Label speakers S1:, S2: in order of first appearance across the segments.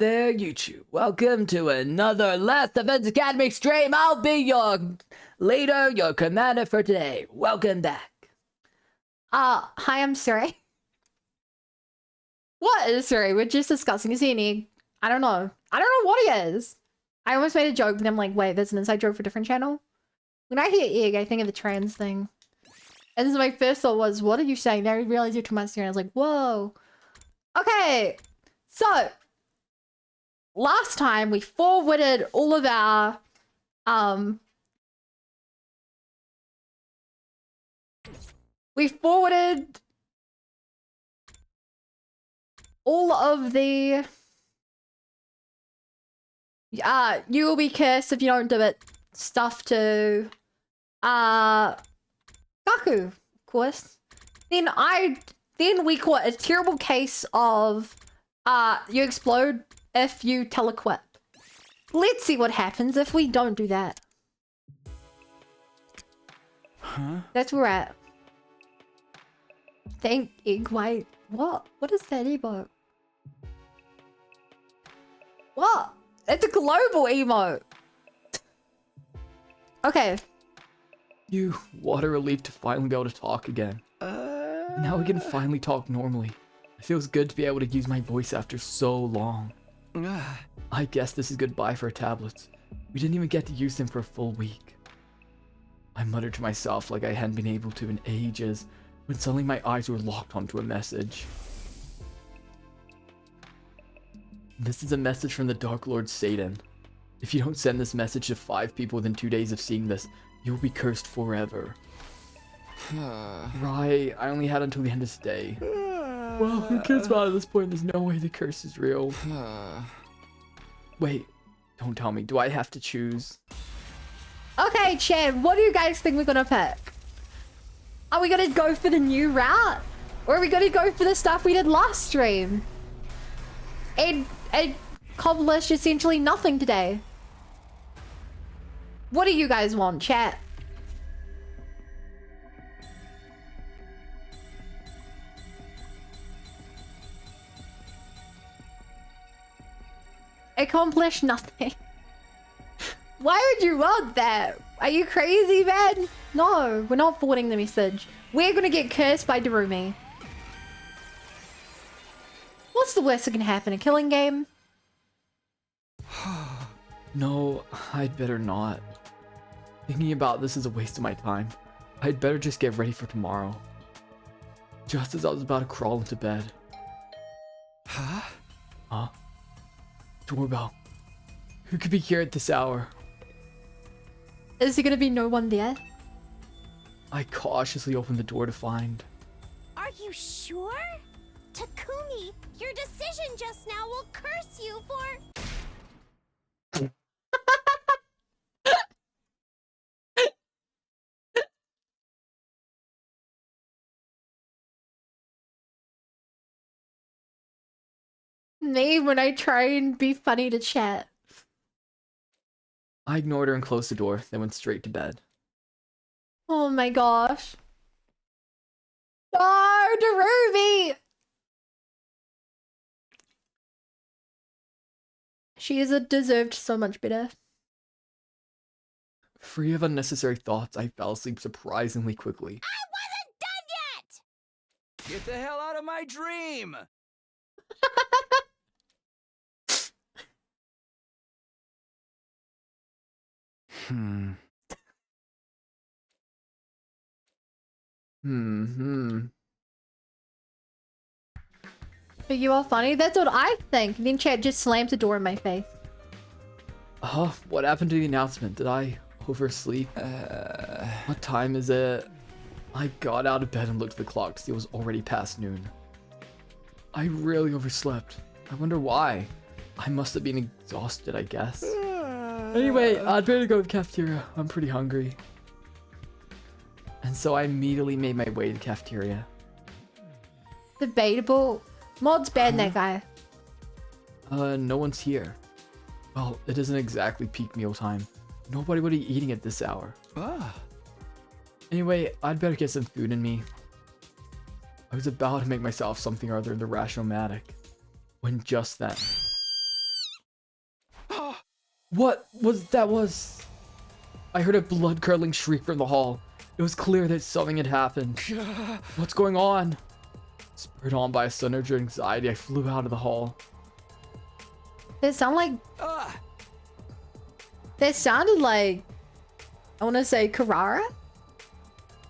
S1: there, YouTube. Welcome to another Last Defense Academy stream. I'll be your leader, your commander for today. Welcome back.
S2: Hi, I'm Suri. What is Suri? We're just discussing. Is he an egg? I don't know. I don't know what he is. I almost made a joke, but I'm like, wait, there's an inside joke for a different channel? When I hear egg, I think of the trans thing. And so my first thought was, what are you saying? Then I realized you're talking about Suri, and I was like, whoa. Okay, so last time we forwarded all of our we forwarded all of the you will be cursed if you don't do it stuff to Gaku, of course. Then we caught a terrible case of you explode if you telequip. Let's see what happens if we don't do that.
S1: Huh?
S2: That's where we're at. Thank egg white. What? What is that emote? What? It's a global emote. Okay.
S1: You, what a relief to finally be able to talk again. Now we can finally talk normally. It feels good to be able to use my voice after so long. I guess this is goodbye for our tablets. We didn't even get to use them for a full week. I muttered to myself like I hadn't been able to in ages, when suddenly my eyes were locked onto a message. This is a message from the Dark Lord Satan. If you don't send this message to 5 people within 2 days of seeing this, you will be cursed forever. Right, I only had until the end of today. Well, who cares about it at this point? There's no way the curse is real. Wait, don't tell me. Do I have to choose?
S2: Okay, Chad, what do you guys think we're gonna pick? Are we gonna go for the new route? Or are we gonna go for the stuff we did last stream? And accomplished essentially nothing today. What do you guys want, chat? Accomplish nothing. Why would you want that? Are you crazy, man? No, we're not forwarding the message. We're gonna get cursed by Darumi. What's the worst that can happen? A killing game?
S1: No, I'd better not. Thinking about this is a waste of my time. I'd better just get ready for tomorrow. Just as I was about to crawl into bed. Huh? Doorbell. Who could be here at this hour?
S2: Is there gonna be no one there?
S1: I cautiously opened the door to find...
S3: Are you sure? Takumi, your decision just now will curse you for...
S2: Me when I try and be funny to chat.
S1: I ignored her and closed the door, then went straight to bed.
S2: Oh my gosh. No, Darumi! She is deserved so much better.
S1: Free of unnecessary thoughts, I fell asleep surprisingly quickly.
S3: I wasn't done yet!
S4: Get the hell out of my dream!
S2: But you are funny? That's what I think. Then chat just slams the door in my face.
S1: What happened to the announcement? Did I oversleep? What time is it? I got out of bed and looked at the clock to see it was already past noon. I really overslept. I wonder why. I must have been exhausted, I guess. Anyway, I'd better go to the cafeteria. I'm pretty hungry. And so I immediately made my way to the cafeteria.
S2: Debatable. Mod's bad, that guy.
S1: No one's here. Well, it isn't exactly peak meal time. Nobody would be eating at this hour. Anyway, I'd better get some food in me. I was about to make myself something other than the Rational-matic, when just then... What was that was? I heard a blood-curdling shriek from the hall. It was clear that something had happened. What's going on? Spurred on by a surge of anxiety, I flew out of the hall.
S2: They sound like...
S4: Ah!
S2: They sounded like... I want to say Carrara?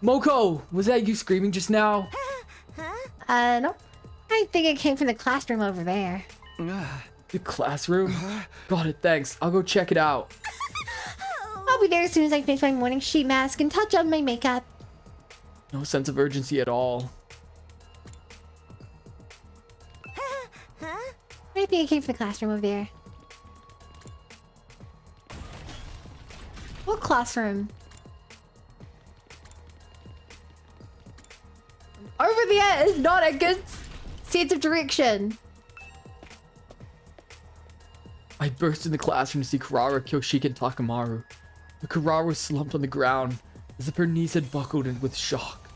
S1: Moko! Was that you screaming just now?
S2: No. I think it came from the classroom over there.
S1: The classroom? Got it, thanks. I'll go check it out.
S2: I'll be there as soon as I finish my morning sheet mask and touch up my makeup.
S1: No sense of urgency at all.
S2: I think it came from the classroom over there. What classroom? Over there is not a good sense of direction.
S1: I burst in the classroom to see Karara, Kyoshiki, and Takamaru. But Karara was slumped on the ground, as if her knees had buckled in with shock.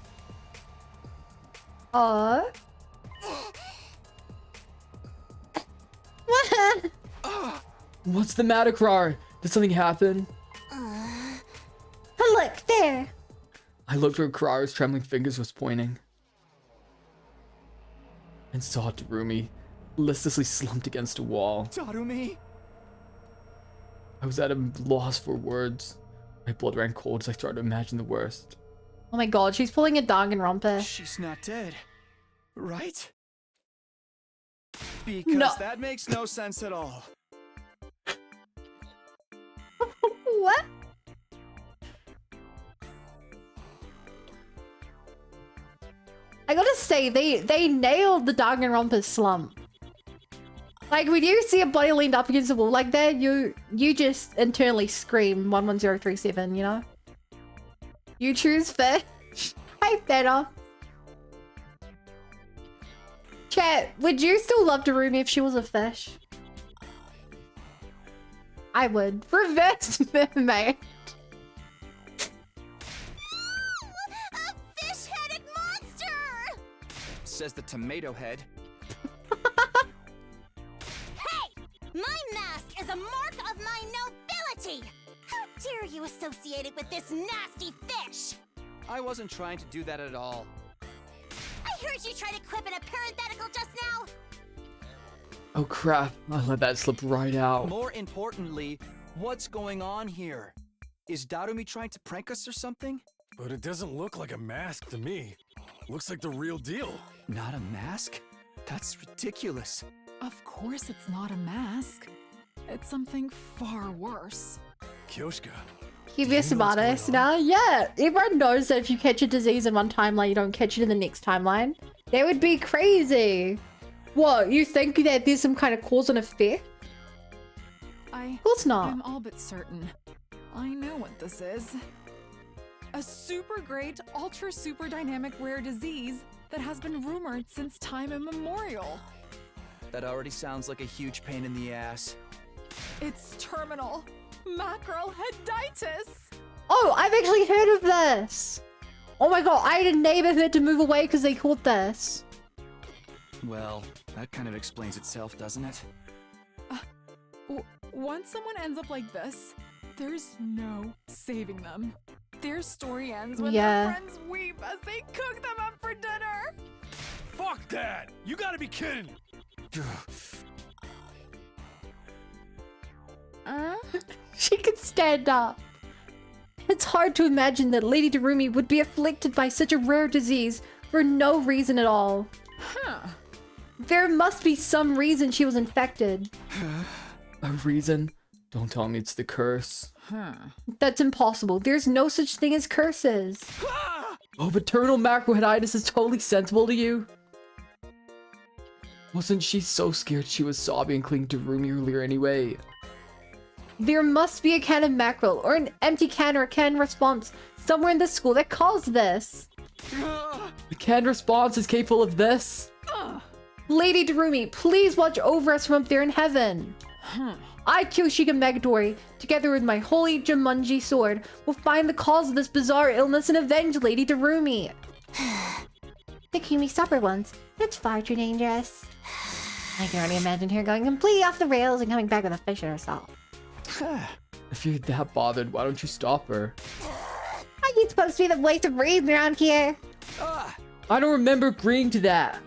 S2: What?
S1: What's the matter, Karara? Did something happen?
S2: Look, there.
S1: I looked where Karara's trembling fingers was pointing. And saw Darumi, listlessly slumped against a wall.
S4: Darumi?
S1: I was at a loss for words. My blood ran cold as I started to imagine the worst.
S2: Oh my god, she's pulling a Danganronpa.
S4: She's not dead, right? Because
S2: No.
S4: that makes no sense at all.
S2: What? I gotta say, they nailed the Danganronpa slump. Like, when you see a body leaned up against the wall like that, you just internally scream 11037, you know? You choose fish. Hey, better. Chat, would you still love Darumi if she was a fish? I would. Reverse mermaid.
S3: A fish-headed monster!
S4: Says the tomato head.
S3: Hey! My mask is a mark of my nobility! How dare you associate it with this nasty fish?
S4: I wasn't trying to do that at all.
S3: I heard you try to quip in a parenthetical just now!
S1: Oh crap, I let that slip right out.
S4: More importantly, what's going on here? Is Darumi trying to prank us or something?
S5: But it doesn't look like a mask to me. Looks like the real deal.
S4: Not a mask? That's ridiculous.
S6: Of course it's not a mask. It's something far worse.
S5: Kyoshka.
S2: Curious
S5: Do you know
S2: about
S5: what's
S2: us
S5: going on?
S2: now? Yeah, everyone knows that if you catch a disease in one timeline, you don't catch it in the next timeline. That would be crazy. What, you think that there's some kind of cause and effect? Of course not.
S6: I'm all but certain. I know what this is. A super great, ultra super dynamic rare disease that has been rumored since time immemorial.
S4: That already sounds like a huge pain in the ass.
S6: It's terminal macroheditis.
S2: Oh, I've actually heard of this. Oh my god, I had a neighbor who had to move away because they caught this.
S4: Well, that kind of explains itself, doesn't it?
S6: Once someone ends up like this, there's no saving them. Their story ends when
S2: Yeah.
S6: their friends weep as they cook them up for dinner.
S5: Fuck that! You gotta be kidding!
S2: She could stand up. It's hard to imagine that Lady Darumi would be afflicted by such a rare disease for no reason at all.
S6: Huh.
S2: There must be some reason she was infected.
S1: A reason? Don't tell me it's the curse.
S6: Huh.
S2: That's impossible. There's no such thing as curses.
S1: Oh, paternal macroheditis is totally sensible to you? Wasn't she so scared she was sobbing and clinging to Rumi earlier anyway?
S2: There must be a can of mackerel or an empty can or a canned response somewhere in the school that caused this.
S1: The canned response is capable of this?
S2: Lady Darumi, please watch over us from up there in heaven. I, Kyoshika Megadori, together with my holy Jumanji sword, will find the cause of this bizarre illness and avenge Lady Darumi. The Kumi supper once. That's far too dangerous. I can already imagine her going completely off the rails and coming back with a fish in herself.
S1: If you're that bothered, why don't you stop her?
S2: How you supposed to be the voice of reason around here?
S4: Ah!
S1: I don't remember agreeing to that.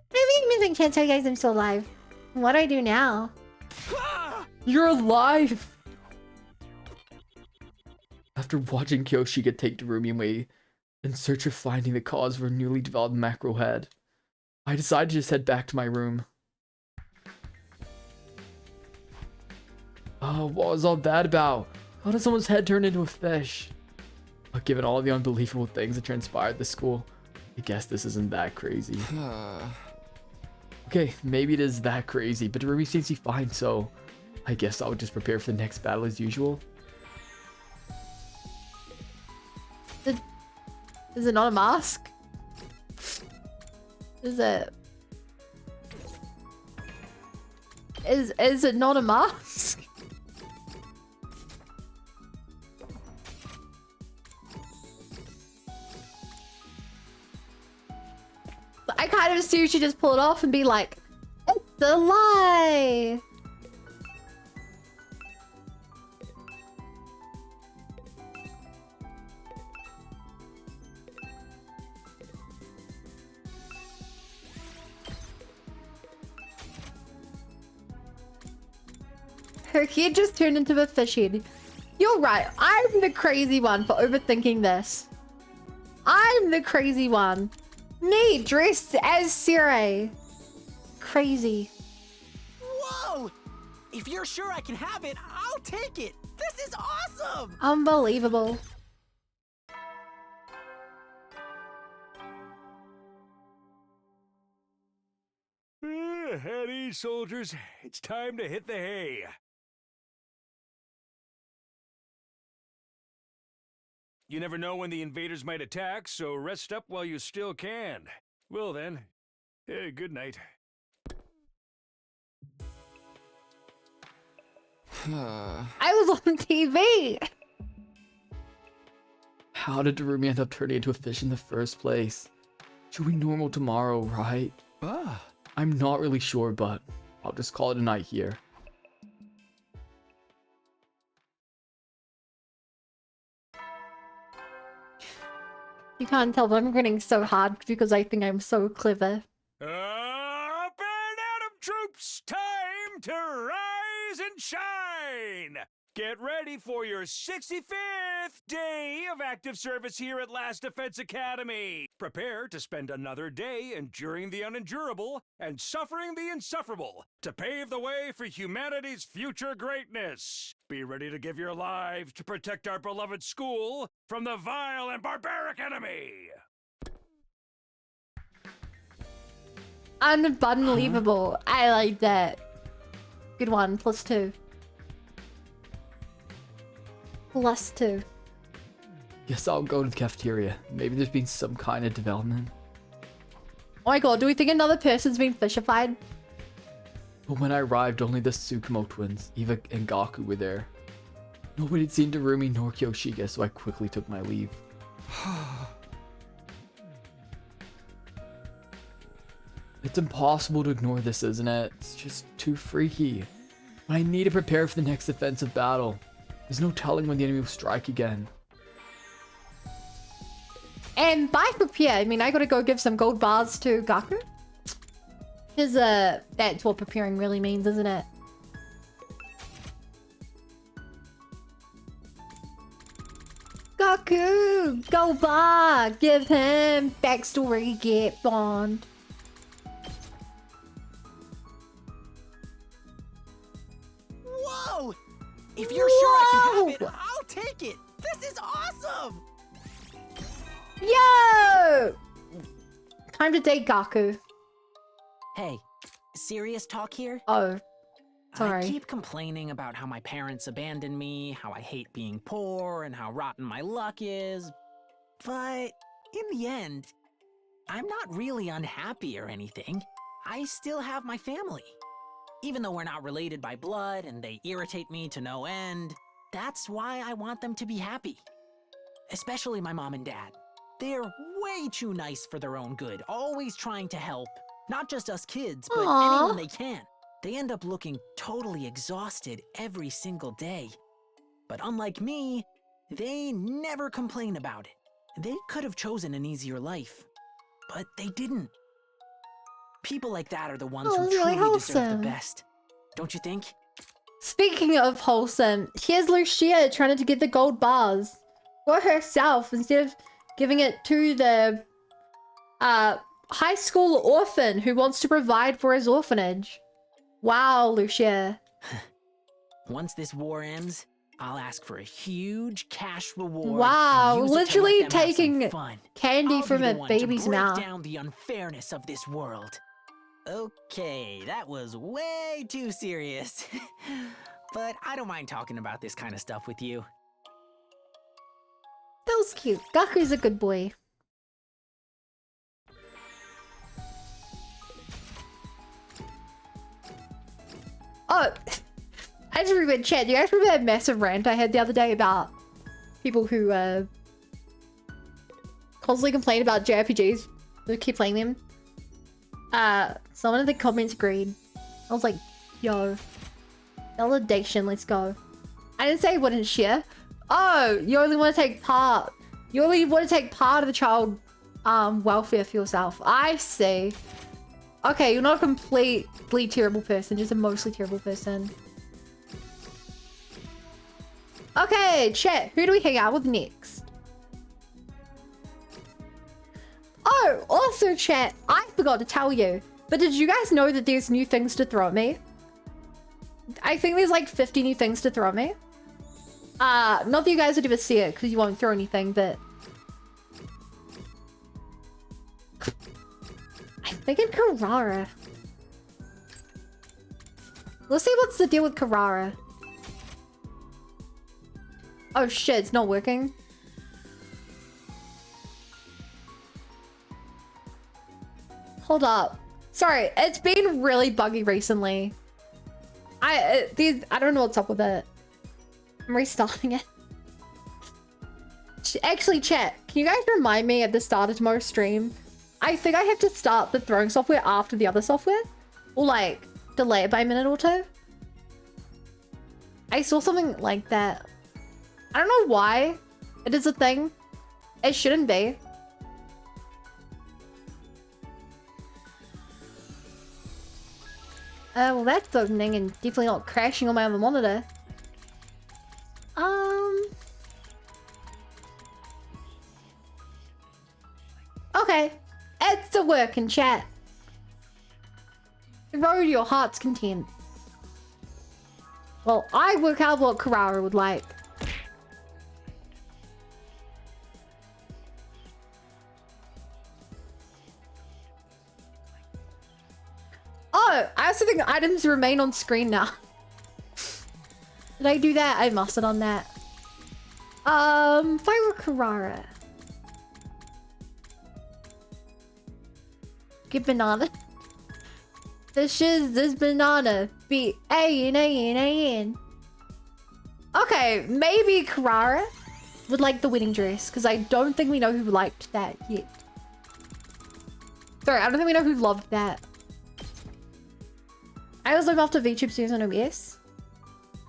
S2: Maybe I'm missing chance tell you guys I'm still alive. What do I do now?
S1: You're alive! After watching Kyoshika take Darumi away in search of finding the cause of her newly developed macro head, I decided to just head back to my room. Oh, what was all that about? How did someone's head turn into a fish? But given all of the unbelievable things that transpired at the school, I guess this isn't that crazy. Okay, maybe it is that crazy, but Darumi seems to be fine, so I guess I'll just prepare for the next battle as usual.
S2: Is it not a mask? Is it? Is it not a mask? I kind of assume she just pull it off and be like, it's a lie. Her head just turned into a fish head. You're right. I'm the crazy one for overthinking this. I'm the crazy one. Me dressed as Sirei. Crazy.
S7: Whoa! If you're sure I can have it, I'll take it. This is awesome!
S2: Unbelievable.
S5: At ease, soldiers. It's time to hit the hay. You never know when the invaders might attack, so rest up while you still can. Well then, good night.
S2: I was on TV.
S1: How did Darumi end up turning into a fish in the first place? She'll be normal tomorrow, right?
S4: Ah.
S1: I'm not really sure, but I'll just call it a night here.
S2: You can't tell, but I'm grinning so hard because I think I'm so clever.
S5: Up and at 'em, troops! Time to rise and shine! Get ready for your 65th day of active service here at Last Defense Academy. Prepare to spend another day enduring the unendurable and suffering the insufferable to pave the way for humanity's future greatness. Be ready to give your lives to protect our beloved school from the vile and barbaric enemy.
S2: Unbelievable. I like that. Good one. +2. +2.
S1: Guess I'll go to the cafeteria. Maybe there's been some kind of development.
S2: Oh my god, do we think another person's been fishified?
S1: But when I arrived, only the Tsukumo twins, Eva and Gaku, were there. Nobody had seen Darumi nor Kyoshika, so I quickly took my leave. It's impossible to ignore this, isn't it? It's just too freaky. But I need to prepare for the next offensive battle. There's no telling when the enemy will strike again.
S2: And by prepare, I mean I gotta go give some gold bars to Gaku. Because that's what preparing really means, isn't it? Gaku! Gold bar! Give him backstory, get bond.
S7: Whoa! If you're sure I can have it, I'll take it. This is awesome!
S2: Yo! Time to date Gaku.
S7: Hey, serious talk here?
S2: Oh, sorry.
S7: I keep complaining about how my parents abandoned me, how I hate being poor, and how rotten my luck is. But in the end, I'm not really unhappy or anything. I still have my family. Even though we're not related by blood and they irritate me to no end, that's why I want them to be happy. Especially my mom and dad. They're way too nice for their own good, always trying to help. Not just us kids, but
S2: Aw.
S7: anyone they can. They end up looking totally exhausted every single day. But unlike me, they never complain about it. They could have chosen an easier life, but they didn't. People like that are the ones
S2: Oh,
S7: who
S2: that's really
S7: truly deserve the
S2: wholesome.
S7: best. Don't you think?
S2: Speaking of wholesome, here's Lucia trying to get the gold bars for herself instead of giving it to the high school orphan who wants to provide for his orphanage. Wow, Lucia.
S7: Once this war ends, I'll ask for a huge cash reward.
S2: Wow,
S7: and use it to let
S2: literally
S7: them have some
S2: taking
S7: fun.
S2: candy
S7: I'll
S2: from
S7: be
S2: a
S7: the one
S2: baby's
S7: to break
S2: mouth.
S7: down the unfairness of this world. Okay, that was way too serious. But I don't mind talking about this kind of stuff with you.
S2: That was cute. Gaku's a good boy. Oh, I just remembered, chat. Do you guys remember that massive rant I had the other day about people who constantly complain about JRPGs? Who keep playing them. Someone in the comments agreed. I was like, yo, validation, let's go. I didn't say I wouldn't share. Oh, you only want to take part. You only want to take part of the child welfare for yourself. I see. Okay, you're not a completely terrible person, just a mostly terrible person. Okay, chat. Who do we hang out with next? Oh, also chat, I forgot to tell you. But did you guys know that there's new things to throw at me? I think there's like 50 new things to throw at me. Not that you guys would ever see it because you won't throw anything, but I'm thinking Carrara. Let's see what's the deal with Carrara. Oh shit, it's not working. Hold up. Sorry, it's been really buggy recently. I don't know what's up with it. I'm restarting it. Actually, chat, can you guys remind me at the start of tomorrow's stream? I think I have to start the throwing software after the other software. Or like, delay it by a minute or two. I saw something like that. I don't know why it is a thing. It shouldn't be. Well, that's opening and definitely not crashing on my other monitor. Okay, it's a working chat. Road to your heart's content. Well, I work out what Carrara would like. Oh, I also think items remain on screen now. Did I do that? I must have done that. If I were Carrara. Get banana. This is this banana. B-A-N-A-N-A-N. Okay, maybe Carrara would like the wedding dress, because I don't think we know who liked that yet. Sorry, I don't think we know who loved that. I was looking after VTube series on OBS.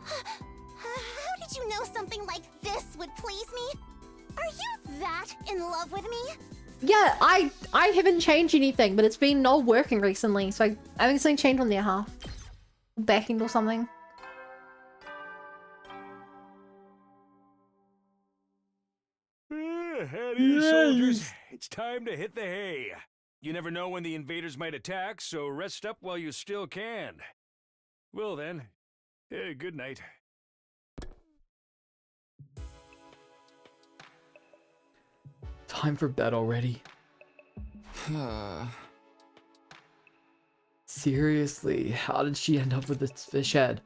S3: How did you know something like this would please me? Are you that in love with me?
S2: Yeah, I haven't changed anything, but it's been not working recently, so I think something changed on their half. Backing or something.
S5: Howdy, soldiers. It's time to hit the hay. You never know when the invaders might attack, so rest up while you still can. Well then, good night.
S1: Time for bed already. Seriously, how did she end up with this fish head?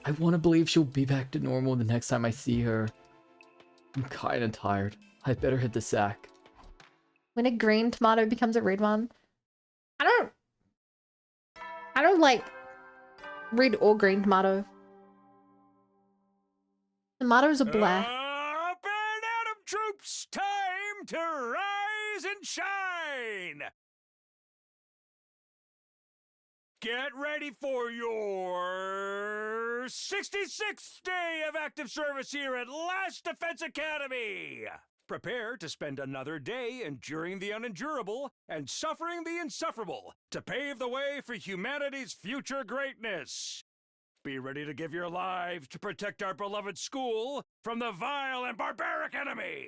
S1: I want to believe she'll be back to normal the next time I see her. I'm kinda tired. I better hit the sack.
S2: When a green tomato becomes a red one. I don't like red or green tomato. Tomatoes are black.
S5: Up and Atom troops, time to rise rise and shine! Get ready for your 66th day of active service here at Last Defense Academy! Prepare to spend another day enduring the unendurable and suffering the insufferable to pave the way for humanity's future greatness. Be ready to give your lives to protect our beloved school from the vile and barbaric enemy!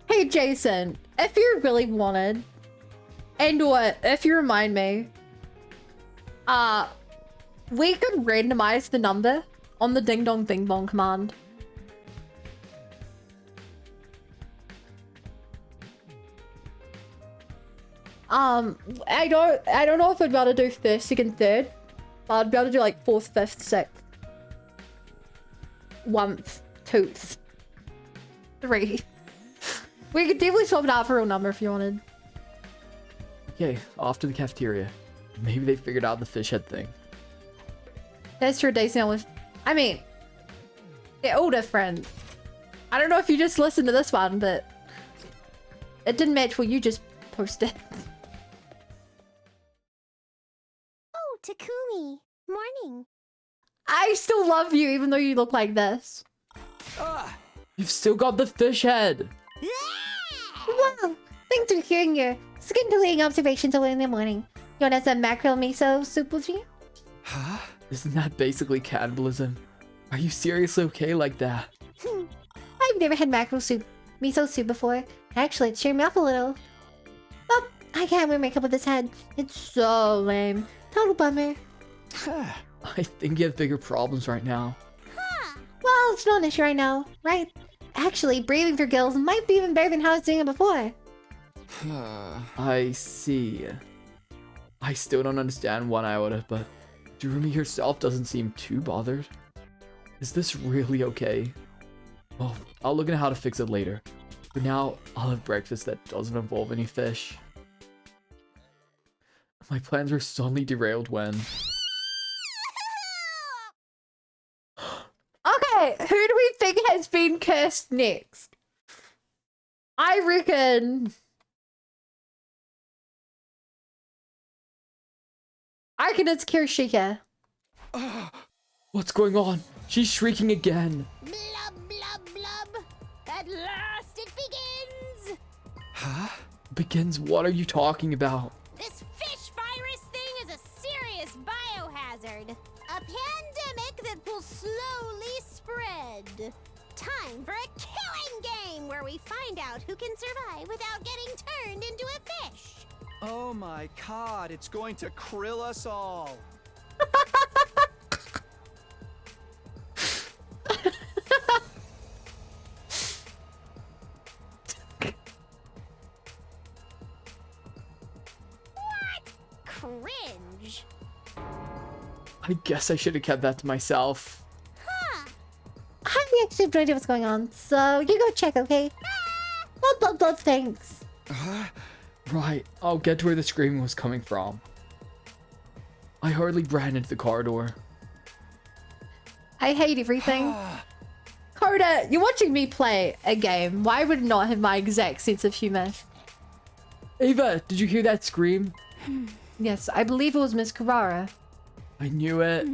S2: Hey Jason, if you really wanted, and what if you remind me, we could randomize the number on the ding dong bing bong command. I don't know if I'd be able to do first, second, third, but I'd be able to do like fourth, fifth, sixth, 1th, 2th, 3. We could definitely swap it out for a real number if you wanted.
S1: Okay, off to the cafeteria. Maybe they figured out the fish head thing.
S2: That's true, Daisy. I mean, they're all different. I don't know if you just listened to this one, but it didn't match what you just posted.
S3: Oh, Takumi. Morning.
S2: I still love you, even though you look like this.
S1: You've still got the fish head!
S3: Wow! Thanks for hearing your scintillating observations early in the morning. You want to have some mackerel miso soup with you?
S1: Huh? Isn't that basically cannibalism? Are you seriously okay like that?
S3: I've never had mackerel soup, miso soup before. Actually, it cheered me up a little. Oh, I can't wear makeup with this head. It's so lame. Total bummer.
S1: I think you have bigger problems right now.
S3: Well, it's not an issue right now, right? Actually, breathing through gills might be even better than how I was doing it before.
S1: I see. I still don't understand 1 iota, but Durumi herself doesn't seem too bothered. Is this really okay? Well, I'll look into how to fix it later. For now, I'll have breakfast that doesn't involve any fish. My plans were suddenly derailed when...
S2: Okay, who do we think has been cursed next? I reckon it's Kirishika.
S1: What's going on? She's shrieking again.
S3: Blub, blub, blub. At last it begins!
S1: Huh? Begins? What are you talking about?
S3: This fish virus thing is a serious biohazard. A pandemic that will slowly spread. Time for a killing game where we find out who can survive without getting turned into a fish.
S4: Oh my god, it's going to krill us all.
S3: Cringe.
S2: I
S1: I guess I should have kept that to myself.
S3: Huh. I have actually no idea what's going on, so you go check, okay? Blah, thanks.
S1: Right, I'll get to where the screaming was coming from. I hardly ran into the corridor.
S2: I hate everything. Coda, you're watching me play a game. Why would it not have my exact sense of humor?
S1: Ava, did you hear that scream?
S2: Yes, I believe it was Miss Carrara.
S1: I knew it.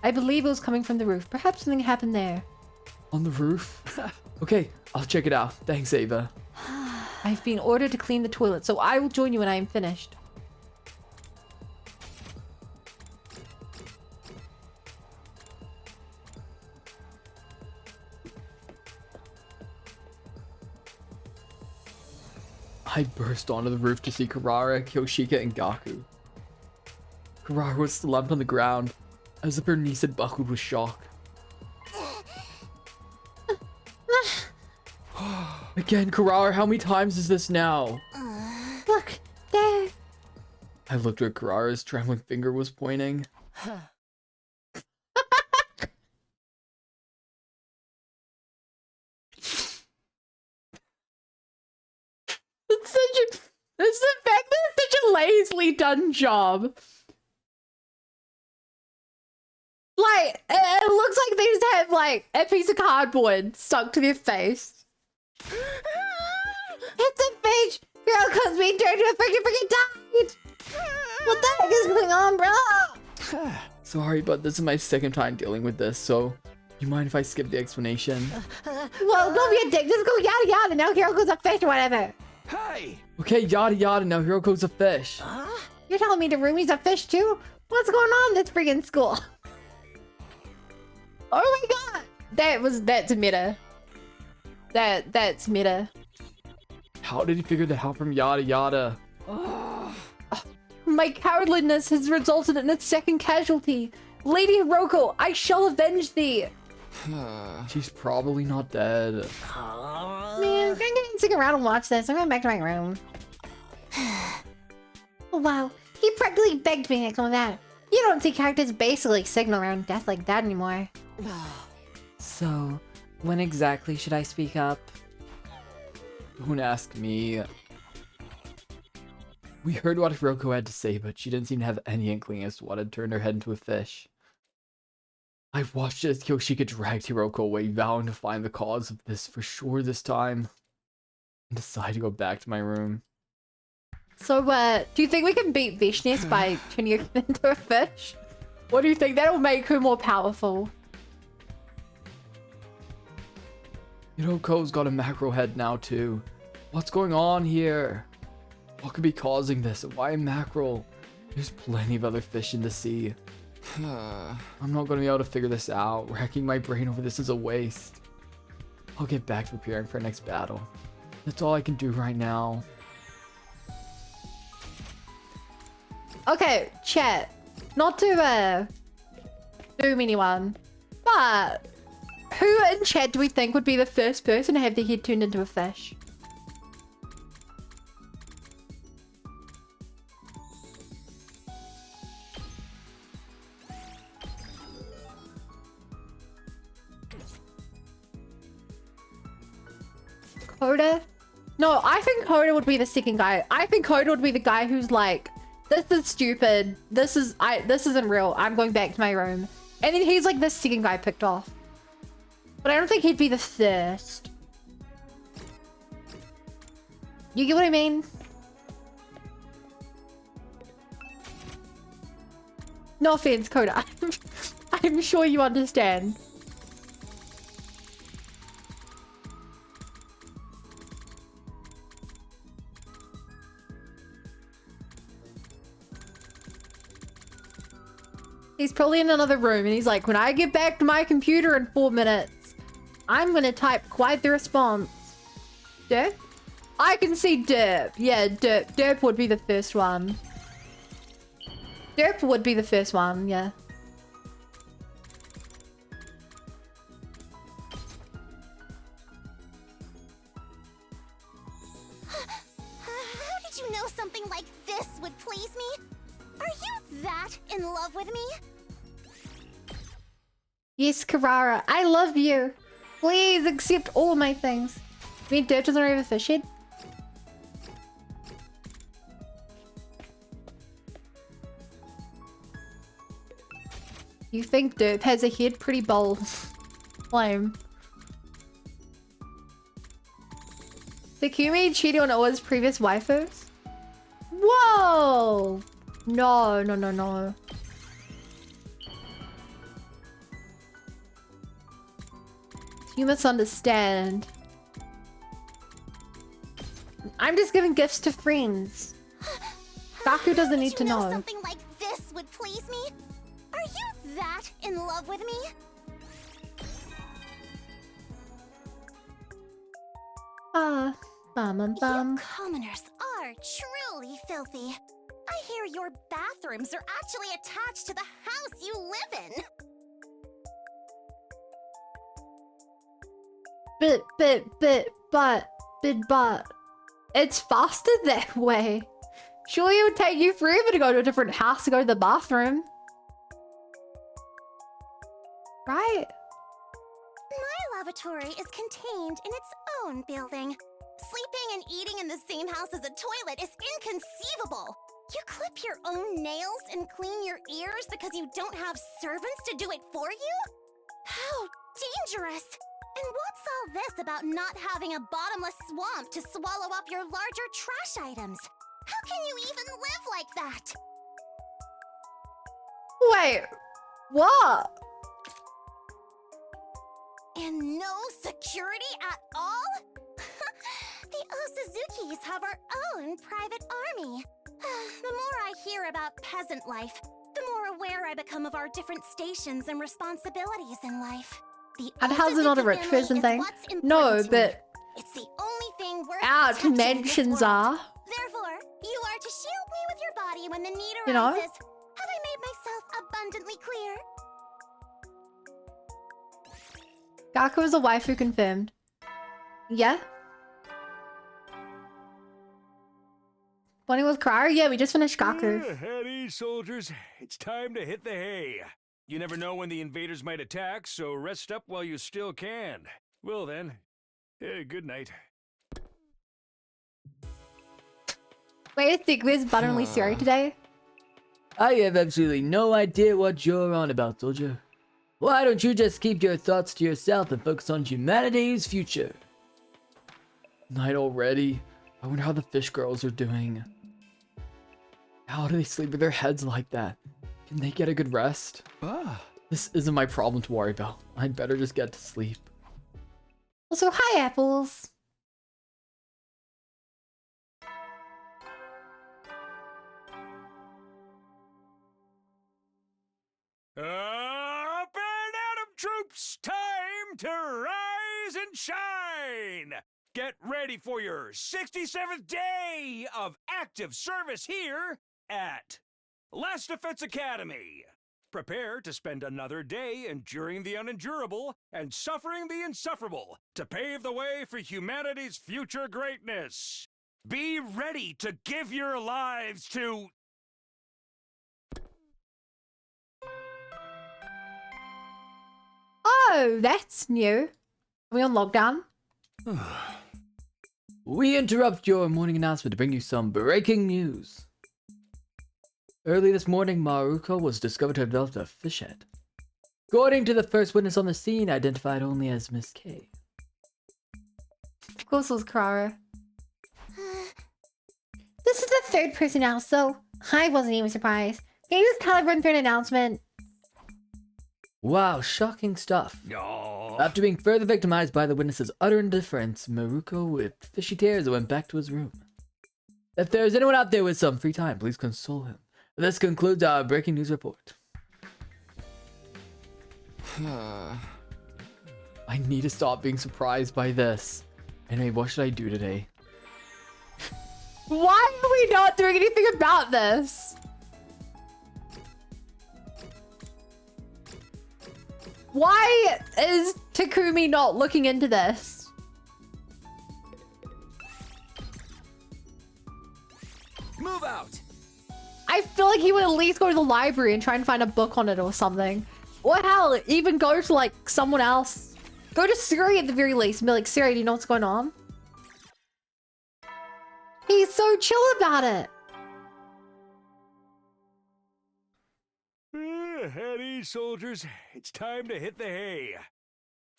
S2: I believe it was coming from the roof. Perhaps something happened there.
S1: On the roof? Okay, I'll check it out. Thanks, Ava.
S2: I've been ordered to clean the toilet, so I will join you when I am finished.
S1: I burst onto the roof to see Karara, Kyoshika, and Gaku. Karara was slumped on the ground, as if her niece had buckled with shock. Again, Karara, how many times is this now?
S3: Look, there.
S1: I looked where Karara's trembling finger was pointing.
S2: It's the fact that it's such a lazily done job. Like, it looks like they just have, like, a piece of cardboard stuck to their face. It's a fish! Hiroko's being turned to a freaking died! What the heck is going on, bro?
S1: Sorry, but this is my second time dealing with this, so you mind if I skip the explanation?
S2: Well, don't be a dick. Just go yada yada. Now Hiroko's a fish or whatever.
S4: Hey!
S1: Okay, yada yada, now Hiroko's a fish.
S2: You're telling me Rumi's a fish too? What's going on in this freaking school? Oh my god! That's meta. That's meta.
S1: How did he figure that out from yada yada?
S2: My cowardliness has resulted in a second casualty. Lady Hiroko, I shall avenge thee.
S1: She's probably not dead.
S2: Man, I'm gonna stick around and watch this. I'm going back to my room. Oh, wow. He practically begged me to come with that. You don't see characters basically signal around death like that anymore.
S1: So, when exactly should I speak up? Don't ask me. We heard what Hiroko had to say, but she didn't seem to have any inkling as to what had turned her head into a fish. I watched as Kyoshika dragged Hiroko away, vowing to find the cause of this for sure this time, and decided to go back to my room.
S2: So, do you think we can beat Vishness by turning her into a fish? What do you think? That'll make her more powerful.
S1: Hiroko's got a macro head now too. What's going on here? What could be causing this? Why mackerel? There's plenty of other fish in the sea. I'm not going to be able to figure this out. Racking my brain over this is a waste. I'll get back to preparing for our next battle. That's all I can do right now.
S2: Okay, chat. Not to doom anyone, but who in chat do we think would be the first person to have their head turned into a fish? Koda? No, I think Koda would be the second guy. I think Koda would be the guy who's like, this is stupid. This isn't real. I'm going back to my room. And then he's like the second guy picked off. But I don't think he'd be the first. You get what I mean? No offense, Koda. I'm sure you understand. He's probably in another room and he's like, when I get back to my computer in 4 minutes, I'm gonna type quite the response. Derp? I can see Derp. Yeah, Derp. Derp would be the first one. Derp would be the first one, yeah.
S3: How did you know something like this would please me? Are you that in love with me?
S2: Yes, Karara, I love you. Please accept all my things. You mean Derp doesn't have a fish head? You think Derp has a head? Pretty bold. Lame. Takumi cheating on all his previous waifus? Whoa! No, no, no, no. You misunderstand. I'm just giving gifts to friends. Gaku doesn't need to know.
S3: Something like this would please me? Are you that in love with me? You commoners are truly filthy. I hear your bathrooms are actually attached to the house you live in.
S2: But it's faster that way. Surely it would take you forever to go to a different house to go to the bathroom. Right?
S3: My lavatory is contained in its own building. Sleeping and eating in the same house as a toilet is inconceivable. You clip your own nails and clean your ears because you don't have servants to do it for you? How dangerous! And what's all this about not having a bottomless swamp to swallow up your larger trash items? How can you even live like that?
S2: Wait, what?
S3: And no security at all? The Osuzukis have our own private army. The more I hear about peasant life, the more aware I become of our different stations and responsibilities in life. The
S2: And how's it not a
S3: Osuzuki
S2: rich
S3: family
S2: person
S3: is
S2: thing?
S3: what's
S2: No,
S3: important to me.
S2: but
S3: It's the only thing worth
S2: our
S3: protecting in this
S2: dimensions
S3: world.
S2: are.
S3: Therefore, you are to shield me with your body when the need arises.
S2: You know?
S3: Have I made myself abundantly clear?
S2: Gaku is a waifu confirmed. Yeah? Bonding with Cryer? Yeah, we just finished Gaku.
S5: At ease, soldiers. It's time to hit the hay. You never know when the invaders might attack, so rest up while you still can. Well then, good night.
S2: Wait a sec, where's Butterly Siri today?
S1: I have absolutely no idea what you're on about, soldier. Why don't you just keep your thoughts to yourself and focus on humanity's future? Night already? I wonder how the fish girls are doing. How do they sleep with their heads like that? Can they get a good rest? This isn't my problem to worry about. I'd better just get to sleep.
S2: Also, hi, Apples.
S5: Up and Atom troops! Time to rise and shine! Get ready for your 67th day of active service here at Last Defense Academy. Prepare to spend another day enduring the unendurable and suffering the insufferable to pave the way for humanity's future greatness. Be ready to give your lives to...
S2: Oh, that's new. Are we on lockdown?
S1: We interrupt your morning announcement to bring you some breaking news. Early this morning, Maruko was discovered to have developed a fish head. According to the first witness on the scene, identified only as Miss K.
S2: Of course it was Cryer. This is the third person now, so I wasn't even surprised. Can you just kind of run through an announcement?
S1: Wow, shocking stuff.
S5: Aw.
S1: After being further victimized by the witness's utter indifference, Maruko with fishy tears went back to his room. If there's anyone out there with some free time, please console him. This concludes our breaking news report. I need to stop being surprised by this. Anyway, what should I do today?
S2: Why are we not doing anything about this? Why is Takumi not looking into this?
S4: Move out!
S2: I feel like he would at least go to the library and try and find a book on it or something. Or hell, even go to like someone else. Go to Siri at the very least and be like, Siri, do you know what's going on? He's so chill about it.
S5: At ease, soldiers. It's time to hit the hay.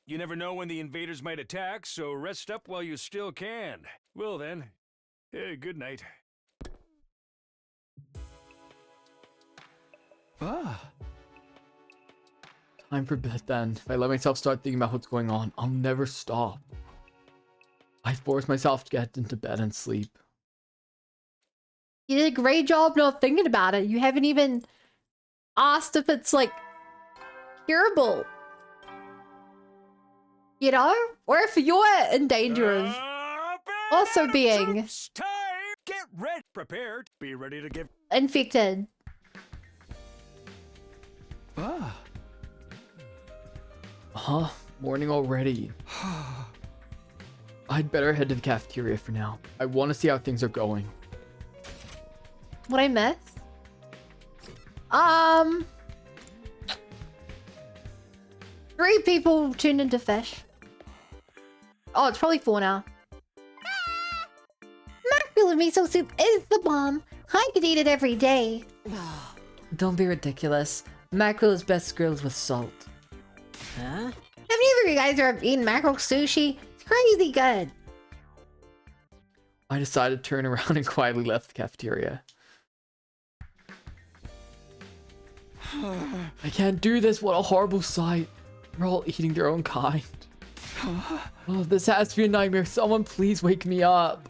S5: You never know when the invaders might attack, so rest up while you still can. Well then, good night.
S1: Time for bed then. If I let myself start thinking about what's going on, I'll never stop. I force myself to get into bed and sleep.
S2: You did a great job not thinking about it. You haven't even asked if it's like curable. You know? Or if you're in danger of
S5: Up and
S2: also
S5: Atom
S2: being
S5: troops, time! Get ready, prepared, be ready to give...
S2: infected.
S1: Huh? Morning already. I'd better head to the cafeteria for now. I want to see how things are going.
S2: What I miss? 3 people tuned into fish. Oh, it's probably 4 now. Macula Miso Soup is the bomb. I could eat it every day.
S1: Don't be ridiculous. Mackerel is best grilled with salt.
S7: Huh?
S2: Have either of you guys ever eaten mackerel sushi? It's crazy good.
S1: I decided to turn around and quietly left the cafeteria. I can't do this. What a horrible sight. We're all eating their own kind. Oh, this has to be a nightmare. Someone please wake me up.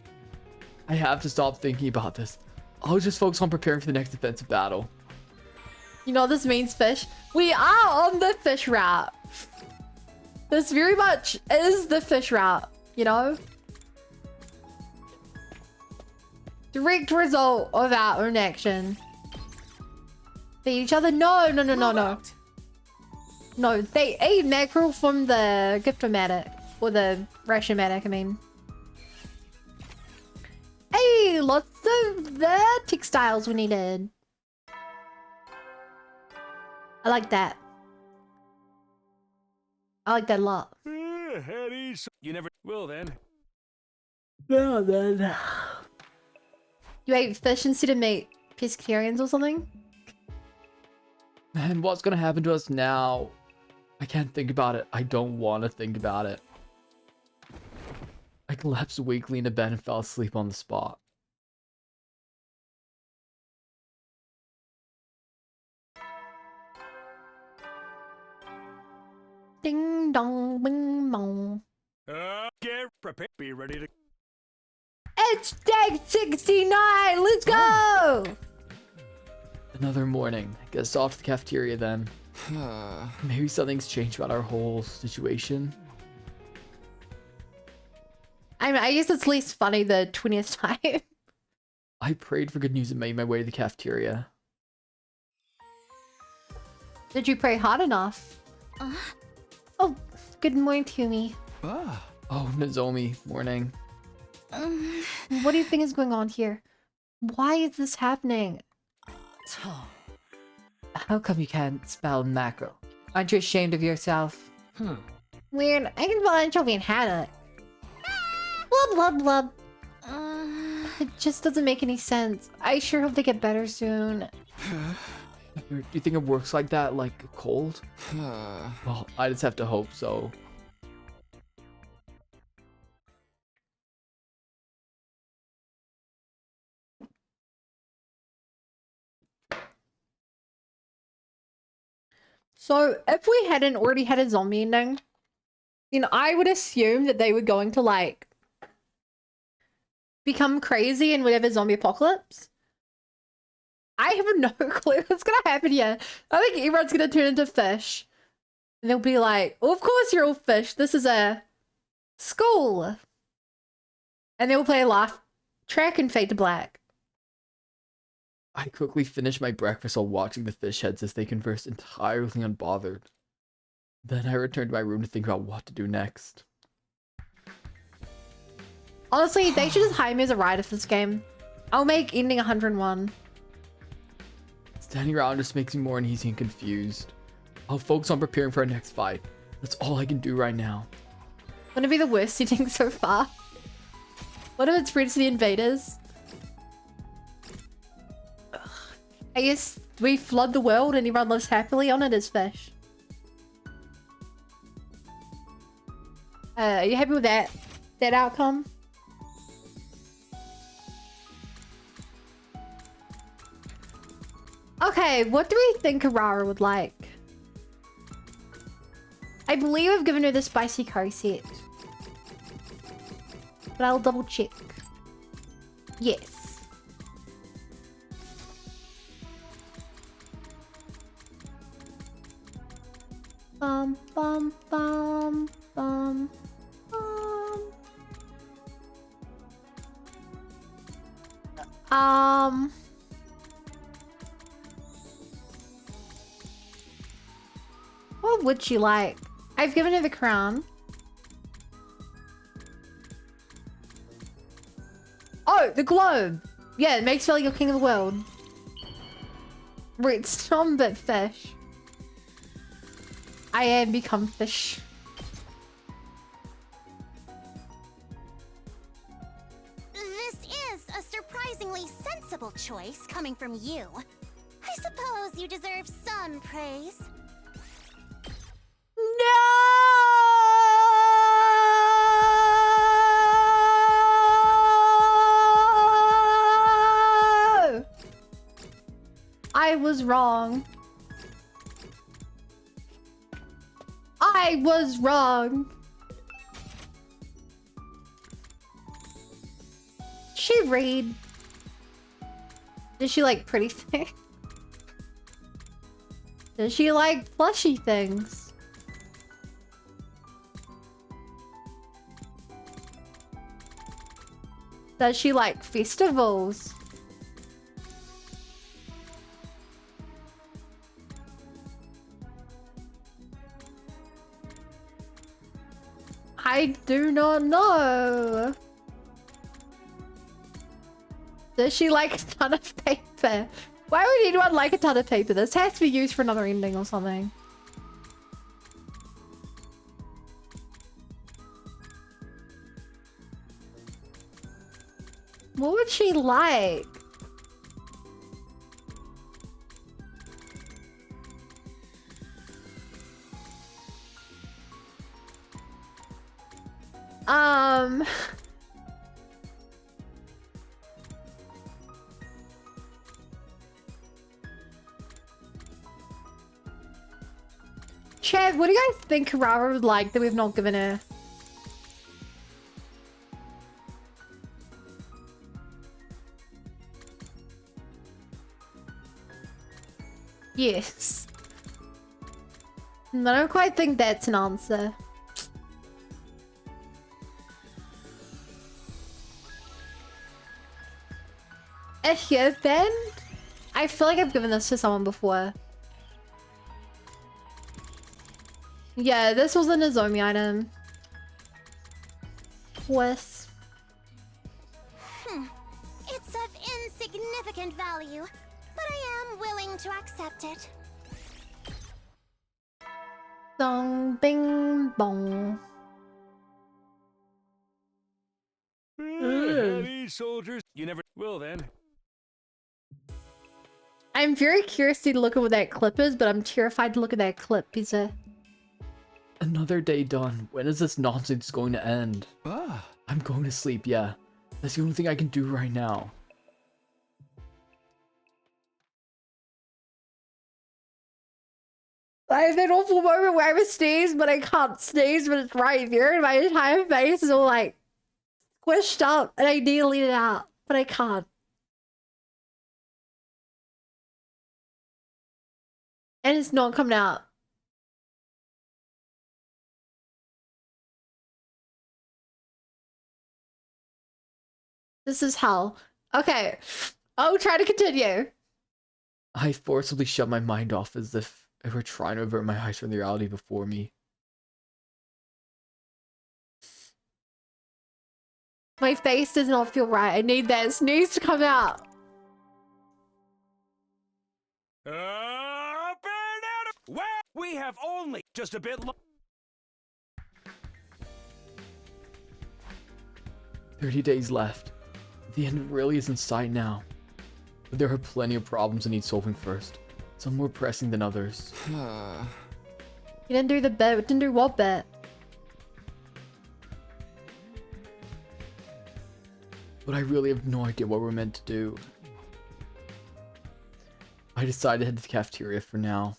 S1: I have to stop thinking about this. I'll just focus on preparing for the next defensive battle.
S2: You know this means fish? We are on the fish route. This very much is the fish route, you know? Direct result of our own action. Feed each other? No. No, they ate mackerel from the gift-o-matic. Or the ration-matic, I mean. Hey, lots of the textiles we needed. I like that. I like that a lot.
S5: You never will then.
S1: No, then.
S2: You ate fish instead of meat. Pescatarians or something?
S1: Man, what's gonna happen to us now? I can't think about it. I don't want to think about it. I collapsed weakly into bed and fell asleep on the spot.
S2: Ding dong, bing bong.
S5: Get prepared. Be ready to.
S2: It's day 69! Let's go!
S1: Another morning. Guess off to the cafeteria then. Maybe something's changed about our whole situation.
S2: I mean, I guess it's least funny the 20th time.
S1: I prayed for good news and made my way to the cafeteria.
S2: Did you pray hard enough? Oh, good morning, Tumi.
S4: Ah.
S1: Oh, Nozomi, morning.
S2: What do you think is going on here? Why is this happening?
S1: How come you can't spell macro? Aren't you ashamed of yourself?
S2: Weird. I can spell anchovy and had it. Blub, blub, blub. It just doesn't make any sense. I sure hope they get better soon.
S1: Do you think it works like that, like a cold? Well, I just have to hope so.
S2: So, if we hadn't already had a zombie ending, then I would assume that they were going to, like, become crazy in whatever zombie apocalypse. I have no clue what's gonna happen here. I think everyone's gonna turn into fish. And they'll be like, oh, of course you're all fish. This is a school. And they'll play a laugh track and fade to black.
S1: I quickly finished my breakfast while watching the fish heads as they conversed entirely unbothered. Then I returned to my room to think about what to do next.
S2: Honestly, they should just hire me as a writer for this game. I'll make ending 101.
S1: Standing around just makes me more uneasy and confused. I'll focus on preparing for our next fight. That's all I can do right now.
S2: Wouldn't it be the worst ending so far? What if it spreads to the invaders? Ugh. I guess we flood the world and everyone lives happily on it as fish. Are you happy with that outcome? Okay, what do we think Arara would like? I believe I've given her the spicy curry set. But I'll double check. Yes. Bum bum bum bum bum. What would she like? I've given her the crown. Oh, the globe. Yeah, it makes you feel like you're king of the world. Redstone, but fish. I am become fish.
S3: This is a surprising surprisingly sensible choice coming from you. I suppose you deserve some praise.
S2: No! I was wrong. I was wrong. She read? Does she like pretty things? Does she like plushy things? Does she like festivals? I do not know. Does she like a ton of paper? Why would anyone like a ton of paper? This has to be used for another ending or something. What would she like? Chad, what do you guys think Karara would like that we've not given her? Yes. I don't quite think that's an answer. A hairband? I feel like I've given this to someone before. Yeah, this was a Nozomi item. With.
S3: It's of insignificant value, but I am willing to accept it.
S2: Dong bing bong.
S5: Heavy soldiers. You never. Well then.
S2: I'm very curious to look at what that clip is, but I'm terrified to look at that clip because
S1: Another day done. When is this nonsense going to end?
S4: Ah.
S1: I'm going to sleep, yeah. That's the only thing I can do right now.
S2: I have that awful moment where I would sneeze, but I can't sneeze, but it's right here, and my entire face is all like squished up, and I need to let it out, but I can't. And it's not coming out. This is hell. Okay. I'll try to continue.
S1: I forcibly shut my mind off as if I were trying to avert my eyes from the reality before me.
S2: My face does not feel right. I need that sneeze to come out.
S5: Up and out of. Well, we have only just a bit.
S1: 30 days left. The end really is in sight now. But there are plenty of problems that need solving first. Some more pressing than others.
S2: You didn't do the bit. Didn't do what bit?
S1: But I really have no idea what we're meant to do. I decided to head to the cafeteria for now.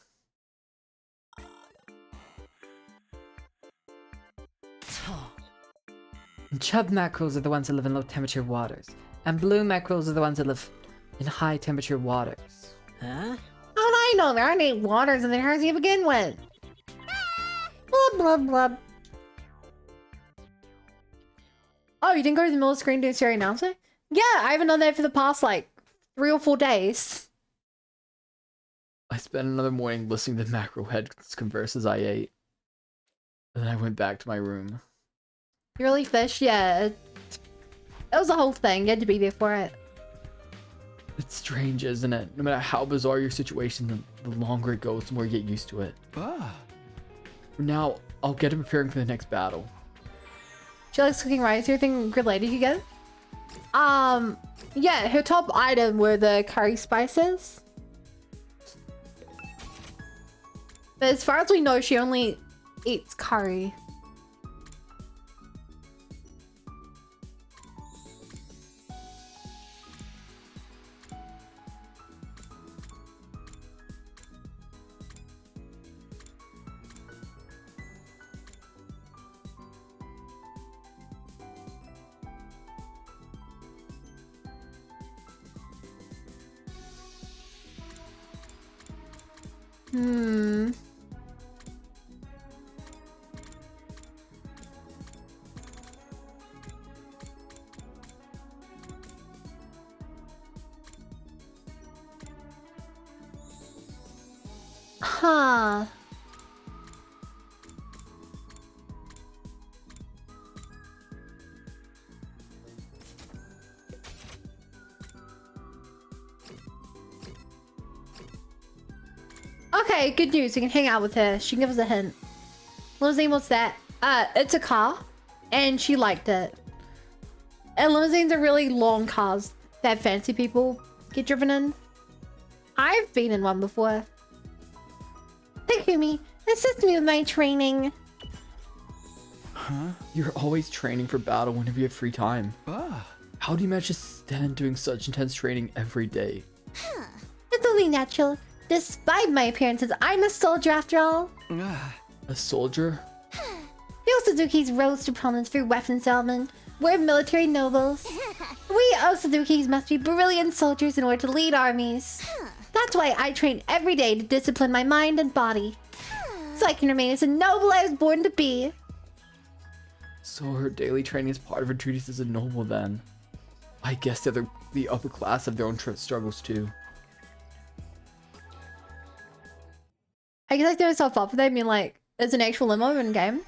S8: Chub mackerels are the ones that live in low temperature waters, and blue mackerels are the ones that live in high temperature waters.
S7: Huh?
S2: How do I know? There aren't any waters in the hers to begin with. Blub blub blub. Oh, you didn't go to the middle of the screen to do a announcement? Yeah, I haven't done that for the past like 3 or 4 days.
S1: I spent another morning listening to mackerel heads converse as I ate. And then I went back to my room.
S2: You really fish? Yeah. It was a whole thing. You had to be there for it.
S1: It's strange, isn't it? No matter how bizarre your situation, the longer it goes, the more you get used to it.
S4: Ah.
S1: For now, I'll get to preparing for the next battle.
S2: She likes cooking rice. Anything related you get? Yeah, her top item were the curry spices. But as far as we know, she only eats curry. Hmm. Huh. Okay, good news. We can hang out with her. She can give us a hint. Limousine, what's that? It's a car. And she liked it. And limousines are really long cars that fancy people get driven in. I've been in one before. Takumi, assist me with my training.
S1: Huh? You're always training for battle whenever you have free time. How do you manage to stand doing such intense training every day?
S2: It's only natural. Despite my appearances, I'm a soldier after all.
S1: A soldier?
S2: The Osuzukis rose to prominence through weapons development. We're military nobles. We Osuzukis must be brilliant soldiers in order to lead armies. That's why I train every day to discipline my mind and body. So I can remain as a noble I was born to be.
S1: So her daily training is part of her duties as a noble then. I guess the upper class have their own struggles too.
S2: I guess I threw myself up for that. I mean, like, there's an actual limo in game.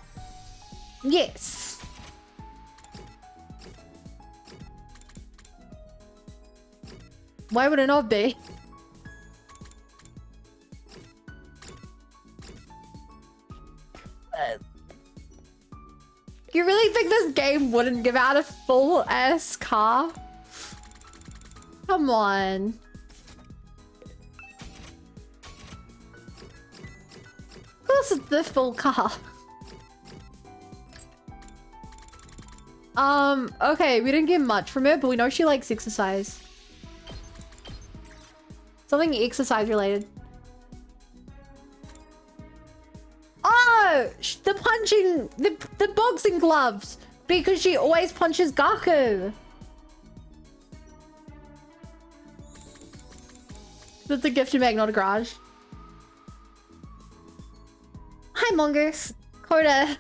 S2: Yes. Why would it not be? You really think this game wouldn't give out a full ass car? Come on. Of course it's the full car. Okay, we didn't get much from her, but we know she likes exercise. Something exercise related. Oh, the punching, the boxing gloves, because she always punches Gaku. That's a gift to make, not a garage. Hi, Mongoose. Corda,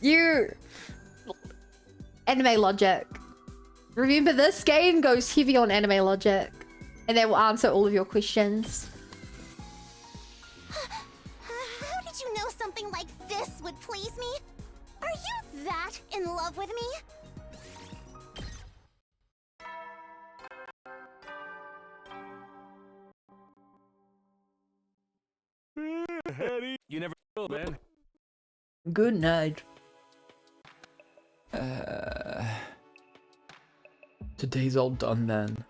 S2: you... Anime logic. Remember, this game goes heavy on anime logic, and they will answer all of your questions.
S3: How did you know something like this would please me? Are you that in love with me?
S5: Hetty, you never will, man.
S1: Good night. Today's all done then.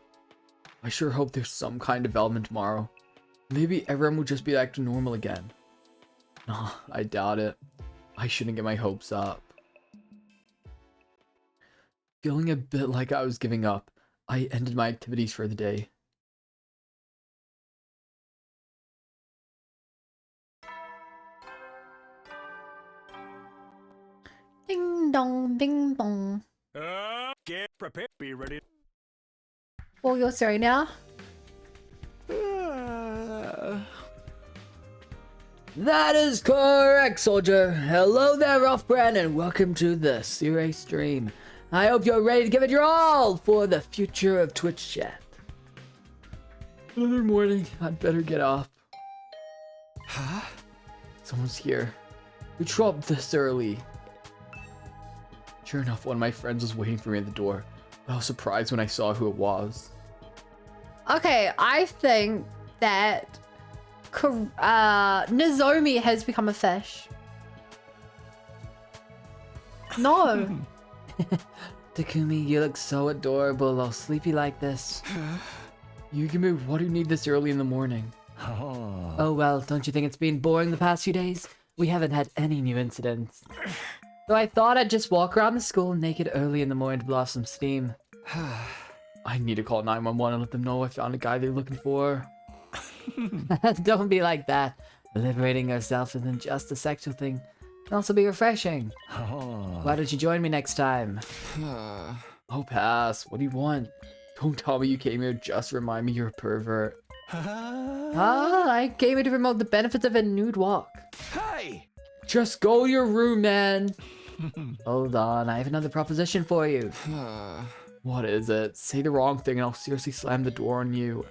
S1: I sure hope there's some kind of development tomorrow. Maybe everyone will just be back to normal again. Nah, I doubt it. I shouldn't get my hopes up. Feeling a bit like I was giving up, I ended my activities for the day.
S2: Ding dong, ding dong.
S5: Get prepared. Be ready.
S2: Oh, you're sorry now.
S1: That is correct, soldier. Hello there, Rothbrand, and welcome to the Series stream. I hope you're ready to give it your all for the future of Twitch chat. Another morning, I'd better get off. Huh? Someone's here. We dropped this early. Sure enough, one of my friends was waiting for me at the door. I was surprised when I saw who it was.
S2: Okay, I think that Nozomi has become a fish. No.
S8: Takumi, you look so adorable, all sleepy like this.
S1: Yukimi, what do you need this early in the morning?
S8: Oh well, don't you think it's been boring the past few days? We haven't had any new incidents. So I thought I'd just walk around the school naked early in the morning to blow off some steam.
S1: I need to call 911 and let them know I found a guy they're looking for.
S8: Don't be like that. Liberating ourselves isn't just a sexual thing. It can also be refreshing. Why don't you join me next time?
S1: Oh, pass. What do you want? Don't tell me you came here just to remind me you're a pervert.
S2: I came here to promote the benefits of a nude walk.
S5: Hey!
S1: Just go to your room, man.
S8: Hold on, I have another proposition for you.
S1: What is it? Say the wrong thing and I'll seriously slam the door on you.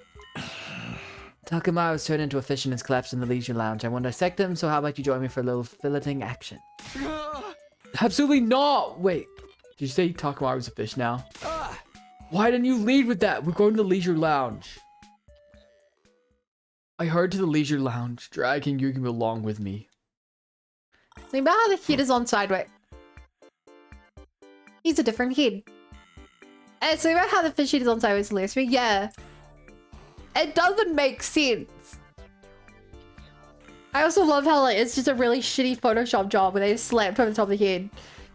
S8: Takuma was turned into a fish and is collapsed in the leisure lounge. I want to dissect him, so how about you join me for a little filleting action?
S1: Absolutely not! Wait, did you say Takuma was a fish now? Why didn't you lead with that? We're going to the leisure lounge. I heard to the leisure lounge, dragging Yukimi along with me.
S2: Think about how the head is on sideways. He's a different head. And think about how the fish head is on sideways hilarious to me. Yeah. It doesn't make sense. I also love how like it's just a really shitty Photoshop job where they just slapped over the top of the head.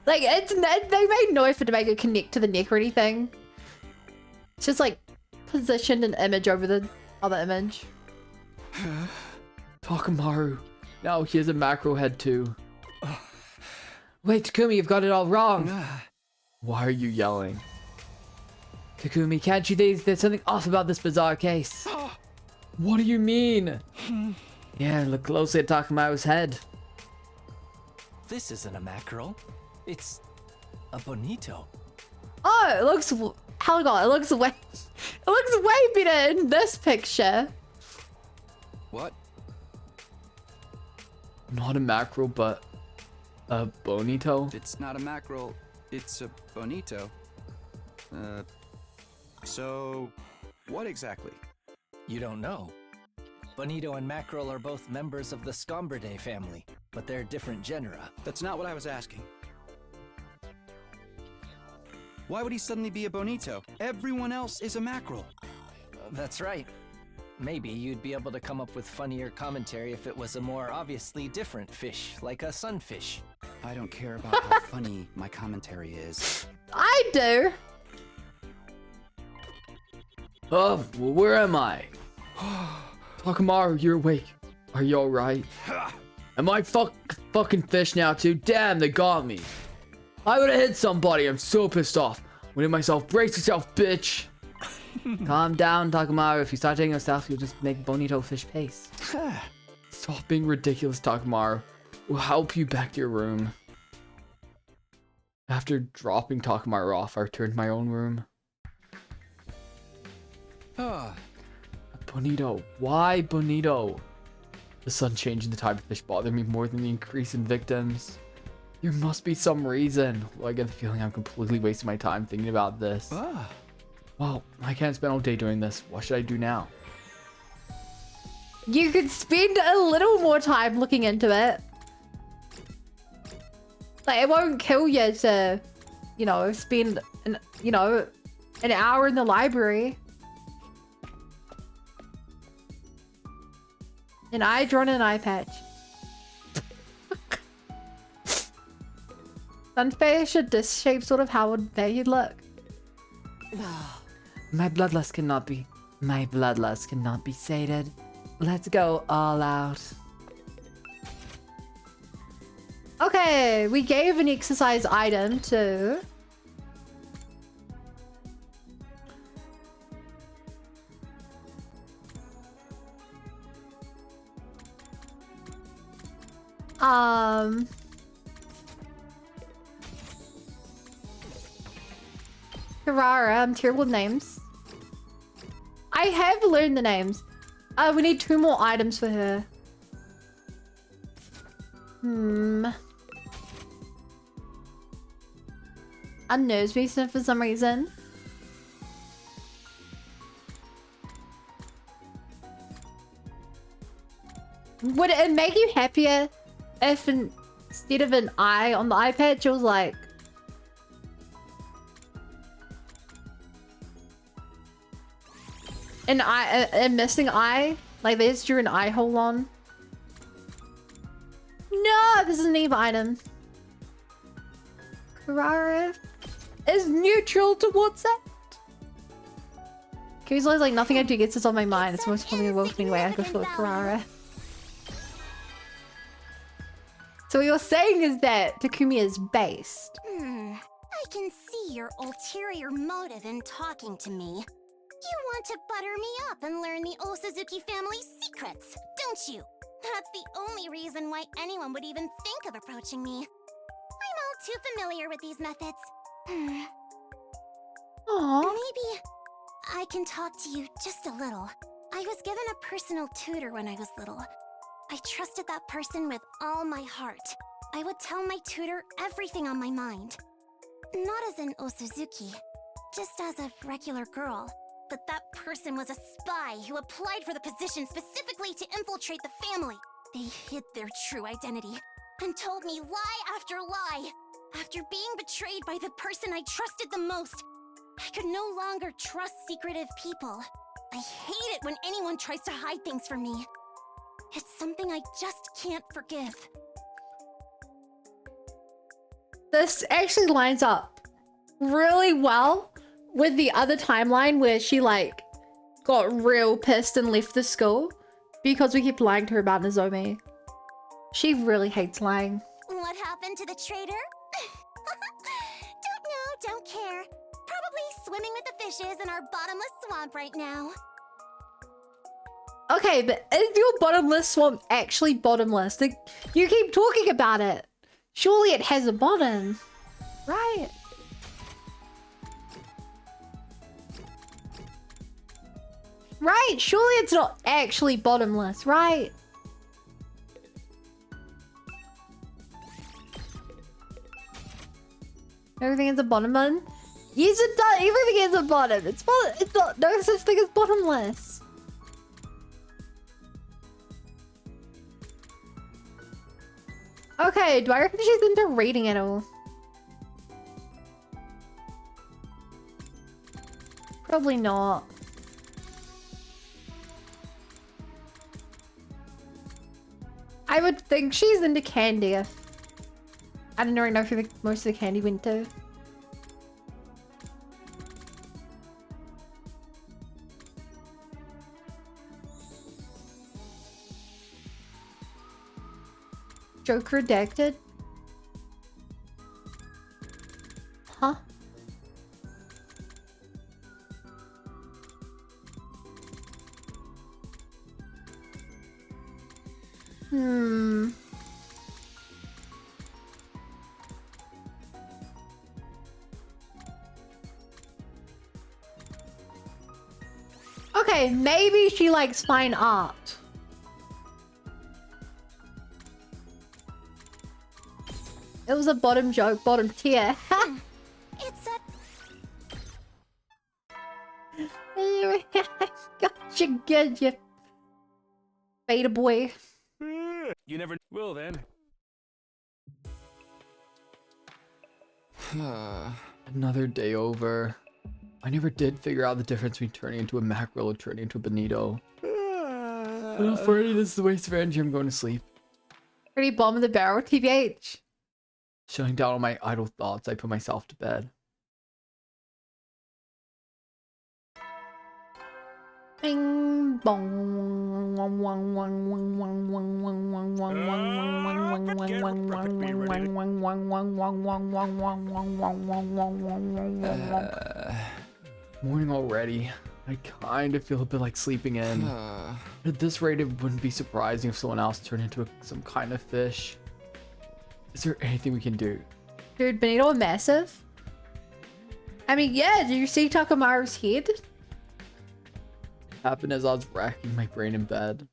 S2: Like they made no effort to make it connect to the neck or anything. It's just like positioned an image over the other image.
S1: Takamaru. Now he has a macro head too.
S8: Wait, Takumi, you've got it all wrong.
S1: Why are you yelling?
S8: Takumi, can't you see there's something off about this bizarre case?
S1: What do you mean?
S8: Yeah, look closely at Takamaru's head.
S9: This isn't a mackerel. It's a bonito.
S2: Oh, it looks hell on, it looks way better in this picture.
S4: What?
S1: Not a mackerel, but a bonito?
S4: It's not a mackerel, it's a bonito. So what exactly?
S9: You don't know. Bonito and mackerel are both members of the Scombridae family, but they're different genera.
S4: That's not what I was asking. Why would he suddenly be a bonito? Everyone else is a mackerel.
S9: That's right. Maybe you'd be able to come up with funnier commentary if it was a more obviously different fish, like a sunfish.
S4: I don't care about how funny my commentary is.
S2: I do.
S1: Oh, where am I? Takamaru, you're awake. Are you alright? Am I fucking fish now too? Damn, they got me. I would've hit somebody. I'm so pissed off. Winning myself. Brace yourself, bitch.
S8: Calm down, Takamaru. If you start taking yourself, you'll just make bonito fish paste.
S1: Stop being ridiculous, Takamaru. We'll help you back to your room. After dropping Takamaru off, I returned to my own room. Bonito. Why Bonito? The sun changing the type of fish bothered me more than the increase in victims. There must be some reason. Well, I get the feeling I'm completely wasting my time thinking about this. Well, I can't spend all day doing this. What should I do now?
S2: You could spend a little more time looking into it. Like, it won't kill you to, you know, spend, an hour in the library. An eye drawn in an eye patch. Sunfish, a disc shape, sort of how would they look?
S8: My bloodlust cannot be sated. Let's go all out.
S2: Okay, we gave an exercise item to... Carrara, I'm terrible with names. I have learned the names. We need 2 more items for her. Unnerves me for some reason. Would it make you happier if instead of an eye on the eye patch, it was like an eye, a missing eye. Like they just drew an eye hole on. No, this is an Eve item. Karara is neutral towards it. Kiwi's always like, nothing I do gets us on my mind. It's the most funny welcoming way I could feel Karara. So what you're saying is that Takumi is based.
S3: I can see your ulterior motive in talking to me. You want to butter me up and learn the Osazuki family's secrets, don't you? That's the only reason why anyone would even think of approaching me. I'm all too familiar with these methods.
S2: Aww.
S3: Maybe I can talk to you just a little. I was given a personal tutor when I was little. I trusted that person with all my heart. I would tell my tutor everything on my mind. Not as an Osazuki, just as a regular girl. But that person was a spy who applied for the position specifically to infiltrate the family. They hid their true identity and told me lie after lie. After being betrayed by the person I trusted the most, I could no longer trust secretive people. I hate it when anyone tries to hide things from me. It's something I just can't forgive.
S2: This actually lines up really well with the other timeline where she like got real pissed and left the school because we kept lying to her about Nozomi. She really hates lying.
S3: What happened to the traitor? Don't know, don't care. Probably swimming with the fishes in our bottomless swamp right now.
S2: Okay, but is your bottomless swamp actually bottomless? Like, you keep talking about it. Surely it has a bottom, right? Right, surely it's not actually bottomless, right? Everything is a bottom button? Yes, it does. Everything is a bottom. It's not no such thing as bottomless. Okay, do I reckon she's into rating at all? Probably not. I would think she's into candy if... I don't really know who most of the candy went to. Joke redacted? Huh? Okay, maybe she likes fine art. It was a bottom joke, bottom tier.
S3: It's a...
S2: Gotcha, good, you beta boy.
S5: You never will then.
S1: Another day over. I never did figure out the difference between turning into a mackerel or turning into a bonito. Well, Freddy, this is a waste of energy. I'm going to sleep.
S2: Pretty bomb in the barrel, TBH.
S1: Shutting down all my idle thoughts, I put myself to bed.
S2: Bing bong.
S1: Morning already. I kind of feel a bit like sleeping in. At this rate, it wouldn't be surprising if someone else turned into some kind of fish. Is there anything we can do?
S2: Dude, Bonito massive? I mean, yeah, do you see Takamaru's head?
S1: It happened as I was racking my brain in bed.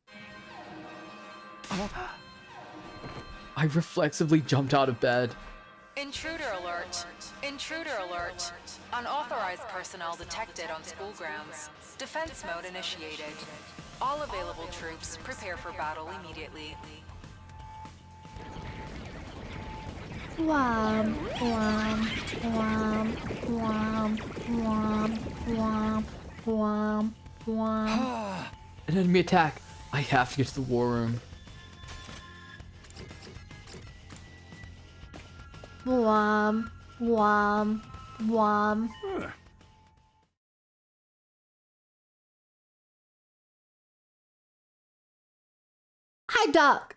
S1: I reflexively jumped out of bed.
S10: Intruder alert. Intruder alert. Unauthorized personnel detected on school grounds. Defense mode initiated. All available troops prepare for battle immediately.
S2: Womp, womp, womp, womp, womp, womp, womp, Womp.
S1: An enemy attack. I have to get to the war room.
S2: Womp. Womp. Womp. Hi, Duck.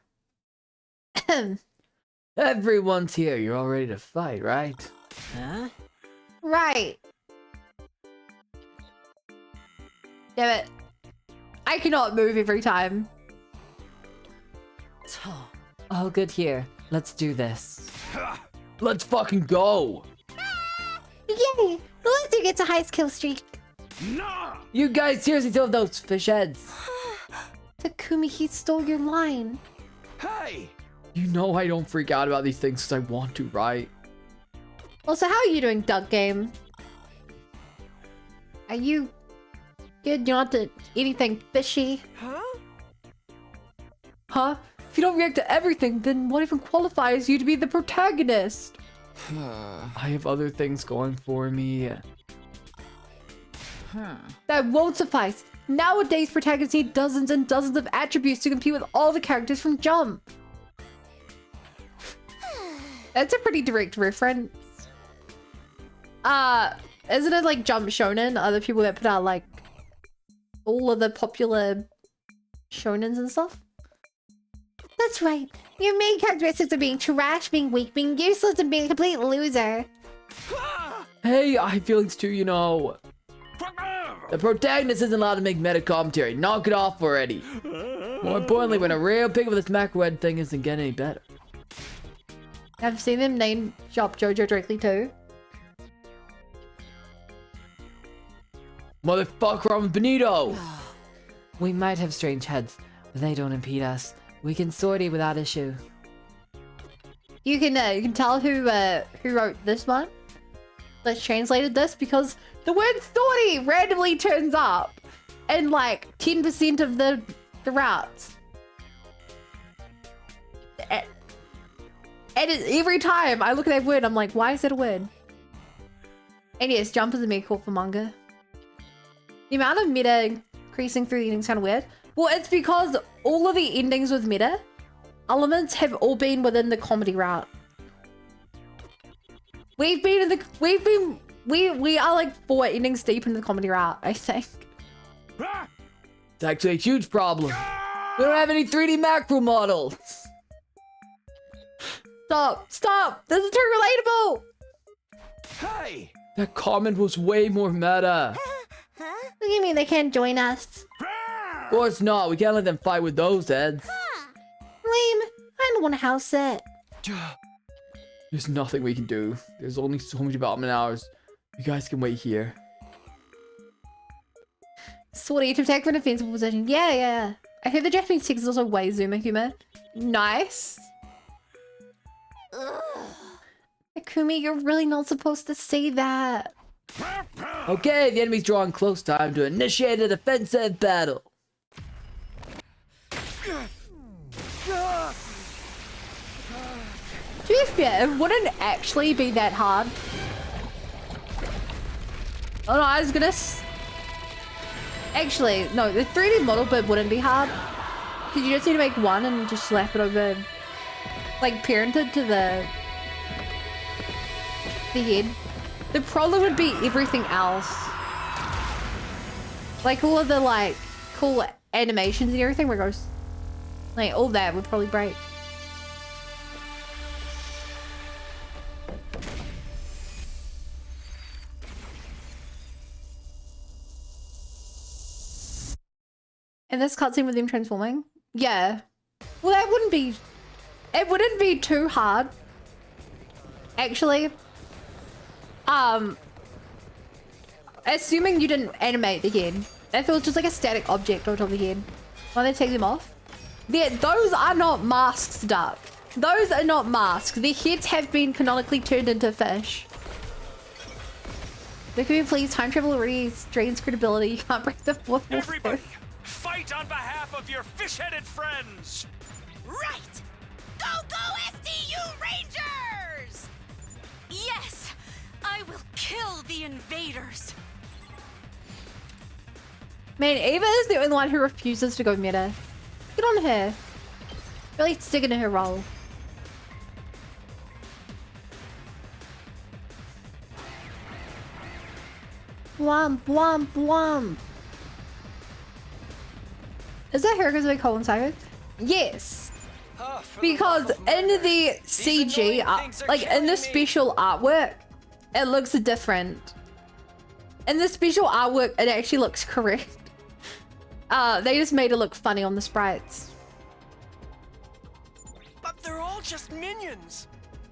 S1: Everyone's here. You're all ready to fight, right?
S7: Huh?
S2: Right. Damn it. I cannot move every time.
S8: All good here. Let's do this.
S1: Let's fucking go.
S3: Yay! Let's do get a high skill streak.
S5: Nah!
S1: You guys seriously still have those fish heads?
S3: Takumi, he stole your line.
S5: Hey!
S1: You know I don't freak out about these things because I want to, right?
S2: Also, how are you doing, Duck Game? Are you good? You're not to anything fishy? Huh? If you don't react to everything, then what even qualifies you to be the protagonist?
S1: I have other things going for me.
S2: That won't suffice. Nowadays, protagonists need dozens and dozens of attributes to compete with all the characters from Jump. That's a pretty direct reference. Isn't it like Jump Shonen? Other people that put out like all of the popular shonens and stuff?
S3: That's right. Your main characteristics are being trash, being weak, being useless, and being a complete loser.
S1: Hey, I have feelings too, you know. The protagonist isn't allowed to make meta commentary. Knock it off already. More importantly, when a real pig with this macrohead thing isn't getting any better.
S2: I've seen them name Shop Jojo directly too.
S1: Motherfucker, I'm Benito.
S8: We might have strange heads, but they don't impede us. We can sortie without issue.
S2: You can tell who wrote this one. Let's translated this because the word sortie randomly turns up in like 10% of the routes. And every time I look at that word, I'm like, why is that a word? And yes, Jump is a mega cool for manga. The amount of meta increasing through the endings kind of weird. Well, it's because all of the endings with meta elements have all been within the comedy route. We are like 4 endings deep in the comedy route, I think.
S1: It's actually a huge problem. We don't have any 3D macro models.
S2: Stop! This is too relatable!
S5: Hey!
S1: That comment was way more meta.
S3: What do you mean they can't join us?
S1: Of course not. We can't let them fight with those heads.
S3: Lame. I don't want a house set.
S1: There's nothing we can do. There's only so many development hours. You guys can wait here.
S2: Sortie to attack from a defensible position. Yeah. I heard the Japanese text is also way zoomer humor. Nice. Takumi, you're really not supposed to say that.
S1: Okay, the enemy's drawing close. Time to initiate a defensive battle.
S2: To be fair, it wouldn't actually be that hard. Oh no, I was gonna... Actually, no, the 3D model bit wouldn't be hard. Because you just need to make one and just slap it over... Like, parented to the head. The problem would be everything else. Like, all of the, like, cool animations and everything where it goes... Like, all that would probably break. And this cutscene with them transforming? Yeah. Well, that wouldn't be... It wouldn't be too hard. Actually. Assuming you didn't animate the head. If it was just like a static object on top of the head. Why they take them off? Those are not masks, Duck. Those are not masks. Their heads have been canonically turned into fish. Can we please? Time travel already drains credibility. You can't break the fourth wall.
S5: Everybody, fight on behalf of your fish-headed friends!
S3: Right! Go SDU Rangers!
S11: Yes! I will kill the invaders!
S2: Man, Eva is the only one who refuses to go meta. Good on her. Really sticking to her role. Womp, womp, womp. Is that her because they coincide? Yes. Because in the CG, like in the special artwork, it looks different. In the special artwork, it actually looks correct. They just made it look funny on the sprites.
S11: But they're all just minions.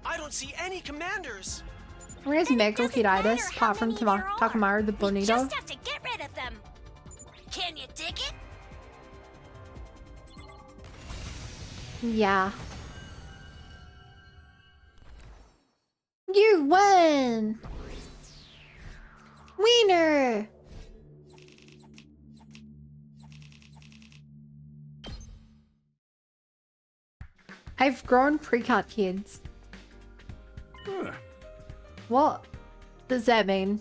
S11: I don't see any commanders.
S2: Where's Megalkididus, apart from Takamaru the Bonito?
S3: Just have to get rid of them. Can you dig it?
S2: Yeah. You win! Wiener! I've grown pre-cut kids. What does that mean?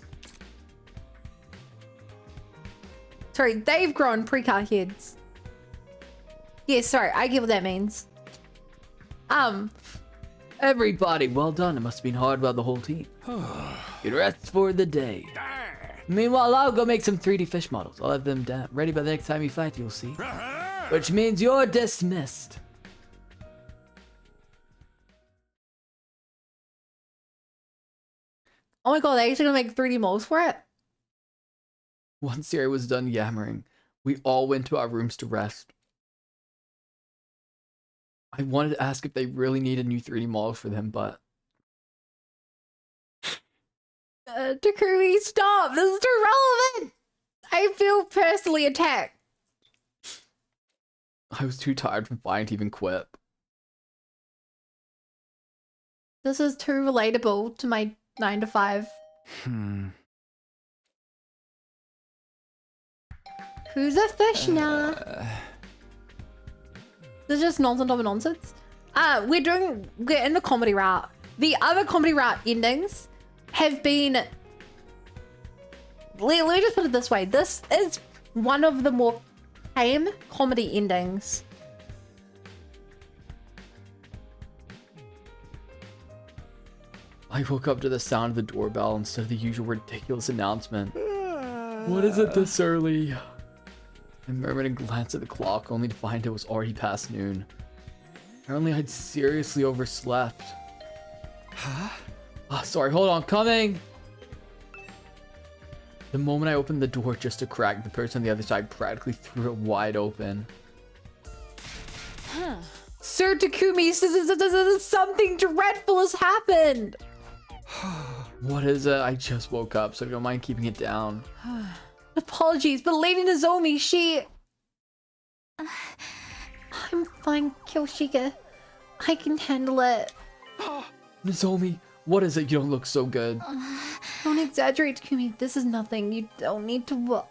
S2: Sorry, they've grown pre-cut kids. Yeah, sorry, I get what that means.
S1: Everybody, well done. It must have been hard by the whole team. Good rest for the day. Meanwhile, I'll go make some 3D fish models. I'll have them ready by the next time you fight, you'll see. Which means you're dismissed.
S2: Oh my god, they actually gonna make 3D molds for it?
S1: Once Siri was done yammering, we all went to our rooms to rest. I wanted to ask if they really needed new 3D models for them, but...
S2: Takumi, stop! This is too relevant! I feel personally attacked.
S1: I was too tired from fighting to even quip.
S2: This is too relatable to my 9 to 5. Who's a fish now? This is just nonsense over nonsense. We're in the comedy route. The other comedy route endings have been... Let me just put it this way. This is one of the more tame comedy endings.
S1: I woke up to the sound of the doorbell instead of the usual ridiculous announcement. What is it this early? I murmured and glanced at the clock, only to find it was already past noon. Apparently I'd seriously overslept. Huh? Oh, sorry, hold on, coming! The moment I opened the door just a crack, the person on the other side practically threw it wide open.
S2: Sir Takumi says something dreadful has happened!
S1: What is it? I just woke up, so I don't mind keeping it down.
S2: Apologies, but Lady Nozomi, she... I'm fine, Kyoshika. I can handle it.
S1: Nozomi, what is it? You don't look so good.
S2: Don't exaggerate, Takumi. This is nothing. You don't need to...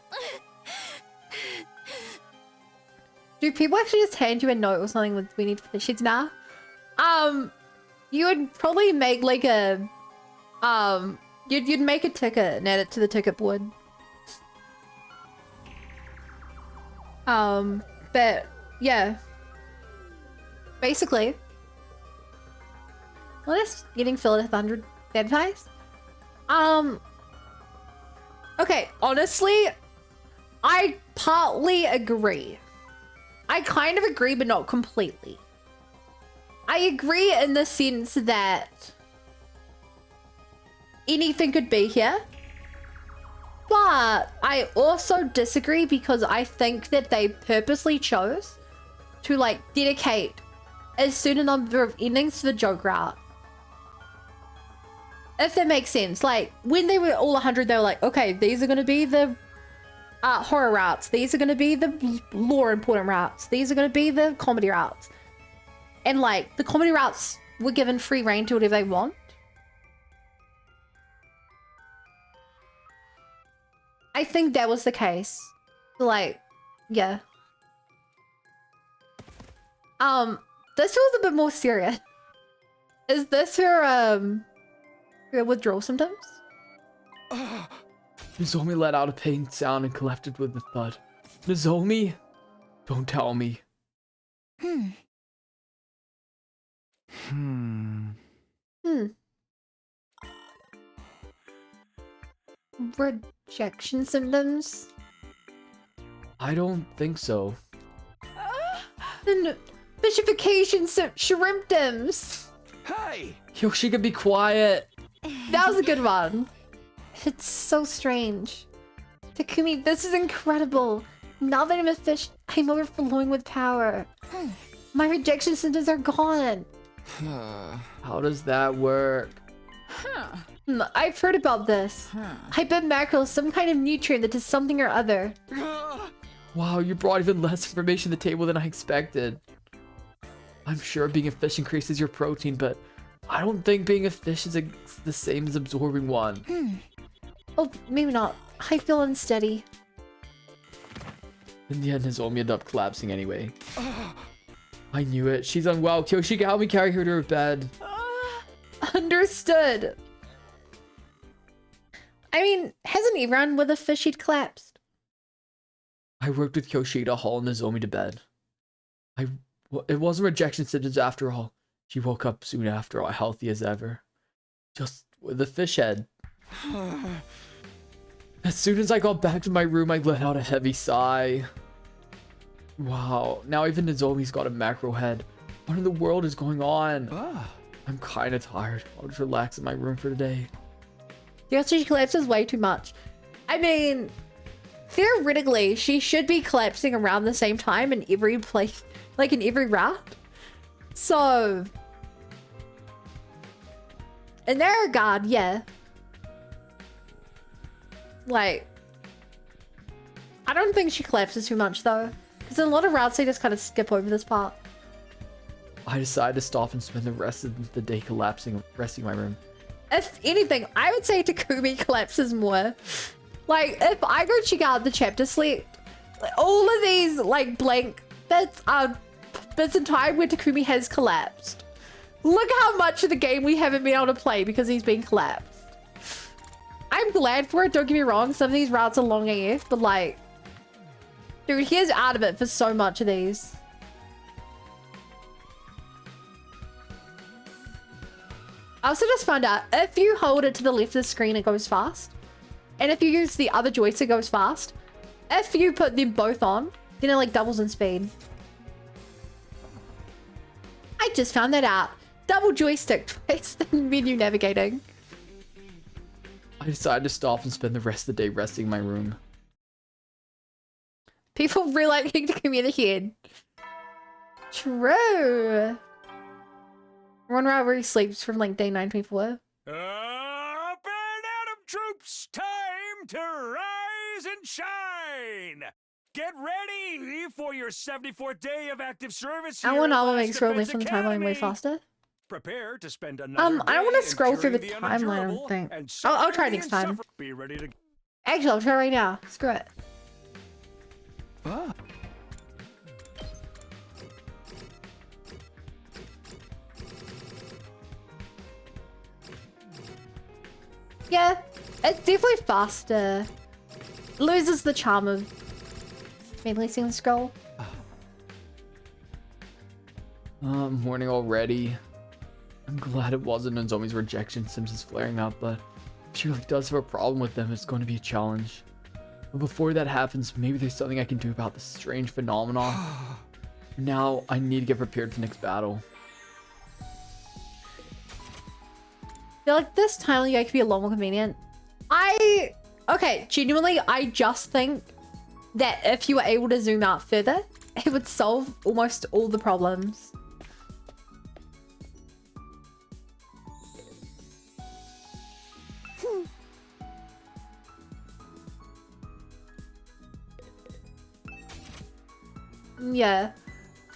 S2: Do people actually just hand you a note or something with we need fish sheets now? You would probably make like a... You'd make a ticket and add it to the ticket board. But yeah. Basically. Well, that's getting filled with 100 advice. Okay, honestly, I partly agree. I kind of agree, but not completely. I agree in the sense that anything could be here. But I also disagree because I think that they purposely chose to like dedicate a certain number of endings to the joke route. If that makes sense. Like when they were all 100, they were like, okay, these are going to be the horror routes. These are going to be the lore important routes. These are going to be the comedy routes. And like the comedy routes were given free reign to whatever they want. I think that was the case. Like, yeah. This was a bit more serious. Is this her withdrawal symptoms?
S1: Nozomi let out a pained sound and collapsed with a thud. Nozomi? Don't tell me.
S2: Rejection symptoms?
S1: I don't think so.
S2: And fishification shrimptoms.
S4: Hey!
S1: Yoshika, be quiet.
S2: That was a good one. It's so strange. Takumi, this is incredible. Now that I'm a fish, I'm overflowing with power. My rejection symptoms are gone.
S1: How does that work?
S2: I've heard about this. Hypermacro is some kind of nutrient that does something or other.
S1: Wow, you brought even less information to the table than I expected. I'm sure being a fish increases your protein, but I don't think being a fish is the same as absorbing one.
S2: Oh, maybe not. I feel unsteady.
S1: In the end, Nozomi ended up collapsing anyway. I knew it. She's unwell. Kyoshika, help me carry her to her bed.
S2: Understood. I mean, hasn't everyone with a fish he'd collapsed?
S1: I worked with Kyoshika to haul Nozomi to bed. It wasn't rejection symptoms after all. She woke up soon after, all healthy as ever. Just with a fish head. As soon as I got back to my room, I let out a heavy sigh. Wow, now even Nozomi's got a macro head. What in the world is going on? I'm kind of tired. I'll just relax in my room for today.
S2: Yeah, she collapses way too much. I mean, theoretically, she should be collapsing around the same time in every place, like in every round. So, in that regard, yeah. Like, I don't think she collapses too much though. Because in a lot of routes, they just kind of skip over this part.
S1: I decided to stop and spend the rest of the day resting my room.
S2: If anything, I would say Takumi collapses more. Like, if I go check out the chapter sleep, all of these, like, blank bits are bits in time where Takumi has collapsed. Look how much of the game we haven't been able to play because he's been collapsed. I'm glad for it, don't get me wrong. Some of these routes are long AF, but, like, dude, he is out of it for so much of these. I also just found out, if you hold it to the left of the screen, it goes fast. And if you use the other joystick, it goes fast. If you put them both on, then it like doubles in speed. I just found that out. Double joystick, twice the menu navigating.
S1: I decided to stop and spend the rest of the day resting in my room.
S2: People really like to come in the head. True. One route where he sleeps from like day 924.
S5: Up and Atom troops, time to rise and shine. Get ready for your 74th day of active service.
S2: I
S5: here
S2: want
S5: at
S2: all of
S5: Last
S2: make scroll away
S5: Defense
S2: from the timeline way
S5: Academy.
S2: faster.
S5: Prepare to spend
S2: I
S5: another
S2: don't want
S5: day
S2: to scroll through the
S5: enduring
S2: timeline, I don't
S5: unendurable
S2: think.
S5: and
S2: I'll try
S5: suffering
S2: next time.
S5: Be ready to.
S2: Actually, I'll try right now. Screw it. Yeah, it's definitely faster. Loses the charm of mainly seeing the scroll.
S1: Morning already. I'm glad it wasn't Nozomi's rejection symptoms flaring up, but if she really does have a problem with them, it's going to be a challenge. But before that happens, maybe there's something I can do about this strange phenomenon. Now, I need to get prepared for the next battle.
S2: I feel like this timeline guide could be a lot more convenient. Okay, genuinely, I just think that if you were able to zoom out further, it would solve almost all the problems. Yeah.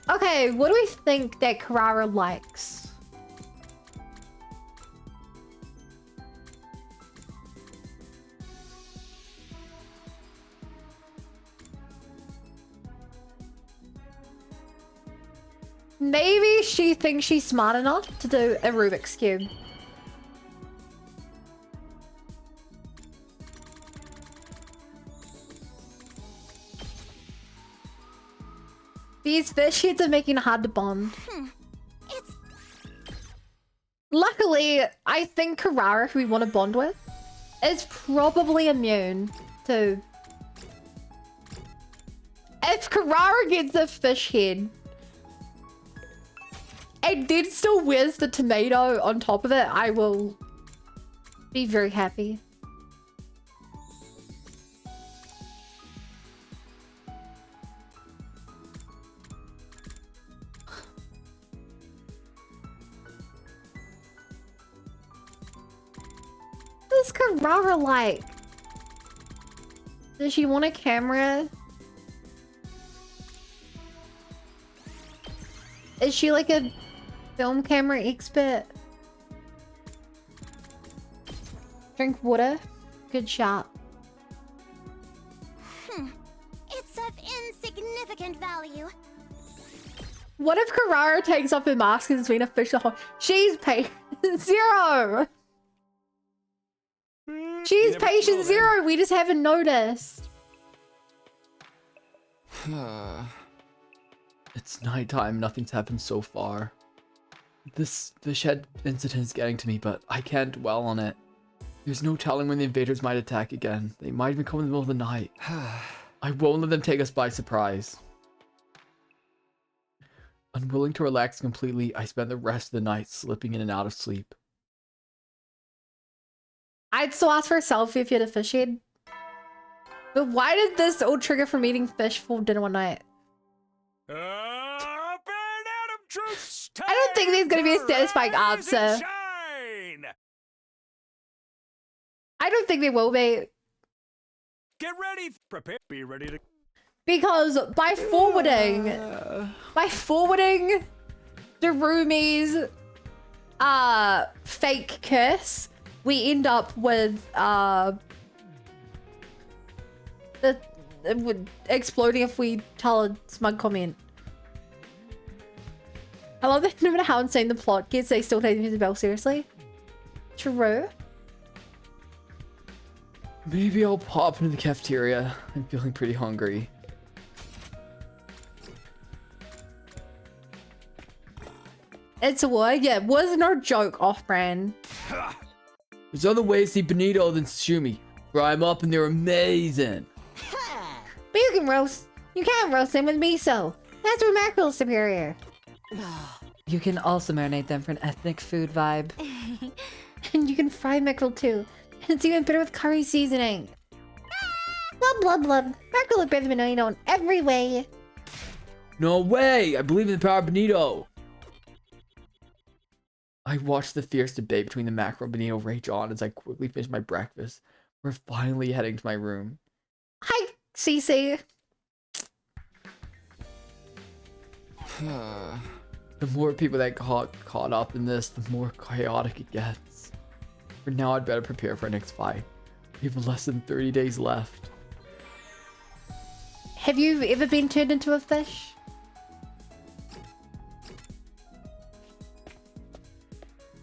S2: Okay, what do we think that Karara likes? Maybe she thinks she's smart enough to do a Rubik's Cube. These fish heads are making it hard to bond.
S3: It's
S2: Luckily, I think Carrara, who we want to bond with, is probably immune to... If Carrara gets a fish head, and then still wears the tomato on top of it, I will be very happy. What's Carrara like? Does she want a camera? Is she like a film camera expert? Drink water. Good shot.
S3: It's of insignificant value.
S2: What if Carrara takes off her mask and it's been a fish the whole... She's patient zero! She's patient zero, we just haven't noticed.
S1: It's nighttime, nothing's happened so far. This fish head incident is getting to me, but I can't dwell on it. There's no telling when the invaders might attack again. They might even come in the middle of the night. I won't let them take us by surprise. Unwilling to relax completely, I spent the rest of the night slipping in and out of sleep.
S2: I'd still ask for a selfie if you had a fish head. But why did this old trigger from eating fish for dinner one night?
S5: Up and Adam troops,
S2: I don't think there's gonna be a satisfying answer. I don't think there will be.
S5: Get ready, prepare, be ready to...
S2: Because by forwarding Darumi's fake curse, we end up with exploding if we tell a smug comment. I love that no matter how insane the plot gets, they still take Isabelle seriously. True.
S1: Maybe I'll pop into the cafeteria. I'm feeling pretty hungry.
S2: It's a what? Yeah, it was no joke off-brand.
S1: There's other ways to eat bonito than sashimi. Fry them up and they're amazing.
S2: But you can roast them with miso. That's where mackerel's superior.
S8: You can also marinate them for an ethnic food vibe.
S2: And you can fry mackerel too. And it's even better with curry seasoning. Blub blub blub. Mackerel is better than bonito in every way.
S1: No way! I believe in the power of bonito! I watched the fierce debate between the mackerel and bonito rage on as I quickly finished my breakfast. We're finally heading to my room.
S2: Hi, Cece.
S1: The more people that caught up in this, the more chaotic it gets. For now, I'd better prepare for our next fight. We have less than 30 days left.
S2: Have you ever been turned into a fish?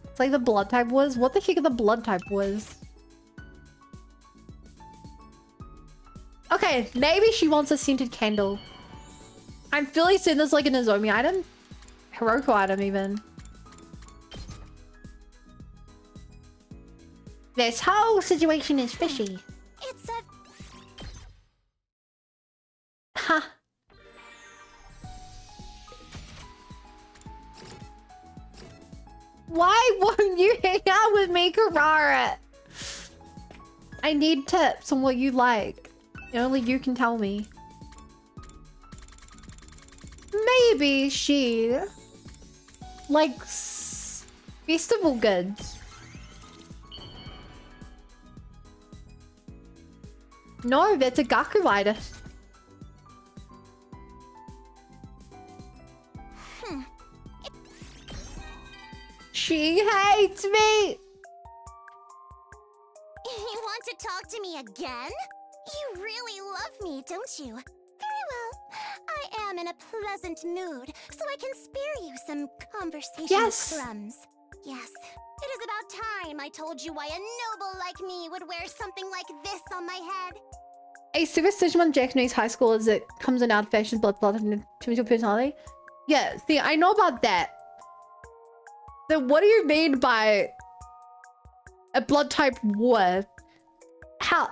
S2: It's like the blood type was. What the heck are the blood type was? Okay, maybe she wants a scented candle. I'm fairly certain there's like a Nozomi item. Hiroko item even. This whole situation is fishy.
S3: It's a...
S2: Huh. Why won't you hang out with me, Carrara? I need tips on what you like. Only you can tell me. Maybe she likes festival goods. No, that's a Gaku item. She hates me!
S3: You want to talk to me again? You really love me, don't you? Very well. I am in a pleasant mood, so I can spare you some conversation crumbs. Yes. It is about time I told you why a noble like me would wear something like this on my head.
S2: A superstition on Japanese high school is it comes in out of fashion blood and to your personality. Yeah, see, I know about that. Then what do you mean by a blood type war? How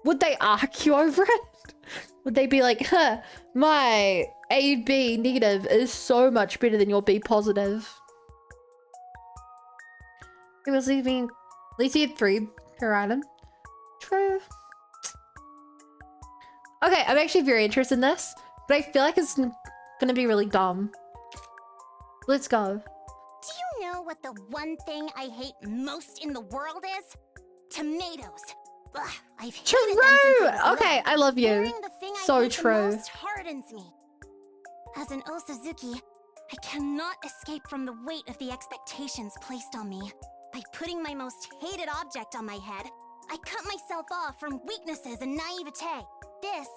S2: would they argue over it? Would they be like, huh, my AB negative is so much better than your B positive? It was leaving. At least you had 3 per item. True. Okay, I'm actually very interested in this, but I feel like it's gonna be really dumb. Let's go.
S3: Do you know what the one thing I hate most in the world is? Tomatoes. Ugh, I've hated them since I
S2: True!
S3: was
S2: Okay,
S3: little.
S2: I love you.
S3: Bearing the thing I
S2: So
S3: hate the
S2: true.
S3: most hardens me. As an Osazuki, I cannot escape from the weight of the expectations placed on me. By putting my most hated object on my head, I cut myself off from weaknesses and naivete. This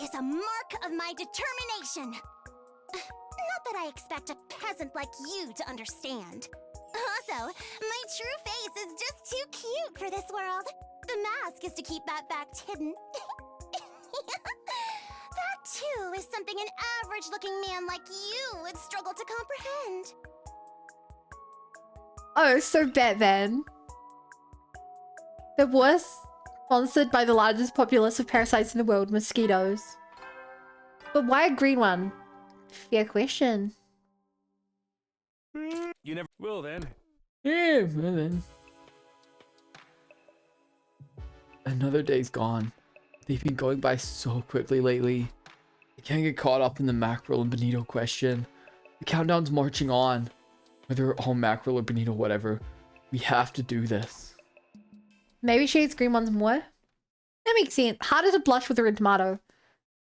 S3: is a mark of my determination. Not that I expect a peasant like you to understand. Also, my true face is just too cute for this world. The mask is to keep that fact hidden. That too is something an average-looking man like you would struggle to comprehend.
S2: Oh, so Batman. The worst sponsored by the largest populace of parasites in the world, mosquitoes. But why a green one? Fair question.
S5: You never will then.
S1: Yeah, well then. Another day's gone. They've been going by so quickly lately. I can't get caught up in the Mackerel and Benito question. The countdown's marching on. Whether all Mackerel or Benito, whatever, we have to do this.
S2: Maybe she eats green ones more? That makes sense. Harder to blush with a red tomato.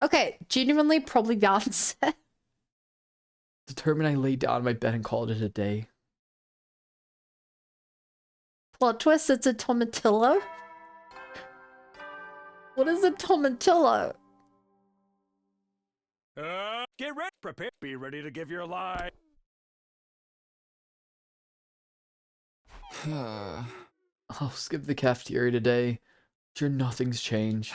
S2: Okay, genuinely probably the answer.
S1: Determined, I laid down in my bed and called it a day.
S2: Plot twist, it's a tomatillo? What is a tomatillo?
S5: Get ready, prepare, be ready to give your lie.
S1: I'll skip the cafeteria today. Sure, nothing's changed.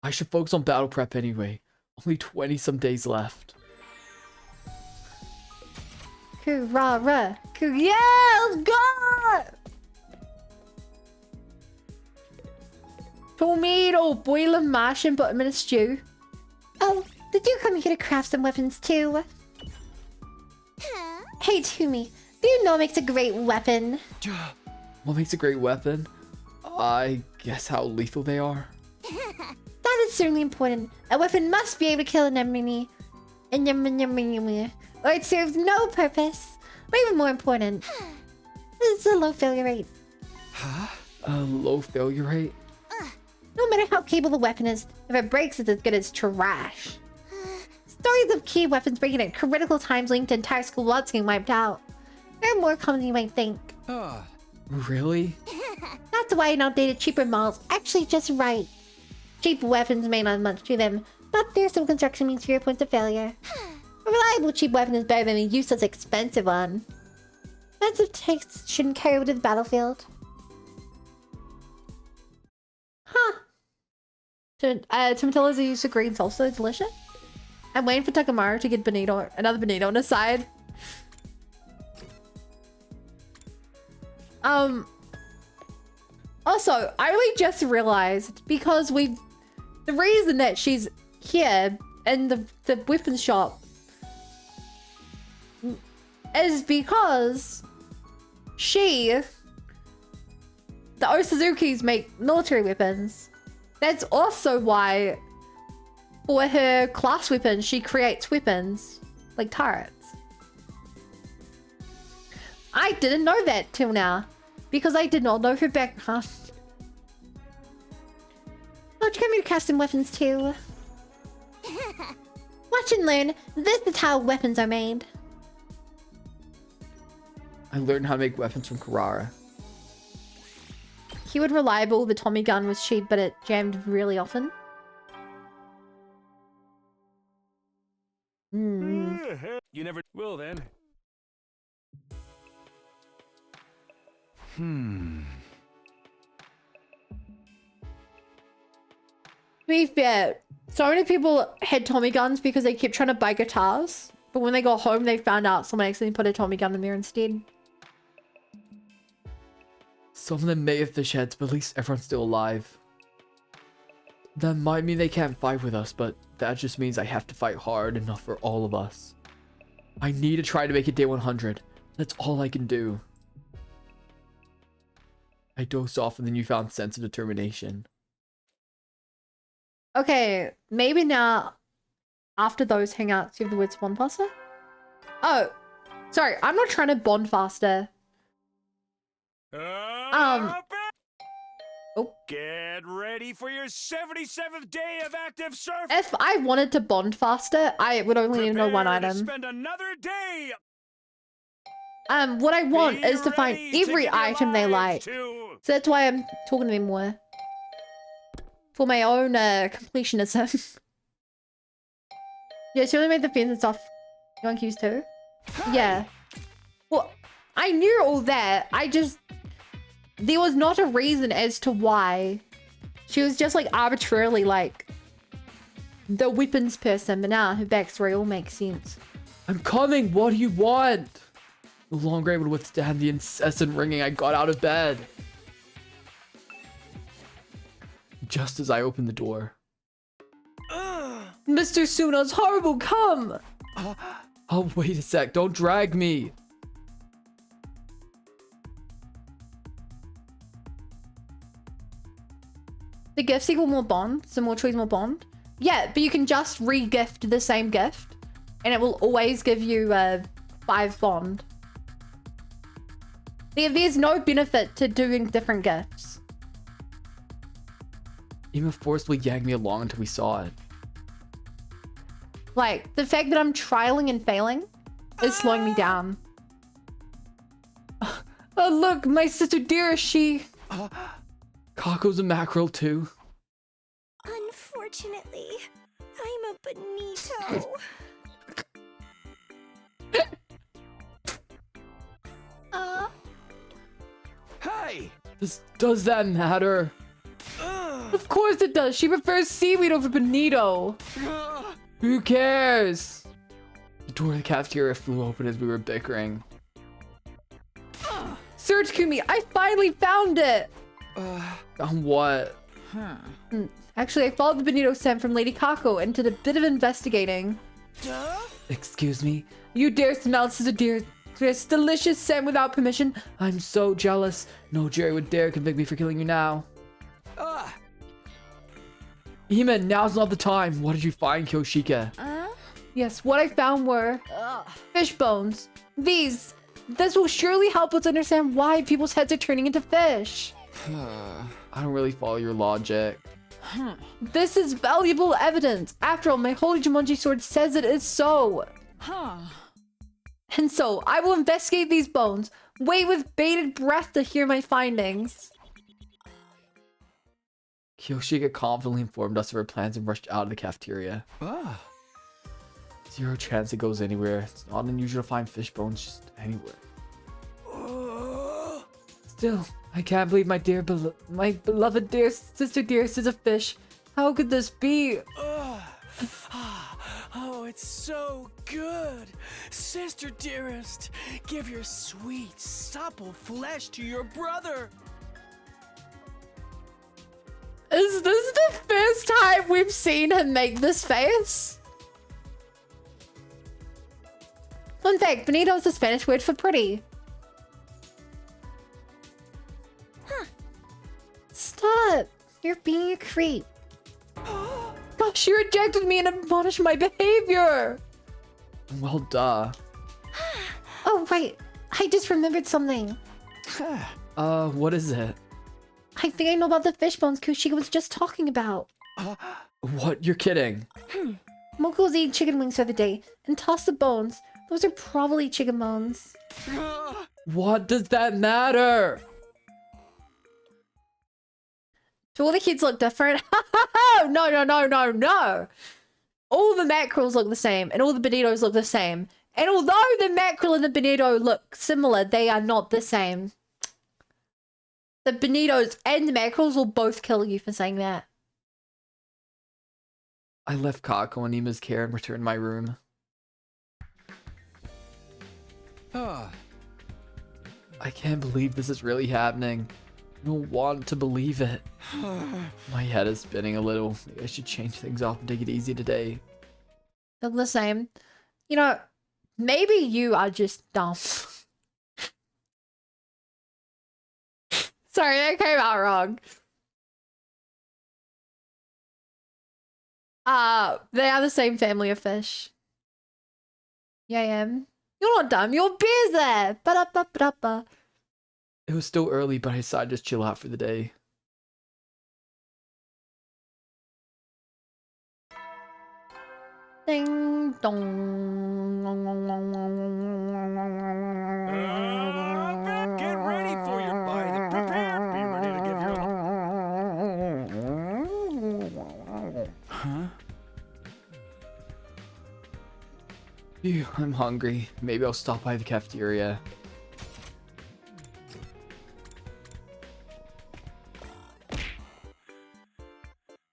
S1: I should focus on battle prep anyway. Only 20-some days left.
S2: Kurara. Yeah, let's go! Tomato, boil a mash and put them in a stew. Oh, did you come here to craft some weapons too? Hey, Toomey, do you know what makes a great weapon?
S1: What makes a great weapon? I guess how lethal they are.
S2: That is certainly important. A weapon must be able to kill an enemy. Or it serves no purpose. Or even more important, it's a low failure rate.
S1: A low failure rate?
S2: No matter how capable the weapon is, if it breaks, it's as good as trash. Stories of key weapons breaking at critical times linked to entire school lots getting wiped out. They're more common than you might think.
S1: Really?
S2: That's why an outdated, cheaper models actually just right. Cheap weapons may not have much to them, but there's some construction means fewer points of failure. A reliable cheap weapon is better than a useless expensive one. Expensive tastes shouldn't carry over to the battlefield. Huh. Tomatillos are used to green salsa, delicious. I'm waiting for Takamaru to get Benito, another Benito on his side. Also, I really just realized because the reason that she's here in the weapons shop is because the Osazukis make military weapons. That's also why for her class weapons, she creates weapons like turrets. I didn't know that till now because I did not know her background. Don't you come here to custom weapons too? Watch and learn. This is how weapons are made.
S1: I learned how to make weapons from Karara.
S2: He would reliable. The Tommy gun was cheap, but it jammed really often.
S5: You never will then.
S2: be fair, so many people had Tommy guns because they kept trying to buy guitars. But when they got home, they found out someone accidentally put a Tommy gun in there instead.
S1: Some of them may have fish heads, but at least everyone's still alive. That might mean they can't fight with us, but that just means I have to fight hard enough for all of us. I need to try to make it day 100. That's all I can do. I dozed off with a newfound sense of determination.
S2: Okay, maybe now, after those hangouts, you have the words bond faster? Oh, sorry, I'm not trying to bond faster. Oh.
S5: Get ready for your 77th day of active service.
S2: If I wanted to bond faster, I would only need to know one
S5: Prepare to
S2: item.
S5: spend another day.
S2: What I want
S5: Be
S2: is to find
S5: ready to
S2: every
S5: give your
S2: item they
S5: lives
S2: like.
S5: to-
S2: So that's why I'm talking to them more. For my own completionism. Yeah, she only made the fence and stuff. You want cues too? Yeah. Well, I knew all that. There was not a reason as to why. She was just like arbitrarily like the weapons person, but now her backstory all makes sense.
S1: I'm coming! What do you want? No longer able to withstand the incessant ringing, I got out of bed. Just as I opened the door.
S2: Mr. Suna's horrible, come!
S1: Oh, wait a sec, don't drag me.
S2: The gifts equal more bond, so more choice, more bond. Yeah, but you can just re-gift the same gift, and it will always give you 5 bond. There's no benefit to doing different gifts.
S1: Ema forcibly yanked me along until we saw it.
S2: Like, the fact that I'm trialing and failing is slowing me down. Oh, look, my sister dear, she...
S1: Kako's a mackerel too.
S3: Unfortunately, I'm a bonito.
S5: Hey!
S1: Does that matter?
S2: Of course it does. She prefers seaweed over bonito.
S1: Who cares? The door of the cafeteria flew open as we were bickering.
S2: Search Kumi, I finally found it.
S1: On what?
S2: Actually, I followed the bonito scent from Lady Kako and did a bit of investigating.
S1: Excuse me?
S2: You dare smell Sister Dear? This delicious scent without permission?
S1: I'm so jealous. No Jerry would dare convict me for killing you now. Ema, now's not the time. What did you find, Kyoshika?
S2: Yes, what I found were fish bones. This will surely help us understand why people's heads are turning into fish.
S1: I don't really follow your logic.
S2: This is valuable evidence. After all, my holy Jumanji sword says it is so. And so, I will investigate these bones. Wait with bated breath to hear my findings.
S1: Kyoshika confidently informed us of her plans and rushed out of the cafeteria. Zero chance it goes anywhere. It's not unusual to find fish bones just anywhere. Still, I can't believe my beloved dear sister dearest is a fish. How could this be?
S11: Oh, it's so good. Sister dearest, give your sweet, supple flesh to your brother.
S2: Is this the first time we've seen him make this face? Fun fact, bonito is the Spanish word for pretty. Stop! You're being a creep. Gosh, she rejected me and admonished my behavior!
S1: Well, duh.
S2: Oh, wait. I just remembered something.
S1: What is it?
S2: I think I know about the fish bones Kushika was just talking about.
S1: What? You're kidding.
S2: Moko was eating chicken wings the other day and tossed the bones. Those are probably chicken bones.
S1: What does that matter?
S2: Do all the kids look different? No, no, no, no, no. All the mackerels look the same and all the bonitos look the same. And although the mackerel and the bonito look similar, they are not the same. The bonitos and the mackerels will both kill you for saying that.
S1: I left Kako in Nima's care and returned to my room.
S4: Ah,
S1: I can't believe this is really happening. I don't want to believe it. My head is spinning a little. Maybe I should change things up and take it easy today.
S2: They're the same. You know, maybe you are just dumb. Sorry, that came out wrong. They are the same family of fish. Yeah, I am. You're not dumb, you're busy. Ba-da-ba-ba-da-ba.
S1: It was still early, but I decided to just chill out for the day.
S2: Ding dong.
S5: Get ready for your bite. Prepare. Be ready to give your...
S1: Huh? Phew, I'm hungry. Maybe I'll stop by the cafeteria.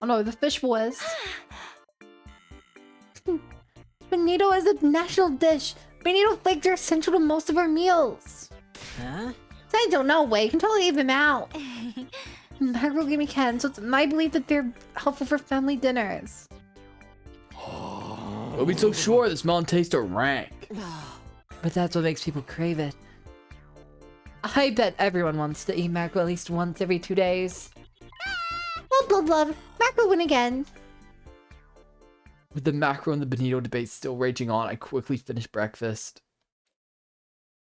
S2: Oh no, the fish boys. Bonito is a national dish. Bonito flakes are essential to most of our meals.
S7: Huh?
S2: So I don't know, Wei. You can totally leave them out. Mackerel gave me can, so it's my belief that they're helpful for family dinners.
S1: Don't be so sure. This melon tastes a rank.
S8: But that's what makes people crave it.
S2: I bet everyone wants to eat mackerel at least once every 2 days. Blah blah blah. Mackerel win again.
S1: With the macro and the bonito debate still raging on, I quickly finished breakfast.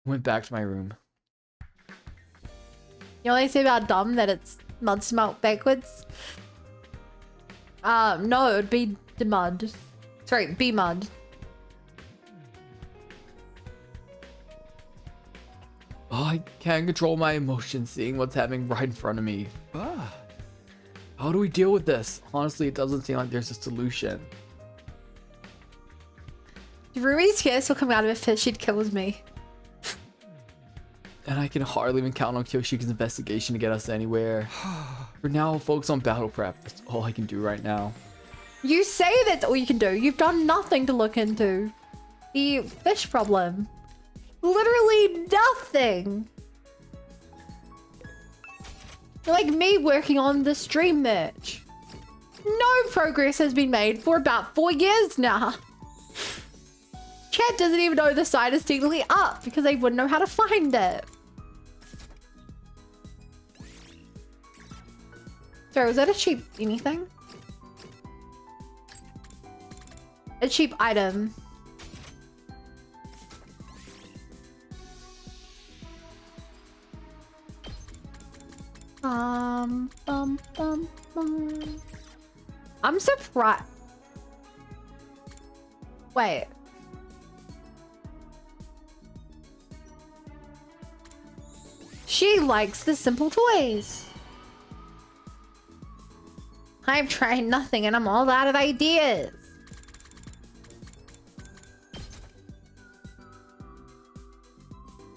S1: Went back to my room.
S2: You know what they say about dumb, that it's mud smelt backwards? No, it would be the mud. Sorry, be mud.
S1: Oh, I can't control my emotions seeing what's happening right in front of me.
S4: ah.
S1: How do we deal with this? Honestly, it doesn't seem like there's a solution.
S2: If Ruby's kiss will come out of a fish, she'd kills me.
S1: And I can hardly even count on Kyoshiki's investigation to get us anywhere. For now, I'll focus on battle prep. That's all I can do right now.
S2: You say that's all you can do. You've done nothing to look into the fish problem. Literally nothing. Like me working on the stream merch. No progress has been made for about 4 years now. Chat doesn't even know the site is technically up because they wouldn't know how to find it. Sorry, was that a cheap anything? A cheap item. Bum, bum, bum. I'm surprised. Wait. She likes the simple toys. I've tried nothing and I'm all out of ideas.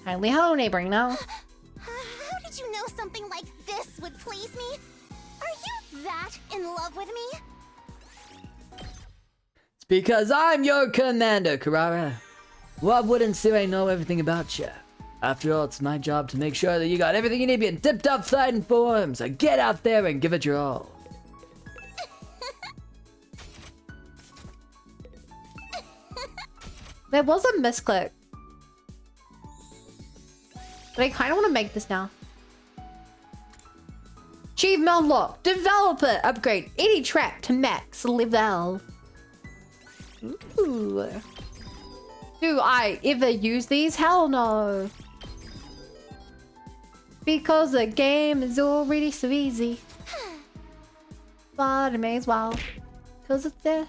S2: Kindly hello, neighboring now.
S3: How did you know something like this would please me? Are you that in love with me?
S8: It's because I'm your commander, Karara. Why wouldn't Sirei know everything about you? After all, it's my job to make sure that you got everything you need to be in tip-top fighting form, so get out there and give it your all.
S2: There was a misclick. But I kind of want to make this now. Achievement unlocked. Developer upgrade any trap to max level. Ooh. Do I ever use these? Hell no. Because the game is already so easy. But I may as well. Because it's there.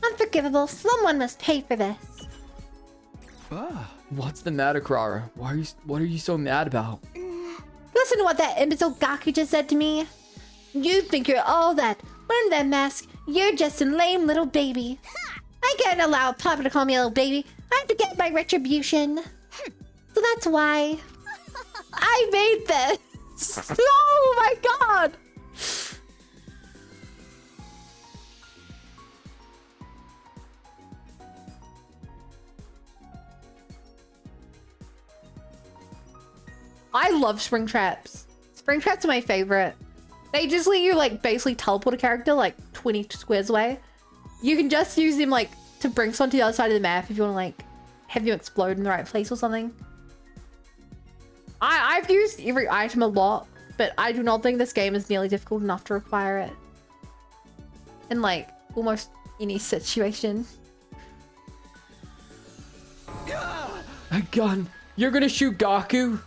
S2: Unforgivable. Someone must pay for this.
S4: Ah.
S1: What's the matter, Karara? What are you so mad about?
S2: Listen to what that imbecile Gaku just said to me. You think you're all that. But under that mask, you're just a lame little baby. I can't allow Papa to call me a little baby. I have to get my retribution. So that's why I made this. Oh my god! love spring traps. Spring traps are my favorite. They just let you like basically teleport a character like 20 squares away. You can just use them like to bring someone to the other side of the map if you want to like have them explode in the right place or something. I've used every item a lot, but I do not think this game is nearly difficult enough to require it. In like almost any situation.
S1: A gun. You're gonna shoot Gaku?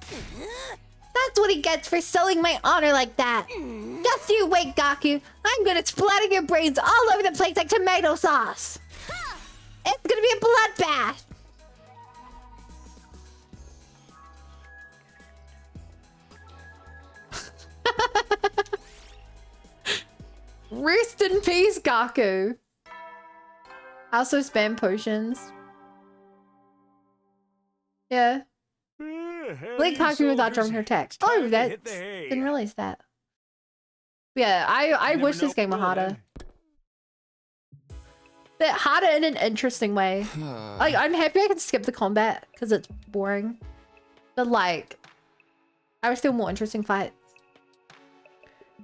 S3: That's what he gets for selling my honor like that. Just you wait, Gaku. I'm gonna splatter your brains all over the place like tomato sauce. It's gonna be a bloodbath.
S2: Rest in peace, Gaku. I also spam potions. Yeah. Blink Haku without dropping her text. Oh, that didn't realize that. Yeah, I wish this game were harder. But harder in an interesting way. Like, I'm happy I can skip the combat because it's boring. But like, I was still more interesting fights.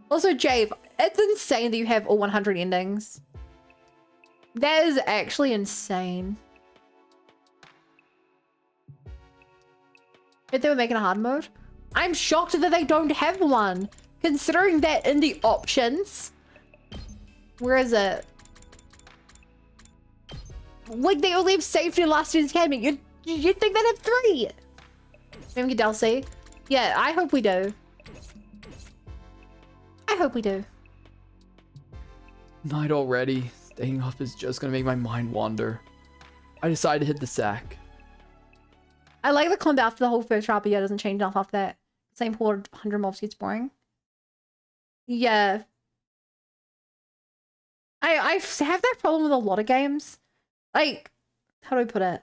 S2: Also, Jave, it's insane that you have all 100 endings. That is actually insane. If they were making a hard mode, I'm shocked that they don't have one. Considering that in the options, where is it? Like they only have safety and last chance gaming. You'd think they'd have 3. Maybe Delcy. Yeah, I hope we do. I hope we do.
S1: Night already. Staying up is just gonna make my mind wander. I decided to hit the sack.
S2: I like the combat after the whole first round, but yeah, it doesn't change enough after that. Same 100 mobs gets boring. Yeah. I have that problem with a lot of games. Like, how do I put it?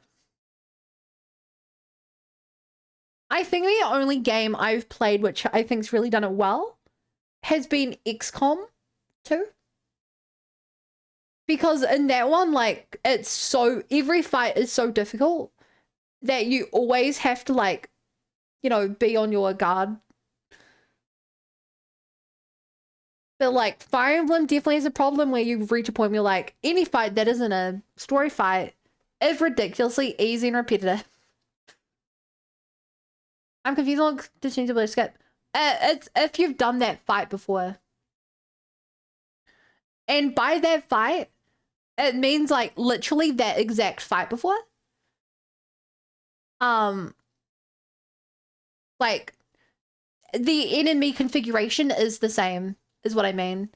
S2: I think the only game I've played which I think's really done it well has been XCOM 2. Because in that one, like, it's so... Every fight is so difficult that you always have to, like, you know, be on your guard. But, like, Fire Emblem definitely has a problem where you reach a point where you're like, any fight that isn't a story fight is ridiculously easy and repetitive. I'm confused on the change to skip. It's if you've done that fight before. And by that fight, it means, like, literally that exact fight before. Like, the enemy configuration is the same, is what I mean.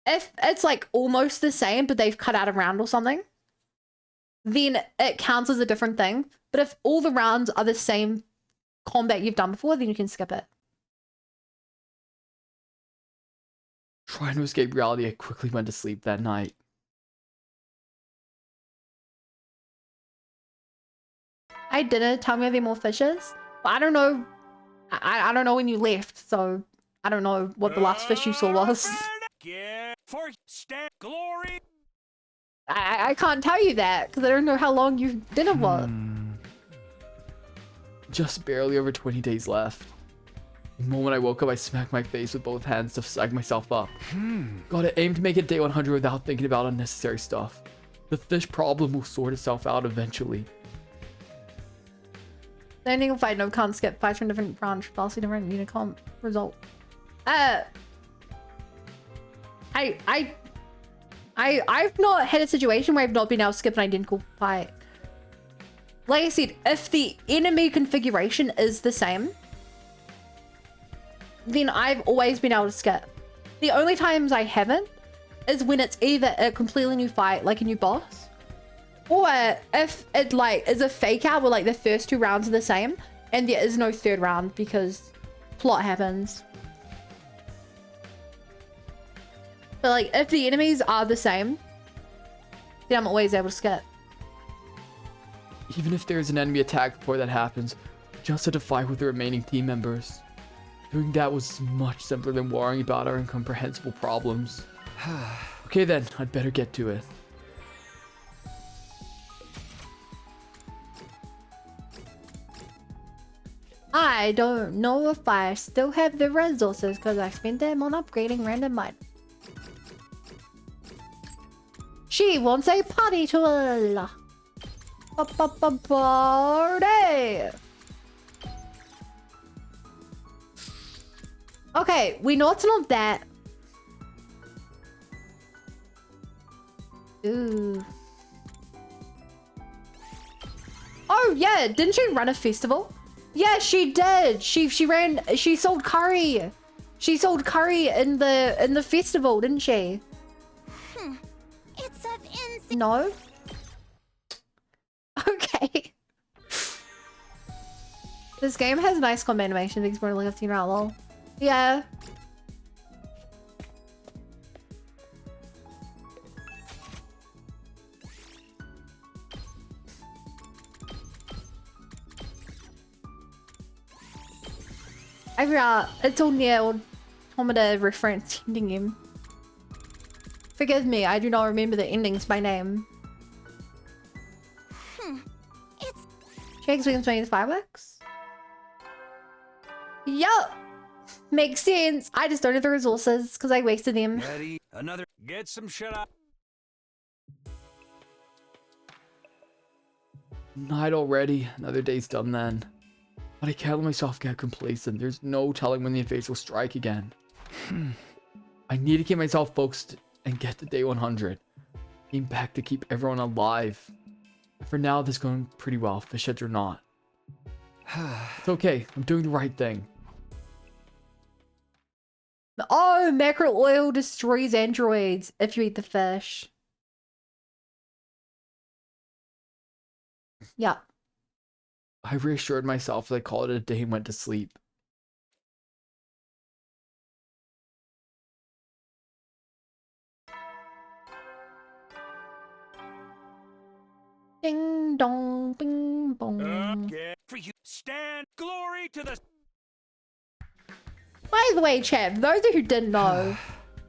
S2: If it's, like, almost the same, but they've cut out a round or something, then it counts as a different thing. But if all the rounds are the same combat you've done before, then you can skip it.
S1: Trying to escape reality, I quickly went to sleep that night.
S2: I didn't tell me are there more fishes, but I don't know. I don't know when you left, so I don't know what the last fish you saw was.
S5: For glory.
S2: I can't tell you that because I don't know how long your dinner was.
S1: Just barely over 20 days left. The moment I woke up, I smacked my face with both hands to psych myself up. Gotta aim to make it day 100 without thinking about unnecessary stuff. The fish problem will sort itself out eventually.
S2: The ending of fight no can't skip fights from different branch, vastly different Unicom result. I've not had a situation where I've not been able to skip an identical fight. Like I said, if the enemy configuration is the same, then I've always been able to skip. The only times I haven't is when it's either a completely new fight, like a new boss, or if it like is a fake out where like the first 2 rounds are the same and there is no 3rd round because plot happens. But like if the enemies are the same, then I'm always able to skip.
S1: Even if there's an enemy attack before that happens, just have to fight with the remaining team members. Doing that was much simpler than worrying about our incomprehensible problems. Okay then, I'd better get to it.
S2: I don't know if I still have the resources because I spent them on upgrading random mud. She wants a party tool. Party. Okay, we know it's not that. Ooh. Oh yeah, didn't she run a festival? Yeah, she did. She sold curry. She sold curry in the festival, didn't she?
S3: It's of
S2: No. Okay. This game has nice combat animation. Things more like I've seen around lol. Yeah. I forgot. It's all near Automata reference ending him. Forgive me, I do not remember the endings by name. Shakes Williams 25 bucks? Yup! Makes sense. I just don't have the resources because I wasted them.
S5: Ready? Another. Get some shut up.
S1: Night already. Another day's done then. But I can't let myself get complacent. There's no telling when the invasion will strike again. I need to keep myself focused and get to day 100. Being back to keep everyone alive. For now, this is going pretty well, fish heads or not. It's okay. I'm doing the right thing.
S2: Oh, mackerel oil destroys androids if you eat the fish. Yeah.
S1: I reassured myself that I called it a day and went to sleep.
S2: Ding dong, bing bong.
S5: Okay. For you, stand glory to the.
S2: By the way, chat, for those who didn't know,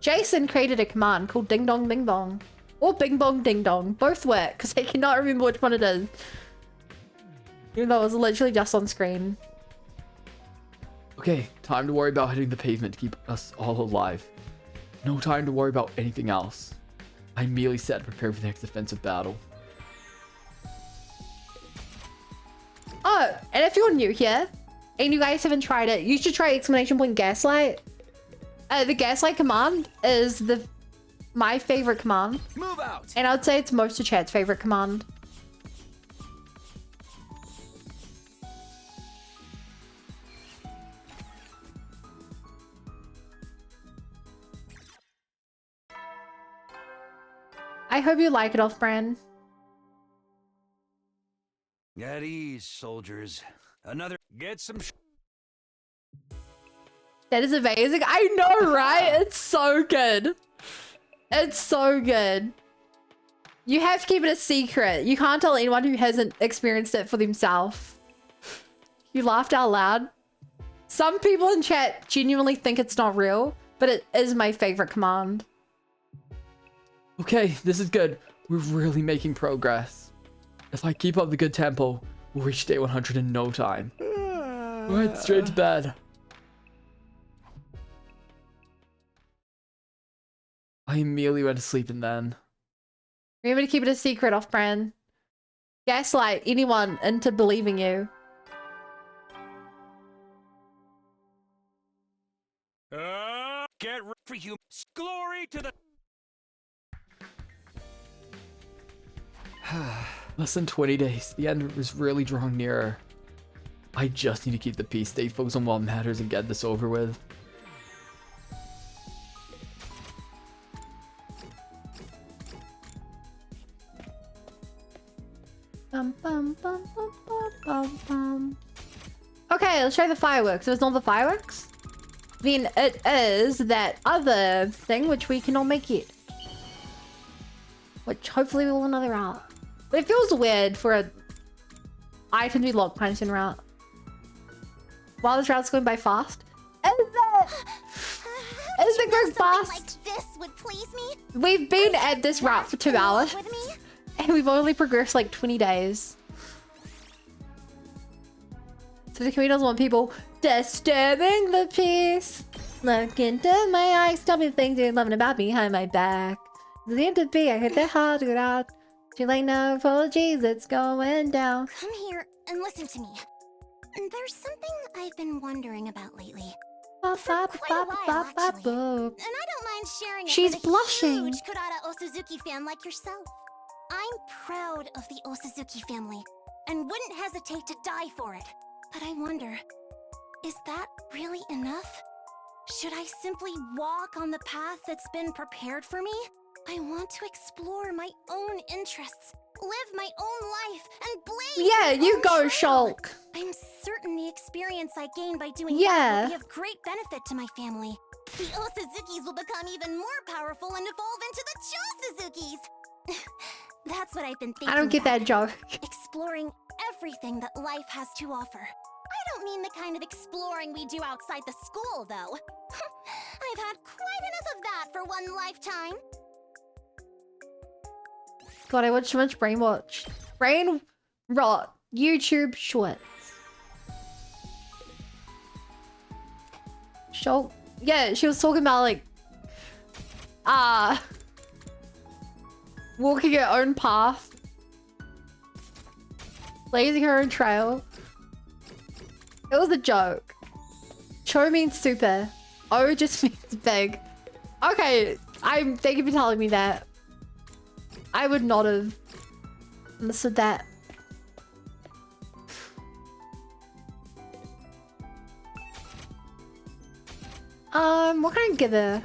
S2: Jason created a command called Ding Dong Bing Bong. Or Bing Bong Ding Dong. Both work, because I cannot remember which one it is. Even though it was literally just on screen.
S1: Okay, time to worry about hitting the pavement to keep us all alive. No time to worry about anything else. I immediately set to prepare for the next offensive battle.
S2: Oh, and if you're new here, and you guys haven't tried it, you should try exclamation point gaslight. The gaslight command is my favorite command.
S4: Move out.
S2: And I would say it's most of chat's favorite command. I hope you like it, off-brand.
S5: At ease, soldiers. Another. Get some.
S2: That is amazing. I know, right? It's so good. It's so good. You have to keep it a secret. You can't tell anyone who hasn't experienced it for themselves. You laughed out loud. Some people in chat genuinely think it's not real, but it is my favorite command.
S1: Okay, this is good. We're really making progress. If I keep up the good tempo, we'll reach day 100 in no time. We'll head straight to bed. I immediately went to sleep and then...
S2: Remember to keep it a secret, off-brand. Gaslight anyone into believing you.
S5: Get ready for you. Glory to the.
S1: Less than 20 days. The end was really drawing nearer. I just need to keep the peace, stay focused on what matters, and get this over with.
S2: Bum, bum, bum, bum, bum, bum, bum. Okay, let's try the fireworks. If it's not the fireworks, then it is that other thing which we cannot make yet. Which hopefully we will another route. But it feels weird for a item to be locked behind a certain route. While this route's going by fast. Is it going fast?
S3: Like this would please me?
S2: We've been at this route for 2 hours. And we've only progressed like 20 days. Suzuki doesn't want people disturbing the peace. Look into my eyes, tell me the things you're loving about behind my back. The end of be, I hit their heart out. Too late now, apologies, it's going down.
S3: Come here and listen to me. There's something I've been wondering about lately. For quite a while, actually. And I don't mind sharing it
S2: She's
S3: with
S2: blushing.
S3: a huge Kurata Osuzuki fan like yourself. I'm proud of the Osuzuki family and wouldn't hesitate to die for it. But I wonder, is that really enough? Should I simply walk on the path that's been prepared for me? I want to explore my own interests, live my own life, and blaze
S2: Yeah,
S3: my
S2: you
S3: own
S2: go,
S3: trail.
S2: Shulk.
S3: I'm certain the experience I gain by doing
S2: Yeah.
S3: that will be of great benefit to my family. The Osuzukis will become even more powerful and evolve into the Chosuzukis. That's what I've been thinking.
S2: I don't get that joke.
S3: Exploring everything that life has to offer. I don't mean the kind of exploring we do outside the school, though. I've had quite enough of that for one lifetime.
S2: God, I watch too much Brain Watch. Brain Rot. YouTube Shorts. Shulk. Yeah, she was talking about like walking her own path. Blazing her own trail. It was a joke. Cho means super. O just means big. Okay, thank you for telling me that. I would not have understood that. What can I give her?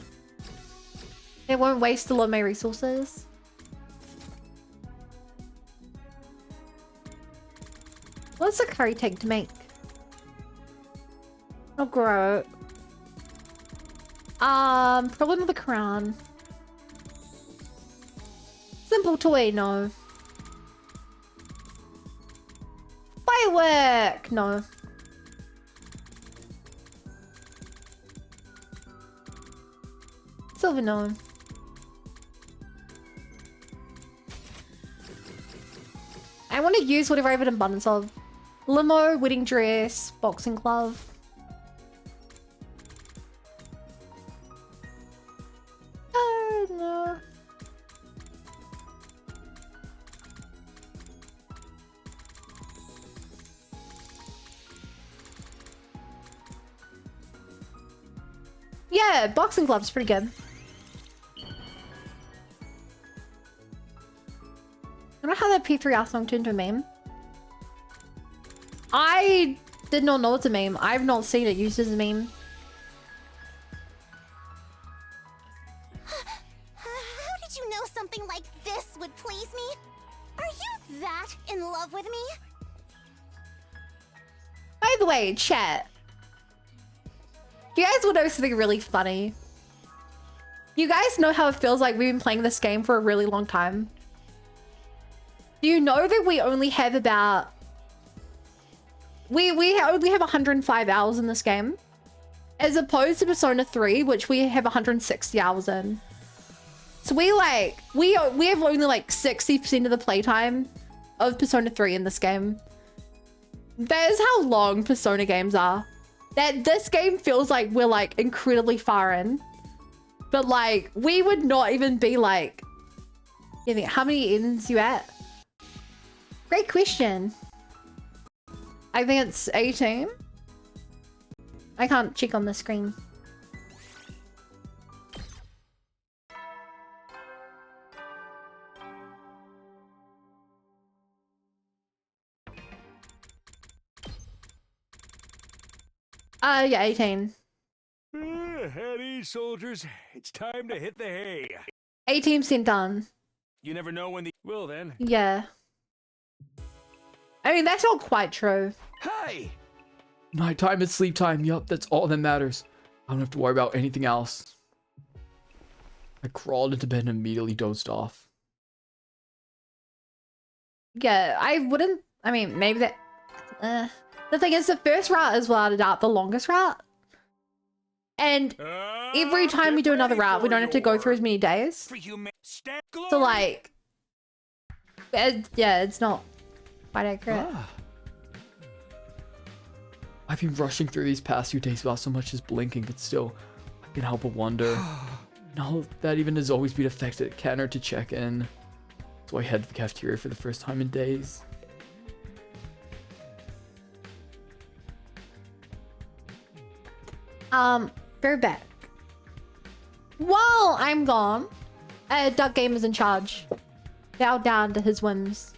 S2: It won't waste a lot of my resources. What's the curry take to make? I'll grow it. Probably not the crown. Simple toy, no. Firework, no. Silver, no. I want to use whatever I have an abundance of. Limo, wedding dress, boxing glove. No. Yeah, boxing gloves pretty good. I don't know how that P3R song turned into a meme. I did not know it's a meme. I've not seen it used as a meme.
S3: How did you know something like this would please me? Are you that in love with me?
S2: By the way, chat. You guys will know something really funny. You guys know how it feels like we've been playing this game for a really long time. Do you know that we only have about... We only have 105 hours in this game. As opposed to Persona 3, which we have 160 hours in. So we have only like 60% of the playtime of Persona 3 in this game. That is how long Persona games are. That this game feels like we're like incredibly far in. But like, we would not even be like... How many ends you at? Great question. I think it's 18. I can't check on the screen. Yeah, 18.
S5: At ease, soldiers. It's time to hit the hay.
S2: 18% done.
S5: You never know when the... Well then.
S2: Yeah. I mean, that's not quite true.
S5: Hey!
S1: Nighttime is sleep time. Yup, that's all that matters. I don't have to worry about anything else. I crawled into bed and immediately dozed off.
S2: Yeah, I wouldn't... I mean, maybe that... the thing is, the first route is without a doubt the longest route. And every time we do another route, we don't have to go through as many days. So, like... yeah, it's not quite accurate.
S1: I've been rushing through these past few days without so much as blinking, but still, I can't help but wonder. Now that even has always been affected, I can't hurt to check in. So I head to the cafeteria for the first time in days.
S2: We're back. While I'm gone, Duck Game is in charge. Bow down to his whims.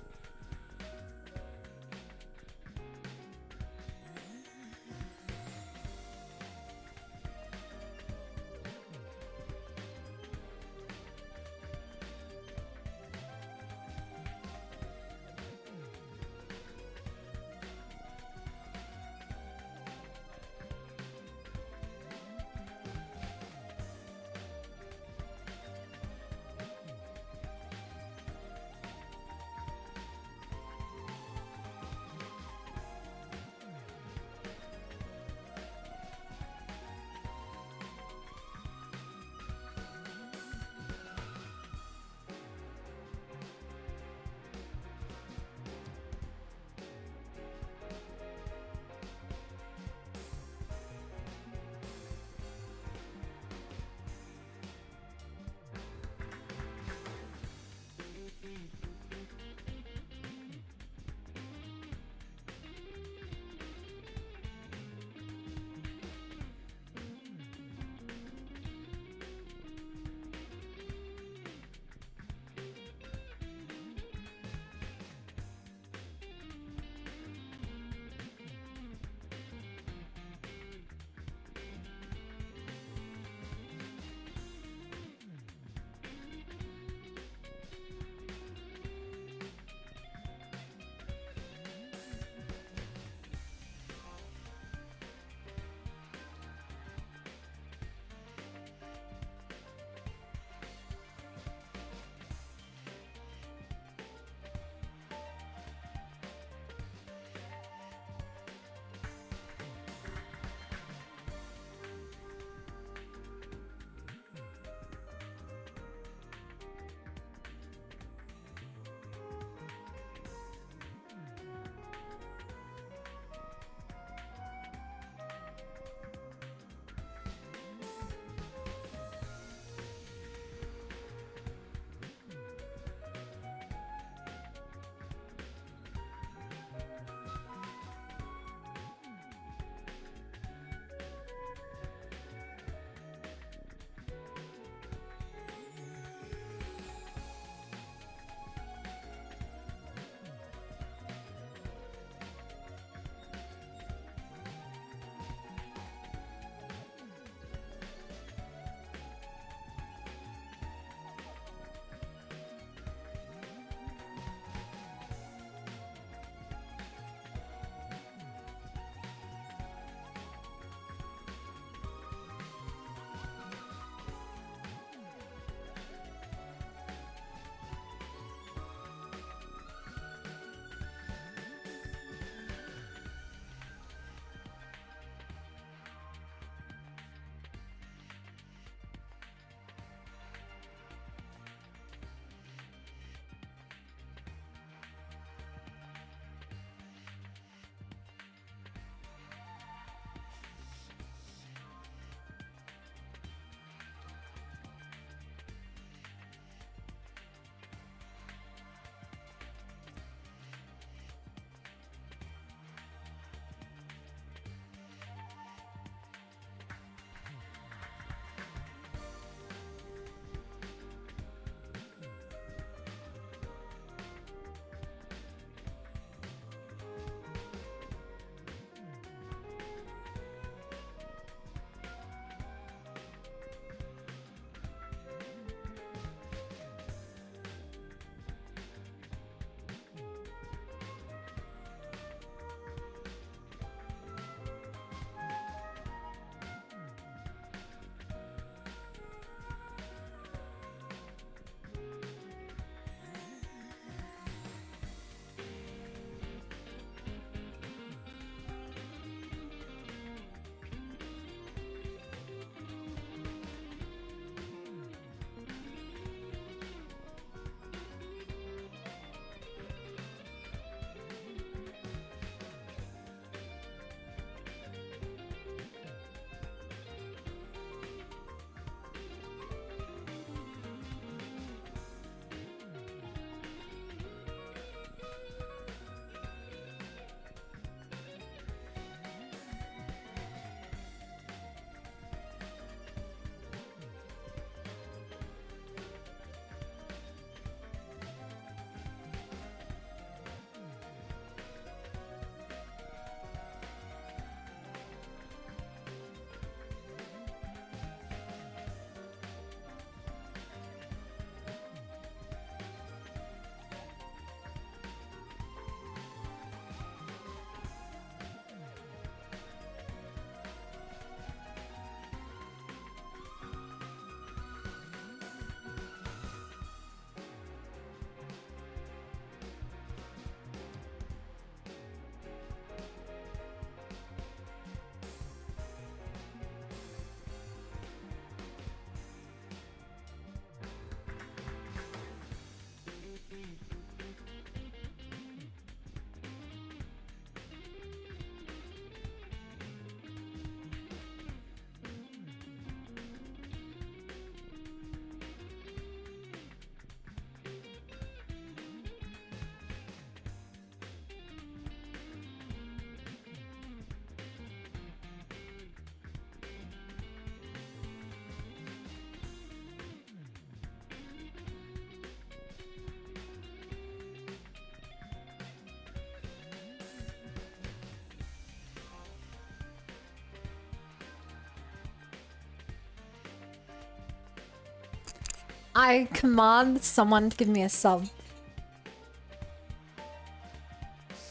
S2: I command someone to give me a sub.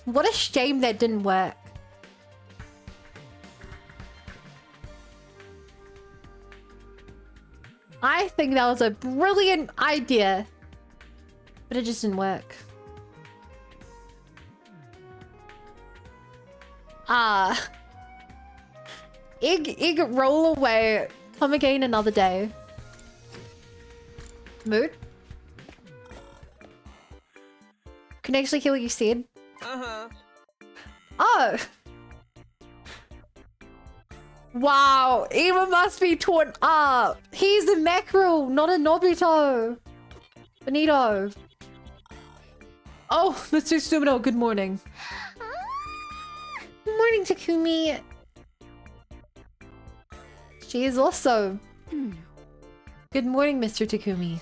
S2: What a shame that didn't work. I think that was a brilliant idea, but it just didn't work. Egg, roll away. Come again another day. Mood? Can I actually hear what you said?
S11: Uh-huh.
S2: Oh! Wow, Eva must be torn up. He's a mackerel, not a Nobito. Benito. Oh, Mr. Sumino, good morning. Good morning, Takumi. She is also. Good morning, Mr. Takumi.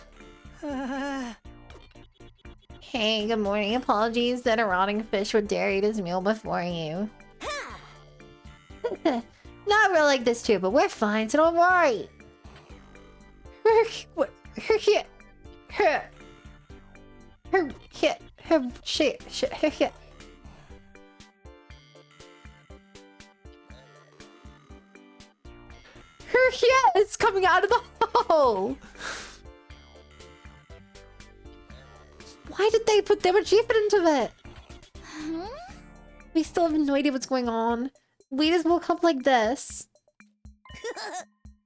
S2: Hey, good morning. Apologies that a rotting fish would dare eat his meal before you. Not real like this too, but we're fine, so don't worry. It's coming out of the hole. Why did they put that much effort into it? We still have no idea what's going on. We just woke up like this.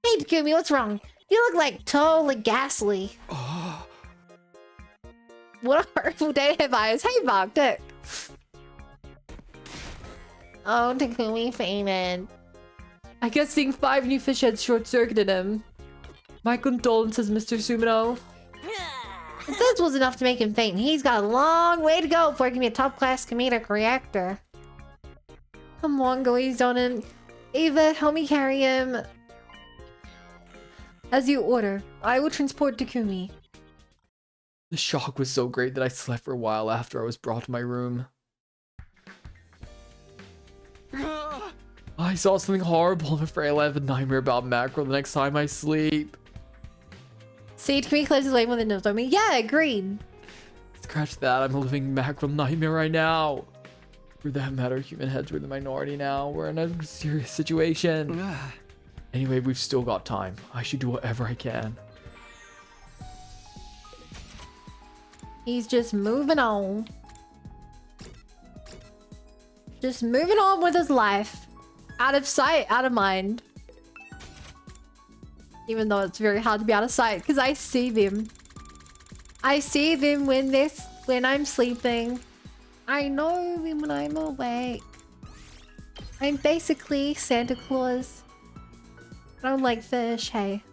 S2: Hey, Takumi, what's wrong? You look like totally ghastly. What a hurtful day have I? Hey, Bogdick. Oh, Takumi fainted. I guess seeing 5 new fish heads short-circuited him. My condolences, Mr. Sumino. If this was enough to make him faint, he's got a long way to go before he can be a top-class comedic reactor. Come on, go easy on him. Ava, help me carry him. As you order, I will transport Takumi.
S1: The shock was so great that I slept for a while after I was brought to my room. I saw something horrible. I'm afraid I'll have a nightmare about mackerel the next time I sleep.
S2: See, Takumi closes his way when the nose on me. Yeah, agreed.
S1: Scratch that, I'm a living mackerel nightmare right now. For that matter, human heads were the minority now. We're in a serious situation. Anyway, we've still got time. I should do whatever I can.
S2: He's just moving on. Just moving on with his life. Out of sight, out of mind. Even though it's very hard to be out of sight because I see them. I see them when I'm sleeping. I know them when I'm awake. I'm basically Santa Claus. I don't like fish, hey.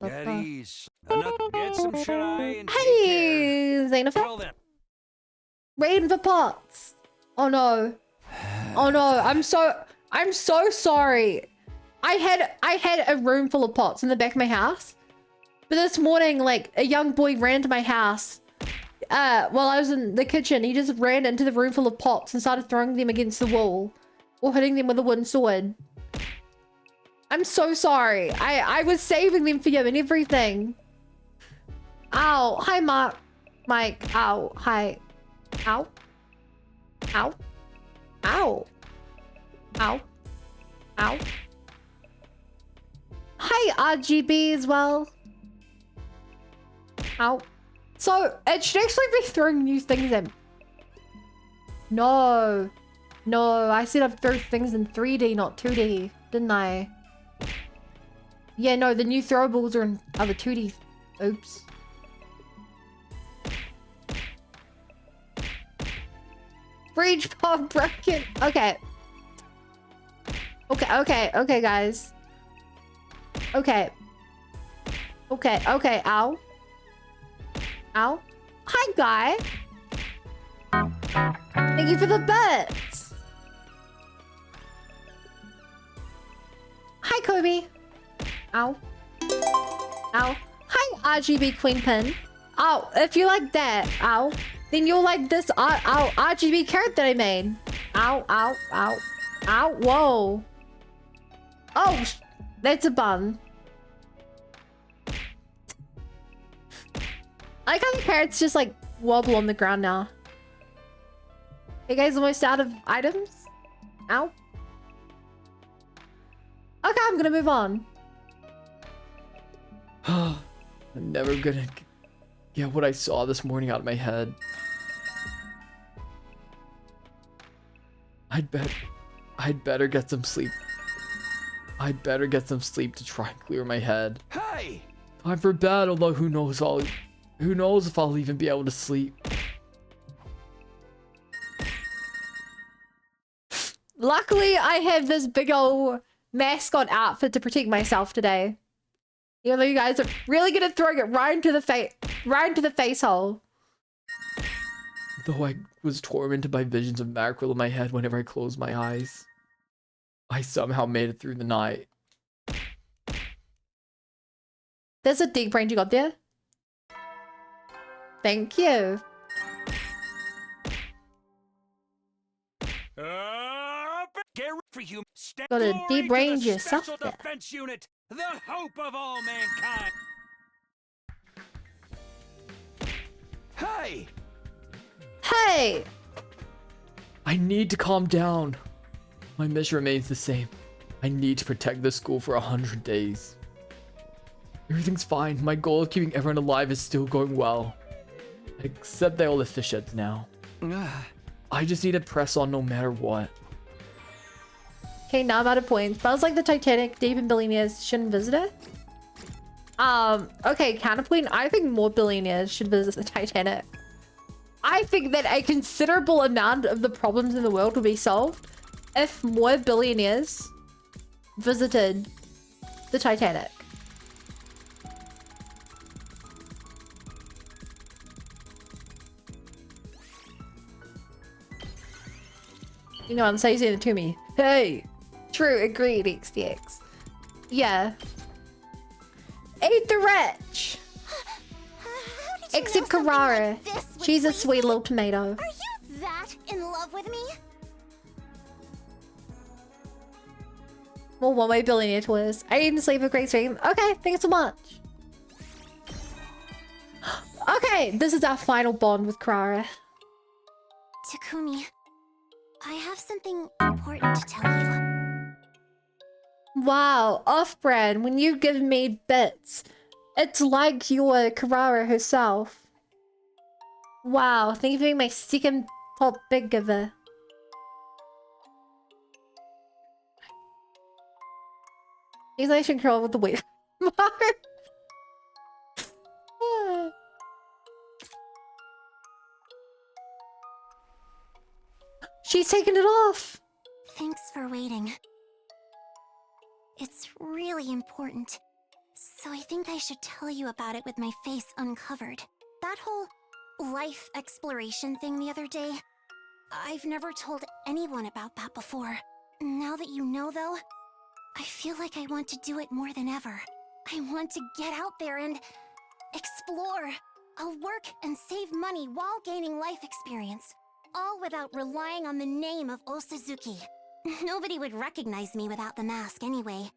S5: Get ease. Enough. Get some shy and
S2: Hey, Xenophant. Raid for pots. Oh no. Oh no, I'm so sorry. I had a room full of pots in the back of my house. But this morning, like, a young boy ran to my house. While I was in the kitchen, he just ran into the room full of pots and started throwing them against the wall. Or hitting them with a wooden sword. I'm so sorry. I was saving them for you and everything. Ow. Hi, Mark. Mike. Ow. Hi. Ow. Ow. Ow. Ow. Ow. Hi, RGB as well. Ow. So, it should actually be throwing new things in. No. No, I said I'd throw things in 3D, not 2D, didn't I? Yeah, no, the new throwables are in other 2D. Oops. Breach pop broken. Okay. Okay, guys. Okay. Okay, ow. Ow. Hi, guy. Thank you for the bits. Hi, Kobe. Ow. Ow. Hi, RGB queen pin. Oh, if you like that, ow, then you'll like this RGB carrot that I made. Ow, ow, ow, ow, whoa. Oh, that's a bun. I like how the carrots just like wobble on the ground now. You guys almost out of items? Ow. Okay, I'm gonna move on.
S1: I'm never gonna get what I saw this morning out of my head. I'd better get some sleep. I'd better get some sleep to try and clear my head.
S4: Hey!
S1: Time for bed, although who knows if I'll even be able to sleep.
S2: Luckily, I have this big old mascot outfit to protect myself today. Even though you guys are really good at throwing it right into the face hole.
S1: Though I was tormented by visions of mackerel in my head whenever I closed my eyes, I somehow made it through the night.
S2: There's a deep range you got there. Thank you.
S5: Get ready for you. Stand
S2: Got a
S5: glory
S2: deep
S5: to the
S2: range yourself
S5: Special
S2: there.
S5: Defense Unit, the hope of all mankind.
S4: Hey!
S2: Hey!
S1: I need to calm down. My mission remains the same. I need to protect this school for 100 days. Everything's fine. My goal of keeping everyone alive is still going well. Except they're all efficient now. I just need to press on no matter what.
S2: Okay, now I'm out of points. Smells like the Titanic, deep in billionaires shouldn't visit it. Okay, counterpoint. I think more billionaires should visit the Titanic. I think that a considerable amount of the problems in the world will be solved if more billionaires visited the Titanic. You know, I'm saying it to me. Hey! True, agreed, XDX. Yeah. Eat the wretch! Except Carrara. She's a sweet little tomato.
S3: Are you that in love with me?
S2: More one-way billionaire twist. I didn't sleep a great stream. Okay, thanks so much. Okay, this is our final bond with Carrara.
S3: Takumi, I have something important to tell you.
S2: Wow, off-brand, when you give me bits, it's like you're Carrara herself. Wow, thank you for being my second top big giver. He's like control with the weight. She's taking it off.
S3: Thanks for waiting. It's really important. So I think I should tell you about it with my face uncovered. That whole life exploration thing the other day, I've never told anyone about that before. Now that you know though, I feel like I want to do it more than ever. I want to get out there and explore. I'll work and save money while gaining life experience, all without relying on the name of Osazuki. Nobody would recognize me without the mask anyway.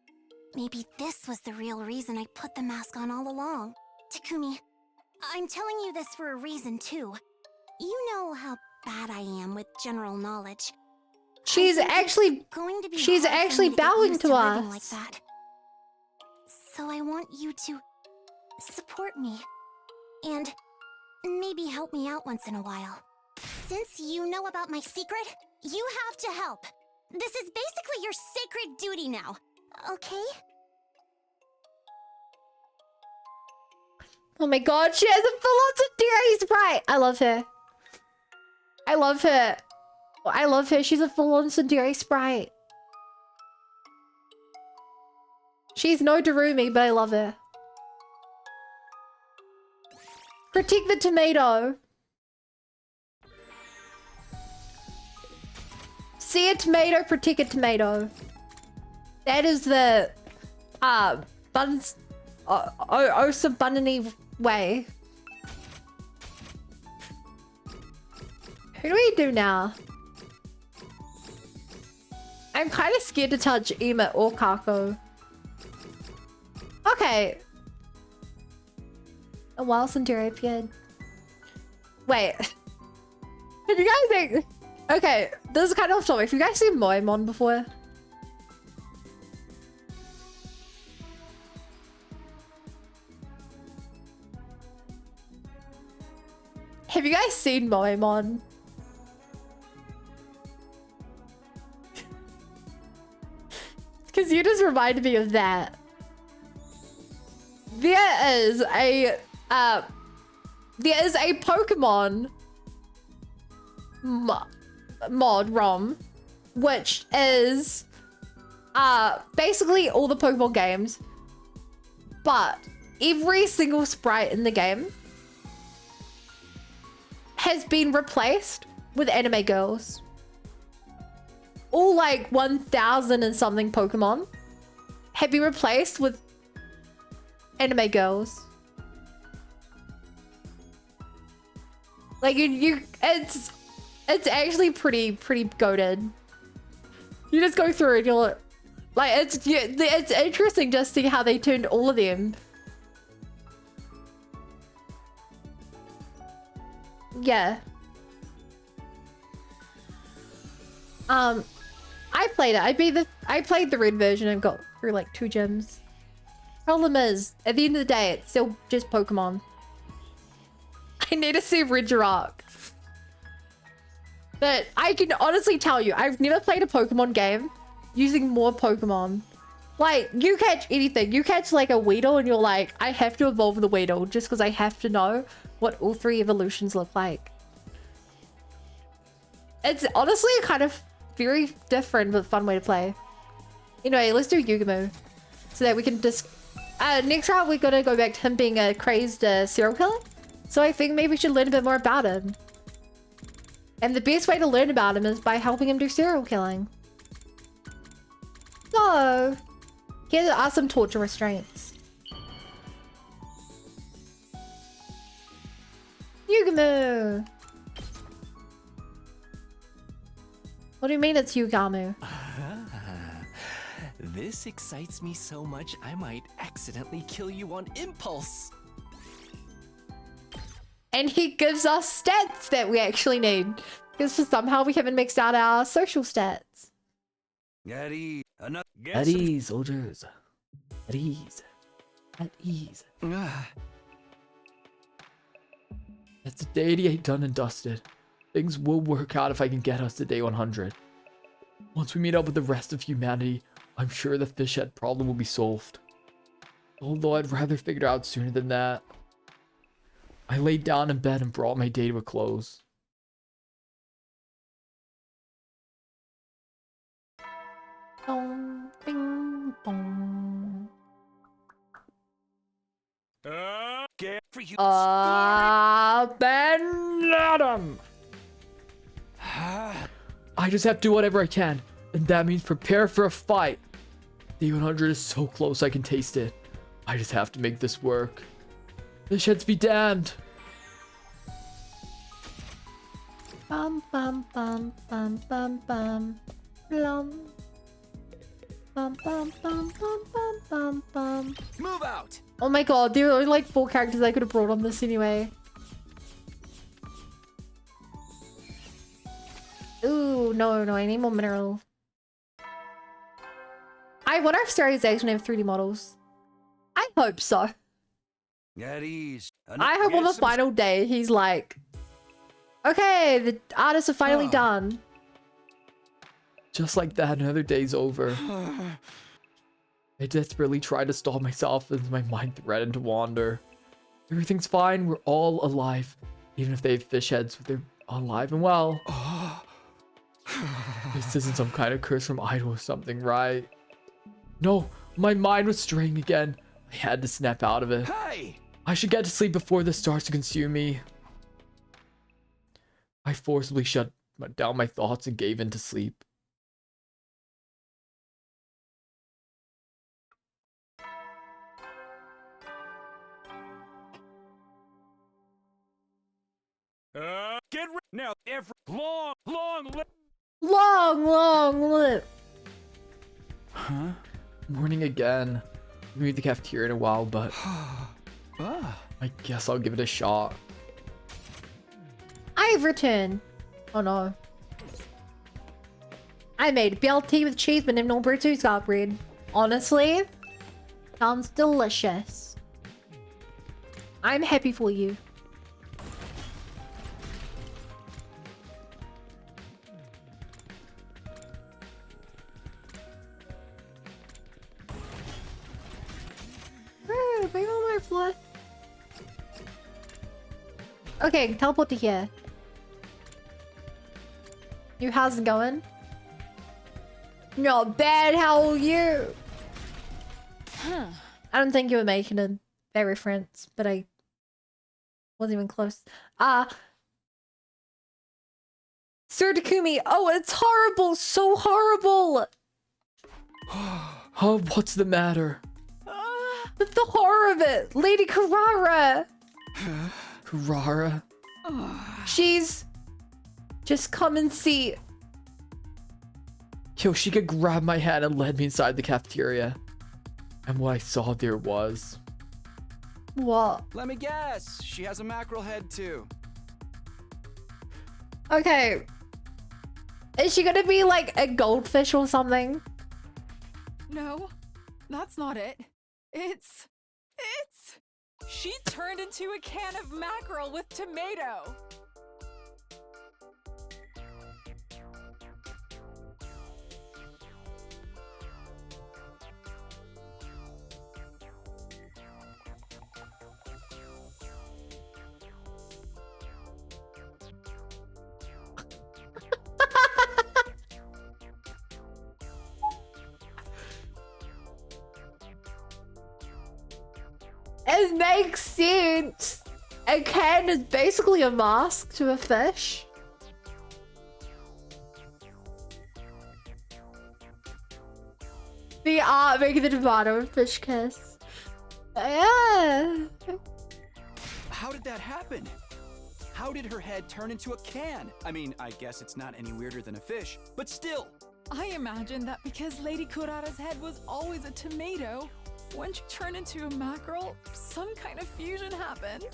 S3: Maybe this was the real reason I put the mask on all along. Takumi, I'm telling you this for a reason too. You know how bad I am with general knowledge.
S2: She's actually bowing to us.
S3: Like that. So I want you to support me and maybe help me out once in a while. Since you know about my secret, you have to help. This is basically your sacred duty now, okay?
S2: Oh my god, she has a full-on Tsundere sprite! I love her. I love her. I love her. She's a full-on Tsundere sprite. She's no Darumi, but I love her. Critique the tomato. See a tomato, critique a tomato. That is the buns Osabunny way. Who do we do now? I'm kind of scared to touch Ema or Kako. Okay. A while since you appeared. Wait. Have you guys think... Okay, this is kind of off topic. Have you guys seen Moemon before? Have you guys seen Moemon? Because you just reminded me of that. There is a Pokemon mod ROM, which is basically all the Pokemon games, but every single sprite in the game has been replaced with anime girls. All like 1,000 and something Pokemon have been replaced with anime girls. Like it's actually pretty goated. You just go through it, you're like, it's interesting just see how they turned all of them. Yeah. I played it. I played the red version and got through like 2 gyms. Problem is, at the end of the day, it's still just Pokemon. I need to see Regirock. But I can honestly tell you, I've never played a Pokemon game using more Pokemon. Like, you catch anything. You catch like a Weedle and you're like, I have to evolve the Weedle just because I have to know what all 3 evolutions look like. It's honestly kind of very different but fun way to play. Anyway, let's do Yugamu so that we can just... next round, we're gonna go back to him being a crazed serial killer. So I think maybe we should learn a bit more about him. And the best way to learn about him is by helping him do serial killing. So, here are some torture restraints. Yugamu! What do you mean it's Yugamu?
S9: This excites me so much I might accidentally kill you on impulse.
S2: And he gives us stats that we actually need. Because somehow we haven't mixed out our social stats.
S5: At ease.
S8: At ease, soldiers. At ease. At ease.
S1: It's day 88 done and dusted. Things will work out if I can get us to day 100. Once we meet up with the rest of humanity, I'm sure the fish head problem will be solved. Although I'd rather figure it out sooner than that. I laid down in bed and brought my day to a close.
S2: Bong, bing, bong.
S5: Get for you.
S1: Ben Adam! I just have to do whatever I can, and that means prepare for a fight. The 100 is so close I can taste it. I just have to make this work. Fish heads be damned.
S2: Bum bum bum bum bum bum. Blum. Bum bum bum bum bum bum bum.
S9: Move out!
S2: Oh my god, there are only like 4 characters I could have brought on this anyway. Ooh, no, I need more mineral. I wonder if Starry's actually have 3D models. I hope so.
S5: At ease.
S2: I hope on the final day he's like, okay, the artists are finally done.
S1: Just like that, another day's over. I desperately tried to stop myself as my mind threatened to wander. Everything's fine, we're all alive. Even if they have fish heads, they're alive and well. This isn't some kind of curse from Idol or something, right? No, my mind was straying again. I had to snap out of it.
S5: Hey!
S1: I should get to sleep before this starts to consume me. I forcibly shut down my thoughts and gave in to sleep.
S5: Now, every long lip.
S2: Long lip.
S1: Huh? Morning again. Maybe the cafeteria in a while, but I guess I'll give it a shot.
S2: I've returned. Oh no. I made BLT with cheese but no Brutus got bread. Honestly, sounds delicious. I'm happy for you. Bring on my floor. Okay, teleport to here. You, how's it going? Not bad, how are you? I don't think you were making a fair reference, but I wasn't even close. Sir Takumi, oh, it's horrible, so horrible!
S1: Oh, what's the matter?
S2: But the horror of it! Lady Carrara!
S1: Carrara?
S2: She's... Just come and see.
S1: Kyoshika grabbed my hand and led me inside the cafeteria. And what I saw there was...
S2: What?
S4: Let me guess. She has a mackerel head too.
S2: Okay. Is she gonna be like a goldfish or something?
S6: No, that's not it. It's... She turned into a can of mackerel with tomato.
S2: It makes sense. A can is basically a mask to a fish. The art making the tomato and fish kiss. Yeah.
S4: How did that happen? How did her head turn into a can? I mean, I guess it's not any weirder than a fish, but still.
S6: I imagine that because Lady Kurara's head was always a tomato, when she turned into a mackerel, some kind of fusion happened.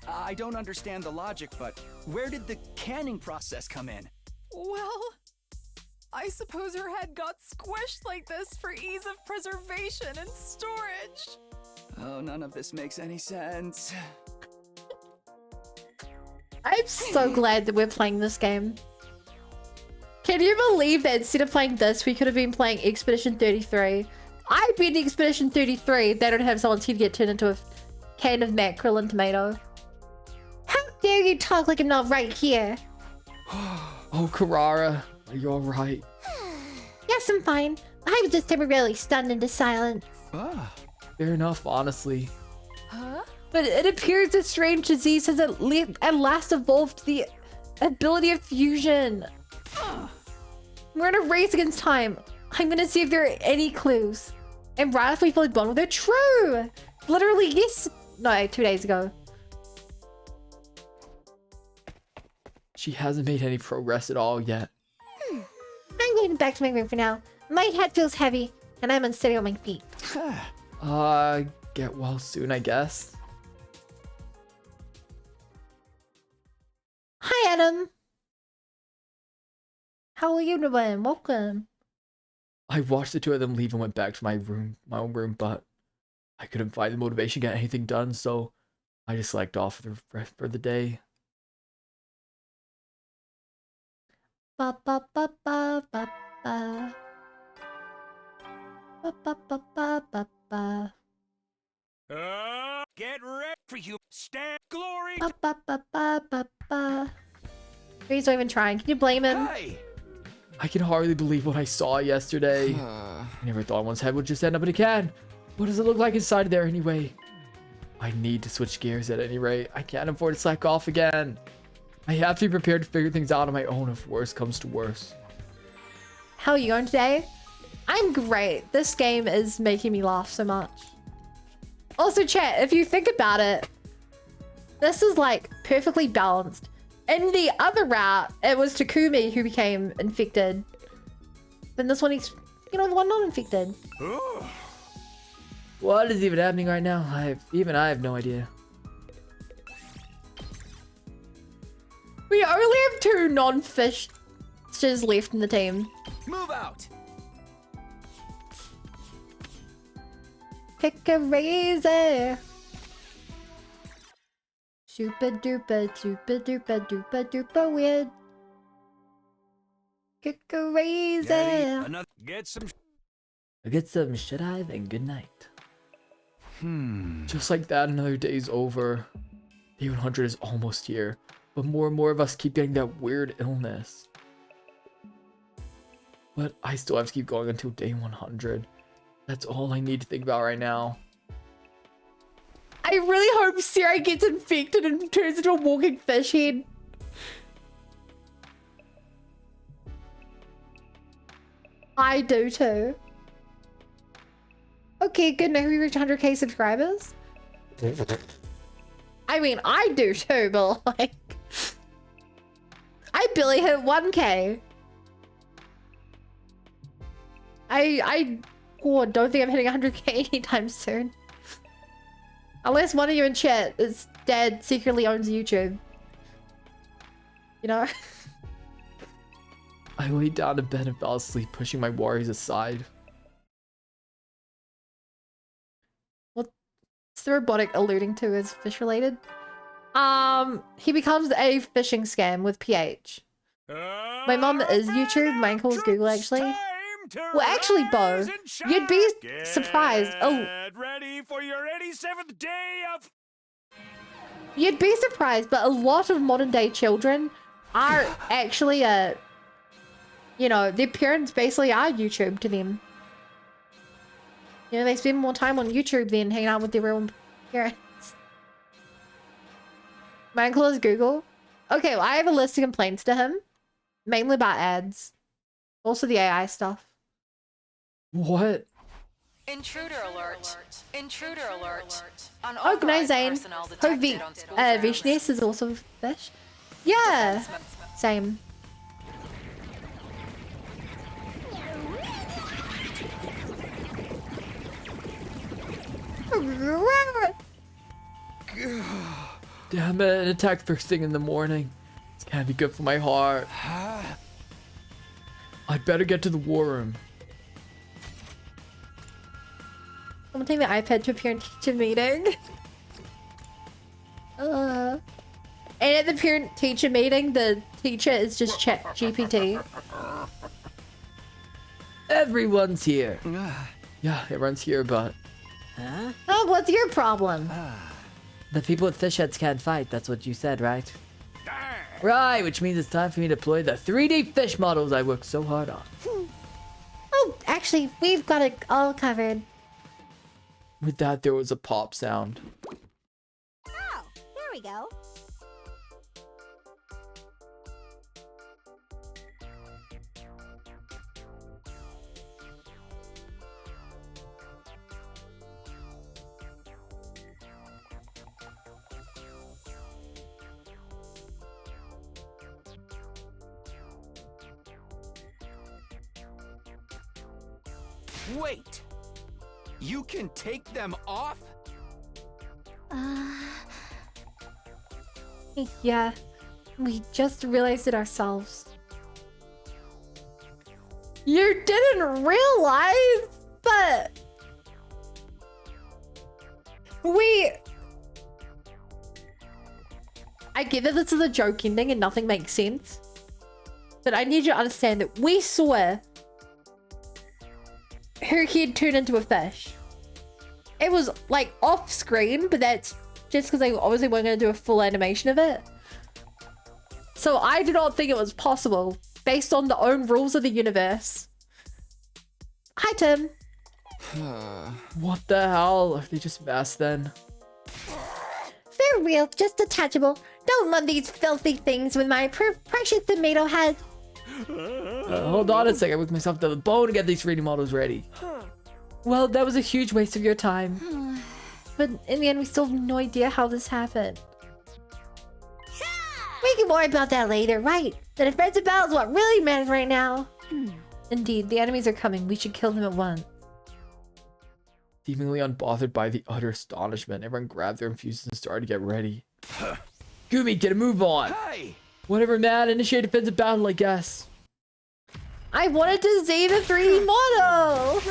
S4: I don't understand the logic, but where did the canning process come in?
S6: Well, I suppose her head got squished like this for ease of preservation and storage.
S4: Oh, none of this makes any sense.
S2: I'm so glad that we're playing this game. Can you believe that instead of playing this, we could have been playing Expedition 33? I bet Expedition 33, they don't have someone's head get turned into a can of mackerel and tomato. How dare you talk like I'm not right here?
S1: Oh, Carrara, are you alright?
S2: Yes, I'm fine. I was just temporarily stunned into silence.
S1: Fair enough, honestly.
S6: Huh?
S2: But it appears this strange disease has at last evolved the ability of fusion. We're in a race against time. I'm gonna see if there are any clues. And right after we fully bonded, they're true! Literally, yes! No, 2 days ago.
S1: She hasn't made any progress at all yet.
S2: I'm going back to my room for now. My head feels heavy, and I'm unsteady on my feet.
S1: Get well soon, I guess.
S2: Hi, Adam. How are you doing? Welcome.
S1: I watched the two of them leave and went back to my own room, but I couldn't find the motivation to get anything done, so I just slacked off for the day.
S2: Ba ba ba ba ba ba. Ba ba ba ba ba ba.
S5: Get ready for you. Stand glory.
S2: Ba ba ba ba ba ba. He's not even trying. Can you blame him?
S4: Hey!
S1: I can hardly believe what I saw yesterday. I never thought one's head would just end up in a can. What does it look like inside there anyway? I need to switch gears at any rate. I can't afford to slack off again. I have to be prepared to figure things out on my own if worse comes to worse.
S2: How are you going today? I'm great. This game is making me laugh so much. Also, chat, if you think about it, this is like perfectly balanced. In the other route, it was Takumi who became infected. Then this one, he's, you know, the one not infected.
S1: What is even happening right now? I have no idea.
S2: We only have 2 non-fishes left in the team.
S4: Move out!
S2: Pick a razor. Super duper, super duper, duper duper weird. Pick a razor.
S5: Get some.
S1: Get some shut-eye and good night. Just like that, another day's over. Day 100 is almost here, but more and more of us keep getting that weird illness. But I still have to keep going until day 100. That's all I need to think about right now.
S2: I really hope Sarah gets infected and turns into a walking fish head. I do too. Okay, good. Now we reach 100k subscribers. I mean, I do too, but like, I barely hit 1k. I don't think I'm hitting 100k anytime soon. Unless one of you in chat is dad secretly owns YouTube. You know?
S1: I laid down in bed and fell asleep, pushing my worries aside.
S2: What's the robotic alluding to as fish related? He becomes a phishing scam with PH. My mom is YouTube, my uncle is Google actually. Well, actually, Bo, you'd be surprised.
S5: Ready for your 87th day of.
S2: You'd be surprised, but a lot of modern day children are actually, you know, their parents basically are YouTube to them. You know, they spend more time on YouTube than hanging out with their real parents. My uncle is Google. Okay, well, I have a list of complaints to him, mainly about ads, also the AI stuff.
S1: What?
S10: Intruder alert. Intruder alert.
S2: Oh, good night, Zane. Hope Vishnes is also fish. Yeah, same.
S1: Damn it, an attack first thing in the morning. This can't be good for my heart. I'd better get to the war room.
S2: I'm taking the iPad to a parent-teacher meeting. And at the parent-teacher meeting, the teacher is just Chat GPT.
S8: Everyone's here.
S1: Yeah, everyone's here, but...
S8: Huh?
S2: Oh, what's your problem?
S8: The people with fish heads can't fight, that's what you said, right? Right, which means it's time for me to deploy the 3D fish models I worked so hard on.
S2: Oh, actually, we've got it all covered.
S1: With that, there was a pop sound.
S3: Oh, there we go.
S4: Wait! You can take them off?
S2: Yeah, we just realized it ourselves. You didn't realize, but I get that this is a joke ending and nothing makes sense, but I need you to understand that we saw her head turn into a fish. It was like off screen, but that's just because they obviously weren't going to do a full animation of it. So I do not think it was possible based on the own rules of the universe. Hi, Tim.
S1: What the hell? Are they just masks then?
S2: They're real, just detachable. Don't love these filthy things with my precious tomato head.
S1: Hold on a second, I worked myself to the bone to get these 3D models ready. Well, that was a huge waste of your time.
S2: But in the end, we still have no idea how this happened. We can worry about that later, right? The defensive battle is what really matters right now. Indeed, the enemies are coming. We should kill them at once.
S1: Seemingly unbothered by the utter astonishment, everyone grabbed their infusions and started to get ready. Gumi, get a move on!
S4: Hey!
S1: Whatever, man. Initiate defensive battle, I guess.
S2: I wanted to see the 3D model!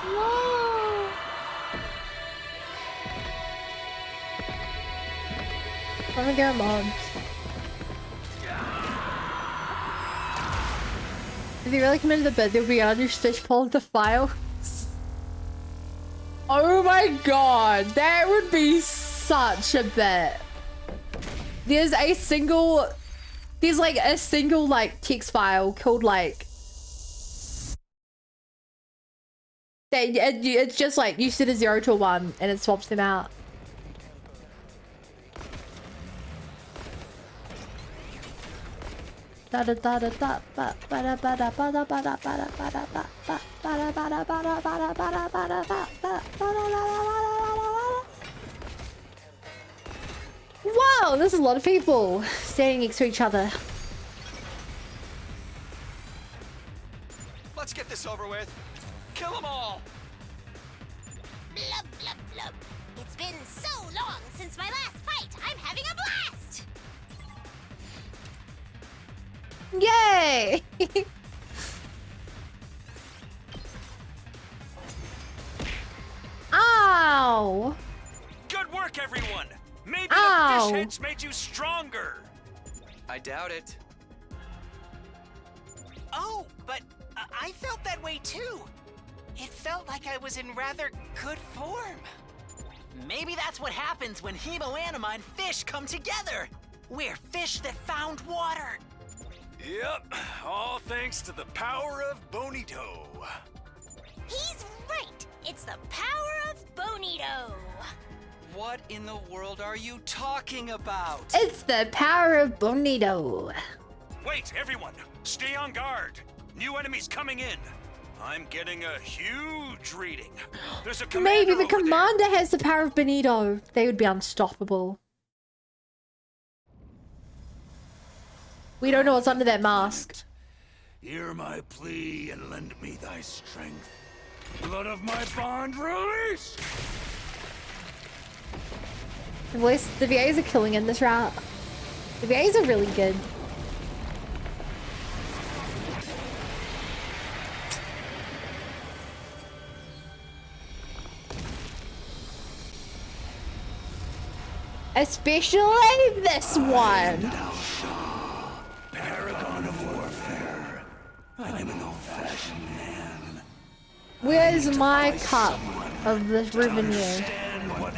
S2: Whoa! I'm gonna get mobs. If you really committed the bed, there'll be another fish pole to file. Oh my god, that would be such a bet. There's like a single like text file called like it's just like you set a 0 to a 1 and it swaps them out. Wow, there's a lot of people standing next to each other.
S4: Let's get this over with. Kill them all.
S3: Blub, blub, blub. It's been so long since my last fight. I'm having a blast.
S2: Yay! Ow!
S5: Good work, everyone. Maybe
S2: Ow.
S5: the fish heads made you stronger.
S4: I doubt it.
S7: Oh, but I felt that way too. It felt like I was in rather good form. Maybe that's what happens when Hemoanima and fish come together. We're fish that found water.
S5: Yep, all thanks to the power of Bonito.
S3: He's right. It's the power of Bonito.
S9: What in the world are you talking about?
S2: It's the power of Bonito.
S5: Wait, everyone, stay on guard. New enemies coming in. I'm getting a huge reading. There's a commander
S2: Maybe the
S5: over there.
S2: commander has the power of Bonito. They would be unstoppable. We don't know what's under that mask.
S5: Hear my plea and lend me thy strength. Blood of my bond release!
S2: The VAs are killing in this route. The VAs are really good. Especially this one.
S5: Paragon of warfare. I'm an old-fashioned man.
S2: Where's my cut of this revenue?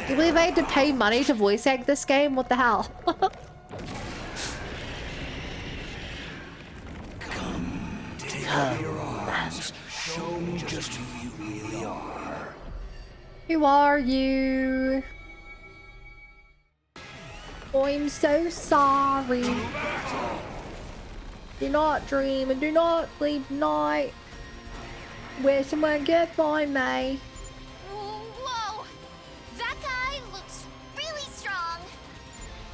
S2: You believe I had to pay money to voice act this game? What the hell?
S5: Take up your arms. Show me just who you really are.
S2: Who are you? I'm so sorry. Do not dream and do not sleep night. Where someone can find me.
S3: Whoa! That guy looks really strong.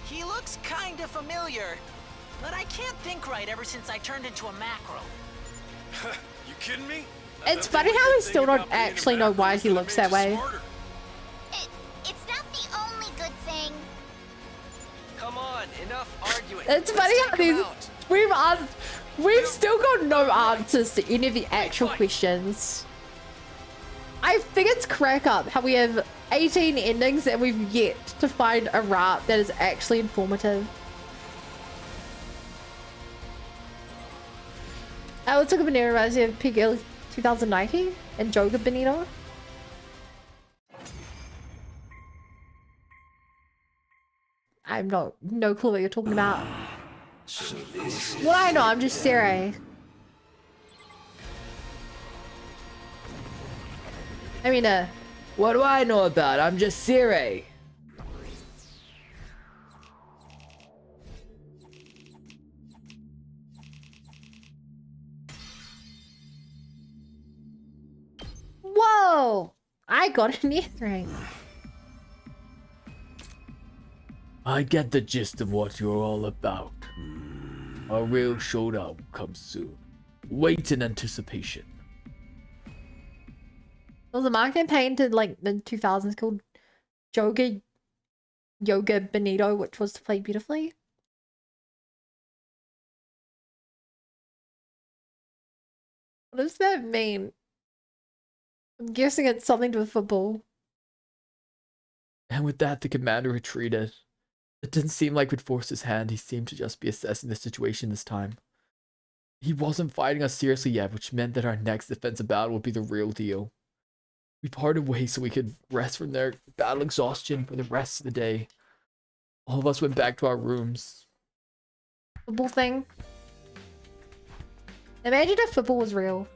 S7: He looks kinda familiar, but I can't think right ever since I turned into a mackerel.
S5: You kidding me?
S2: It's funny how we still don't actually know why he looks that way.
S3: It's not the only good thing.
S9: Come on, enough arguing.
S2: It's funny how
S9: Let's take 'em
S2: these
S9: out.
S2: we've still got no answers to any of the actual questions. I think it's crack up how we have 18 endings and we've yet to find a route that is actually informative. Let's look at Bonito reminds me of Peak Early 2019 and Joga Bonito. I'm no clue what you're talking about. Well, I know, I'm just Sarah. I mean,
S8: What do I know about? I'm just Sire.
S2: I got an earring.
S1: I get the gist of what you're all about. A real showdown comes soon. Wait in anticipation.
S2: There was a marketing campaign to like the 2000s called Yoga Bonito, which was to play beautifully. What does that mean? I'm guessing it's something to do with football.
S1: And with that, the commander retreated. It didn't seem like we'd force his hand. He seemed to just be assessing the situation this time. He wasn't fighting us seriously yet, which meant that our next defensive battle would be the real deal. We parted ways so we could rest from their battle exhaustion for the rest of the day. All of us went back to our rooms.
S2: Football thing. Imagine if football was real.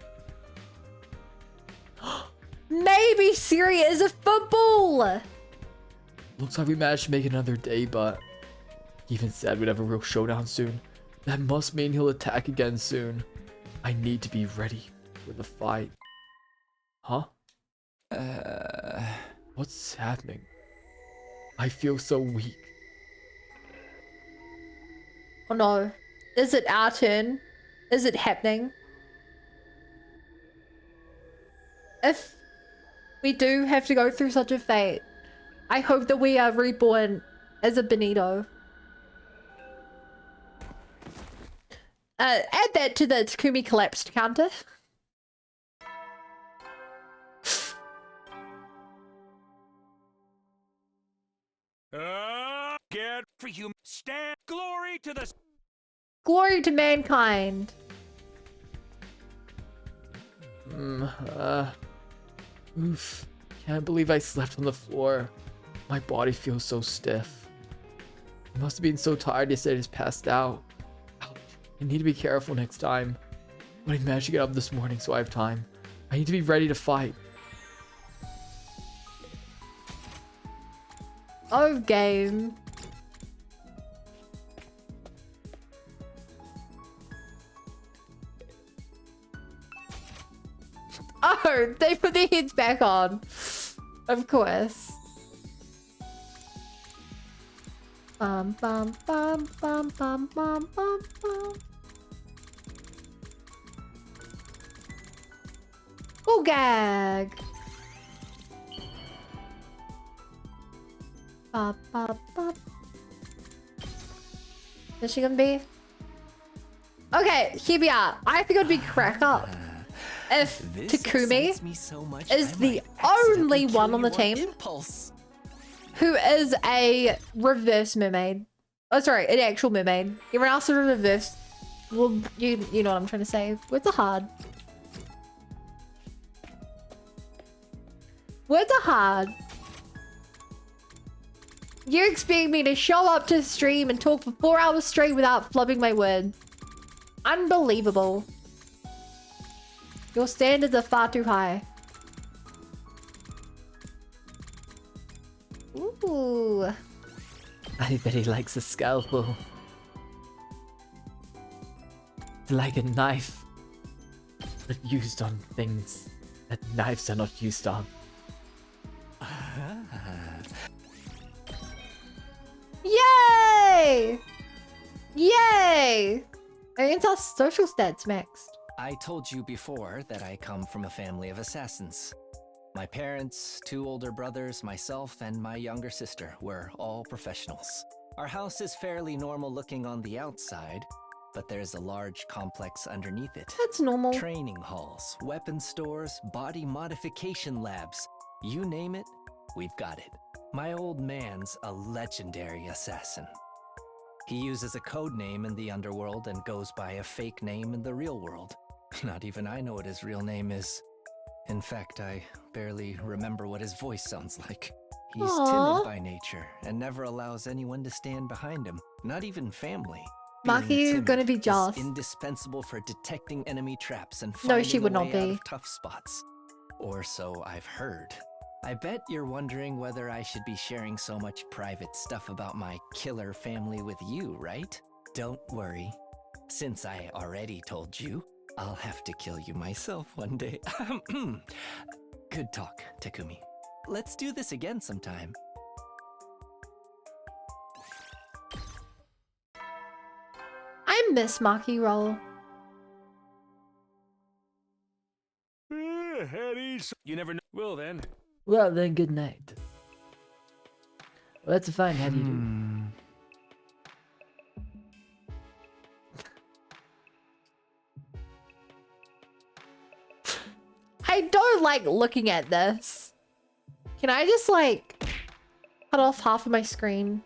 S2: Maybe Syria is a football!
S1: Looks like we managed to make it another day, but he even said we'd have a real showdown soon. That must mean he'll attack again soon. I need to be ready for the fight. Huh? What's happening? I feel so weak.
S2: Oh no. Is it our turn? Is it happening? If we do have to go through such a fate, I hope that we are reborn as a Benito. Add that to the Takumi collapsed counter.
S5: Get for you. Stand. Glory to the.
S2: Glory to mankind.
S1: Oof. Can't believe I slept on the floor. My body feels so stiff. I must have been so tired yesterday I just passed out. Ouch. I need to be careful next time. But I managed to get up this morning so I have time. I need to be ready to fight.
S2: Oh, game. Oh, they put their heads back on. Of course. Bum bum bum bum bum bum bum bum. Oh, gag. Ba, ba, ba. Is she gonna be? Okay, here we are. I think it would be crack up if Takumi is the only one on the team who is a reverse mermaid. Oh, sorry, an actual mermaid. Everyone else is a reverse. Well, you know what I'm trying to say. Words are hard. Words are hard. You expect me to show up to stream and talk for 4 hours straight without flubbing my word. Unbelievable. Your standards are far too high. Ooh.
S1: I bet he likes a scalpel. It's like a knife, but used on things that knives are not used on.
S2: Yay! Yay! It's our social stats maxed.
S9: I told you before that I come from a family of assassins. My parents, 2 older brothers, myself, and my younger sister were all professionals. Our house is fairly normal looking on the outside, but there's a large complex underneath it.
S2: That's normal.
S9: Training halls, weapon stores, body modification labs. You name it, we've got it. My old man's a legendary assassin. He uses a code name in the underworld and goes by a fake name in the real world. Not even I know what his real name is. In fact, I barely remember what his voice sounds like. He's timid by nature and never allows anyone to stand behind him, not even family.
S2: Maki, you're gonna be jealous.
S9: Indispensable for detecting enemy traps and
S2: No,
S9: finding
S2: she would
S9: a
S2: not
S9: way out
S2: be.
S9: of tough spots. Or so I've heard. I bet you're wondering whether I should be sharing so much private stuff about my killer family with you, right? Don't worry. Since I already told you, I'll have to kill you myself one day. Good talk, Takumi. let's do this again sometime.
S2: I miss Maki Roll.
S5: Eddie, you never know. Well then.
S8: Well then, good night. Well, that's a fine. How do you do?
S2: I don't like looking at this. Can I just like cut off half of my screen?